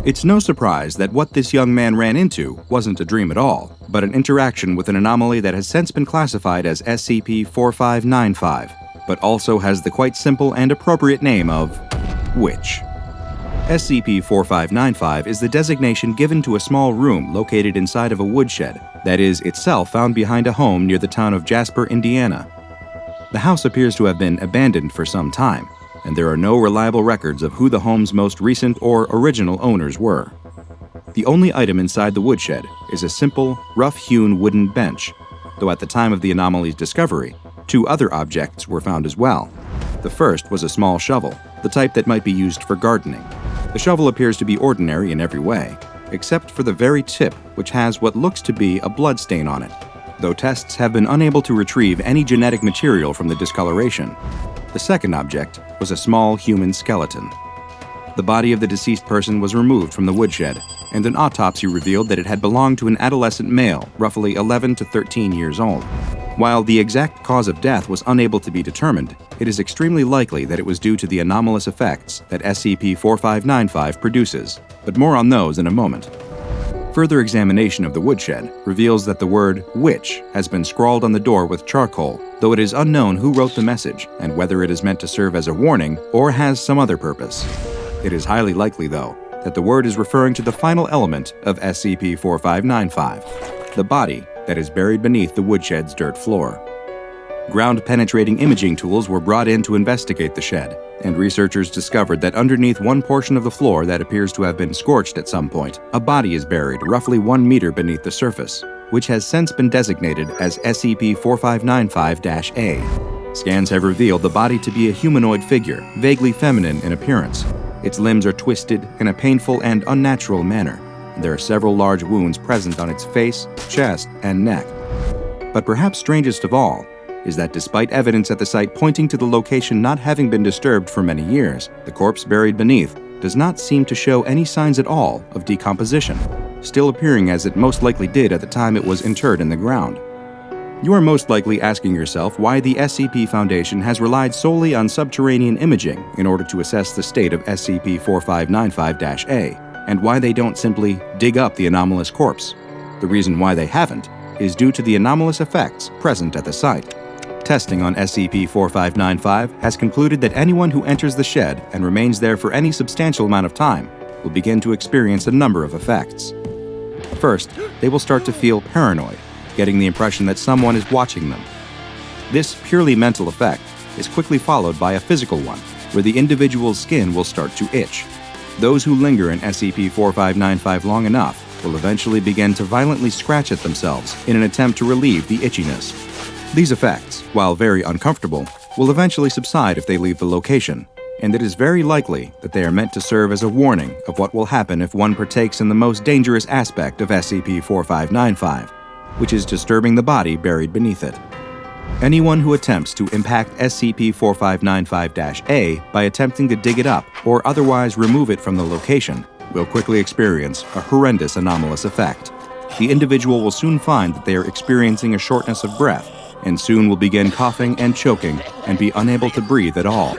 Speaker 1: It's no surprise that what this young man ran into wasn't a dream at all, but an interaction with an anomaly that has since been classified as SCP-015-IT, but also has the quite simple and appropriate name of Witch. SCP-015-IT is the designation given to a small room located inside of a woodshed that is itself found behind a home near the town of Jasper, Indiana. The house appears to have been abandoned for some time, and there are no reliable records of who the home's most recent or original owners were. The only item inside the woodshed is a simple, rough-hewn wooden bench, though at the time of the anomaly's discovery, 2 other objects were found as well. The first was a small shovel, the type that might be used for gardening. The shovel appears to be ordinary in every way, except for the very tip, which has what looks to be a blood stain on it, though tests have been unable to retrieve any genetic material from the discoloration. The second object was a small human skeleton. The body of the deceased person was removed from the woodshed, and an autopsy revealed that it had belonged to an adolescent male, roughly 11 to 13 years old. While the exact cause of death was unable to be determined, it is extremely likely that it was due to the anomalous effects that SCP-015-IT produces, but more on those in a moment. Further examination of the woodshed reveals that the word witch has been scrawled on the door with charcoal, though it is unknown who wrote the message and whether it is meant to serve as a warning or has some other purpose. It is highly likely, though, that the word is referring to the final element of SCP-015-IT, the body that is buried beneath the woodshed's dirt floor. Ground-penetrating imaging tools were brought in to investigate the shed, and researchers discovered that underneath one portion of the floor that appears to have been scorched at some point, a body is buried roughly 1 meter beneath the surface, which has since been designated as SCP-4595-A. Scans have revealed the body to be a humanoid figure, vaguely feminine in appearance. Its limbs are twisted in a painful and unnatural manner, and there are several large wounds present on its face, chest, and neck. But perhaps strangest of all is that despite evidence at the site pointing to the location not having been disturbed for many years, the corpse buried beneath does not seem to show any signs at all of decomposition, still appearing as it most likely did at the time it was interred in the ground. You are most likely asking yourself why the SCP Foundation has relied solely on subterranean imaging in order to assess the state of SCP-4595-A, and why they don't simply dig up the anomalous corpse. The reason why they haven't is due to the anomalous effects present at the site. Testing on SCP-4595 has concluded that anyone who enters the shed and remains there for any substantial amount of time will begin to experience a number of effects. First, they will start to feel paranoid, getting the impression that someone is watching them. This purely mental effect is quickly followed by a physical one, where the individual's skin will start to itch. Those who linger in SCP-4595 long enough
Speaker 5: will eventually begin to violently scratch at themselves in an attempt to relieve the itchiness. These effects, while very uncomfortable, will eventually subside if they leave the location, and it is very likely that they are meant to serve as a warning of what will happen if one partakes in the most dangerous aspect of SCP-4595, which is disturbing the body buried beneath it. Anyone who attempts to impact SCP-4595-A by attempting to dig it up or otherwise remove it from the location will quickly experience a horrendous anomalous effect. The individual will soon find that they are experiencing a shortness of breath and soon will begin coughing and choking and be unable to breathe at all.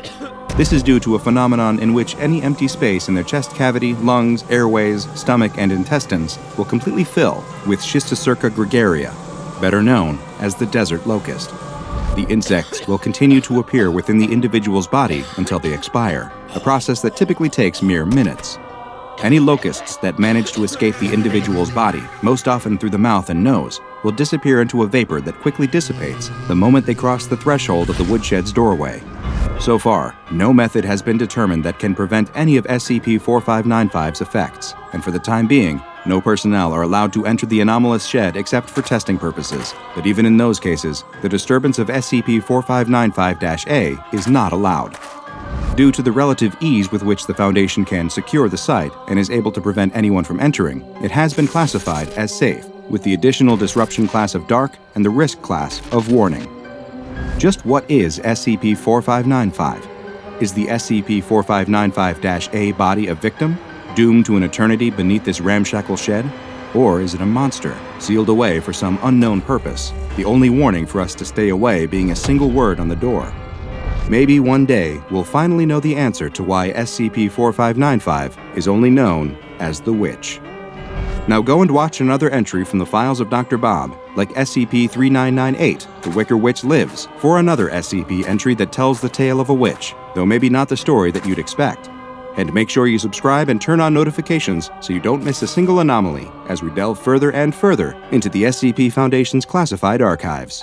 Speaker 5: This is due to a phenomenon in which any empty space in their chest cavity, lungs, airways, stomach, and intestines will completely fill with Schistocerca gregaria, better known as the desert locust. The insects will continue to appear within the individual's body until they expire, a process that typically takes mere minutes. Any locusts that manage to escape the individual's body, most often through the mouth and nose, will disappear into a vapor that quickly dissipates the moment they cross the threshold of the woodshed's doorway. So far, no method has been determined that can prevent any of SCP-4595's effects, and for the time being, no personnel are allowed to enter the anomalous shed except for testing purposes. But even in those cases, the disturbance of SCP-4595-A is not allowed. Due to the relative ease with which the Foundation can secure the site and is able to prevent anyone from entering, it has been classified as safe, with the additional disruption class of Dark and the risk class of Warning. Just what is SCP-4595? Is the SCP-4595-A body a victim, doomed to an eternity beneath this ramshackle shed? Or is it a monster, sealed away for some unknown purpose, the only warning for us to stay away being a single word on the door? Maybe one day we'll finally know the answer to why SCP-4595 is only known as the Witch. Now go and watch another entry from the files of DrBob, like SCP-3998, The Wicker Witch Lives, for another SCP entry that tells the tale of a witch, though maybe not the story that you'd expect. And make sure you subscribe and turn on notifications so you don't miss a single anomaly as we delve further and further into the SCP Foundation's classified archives.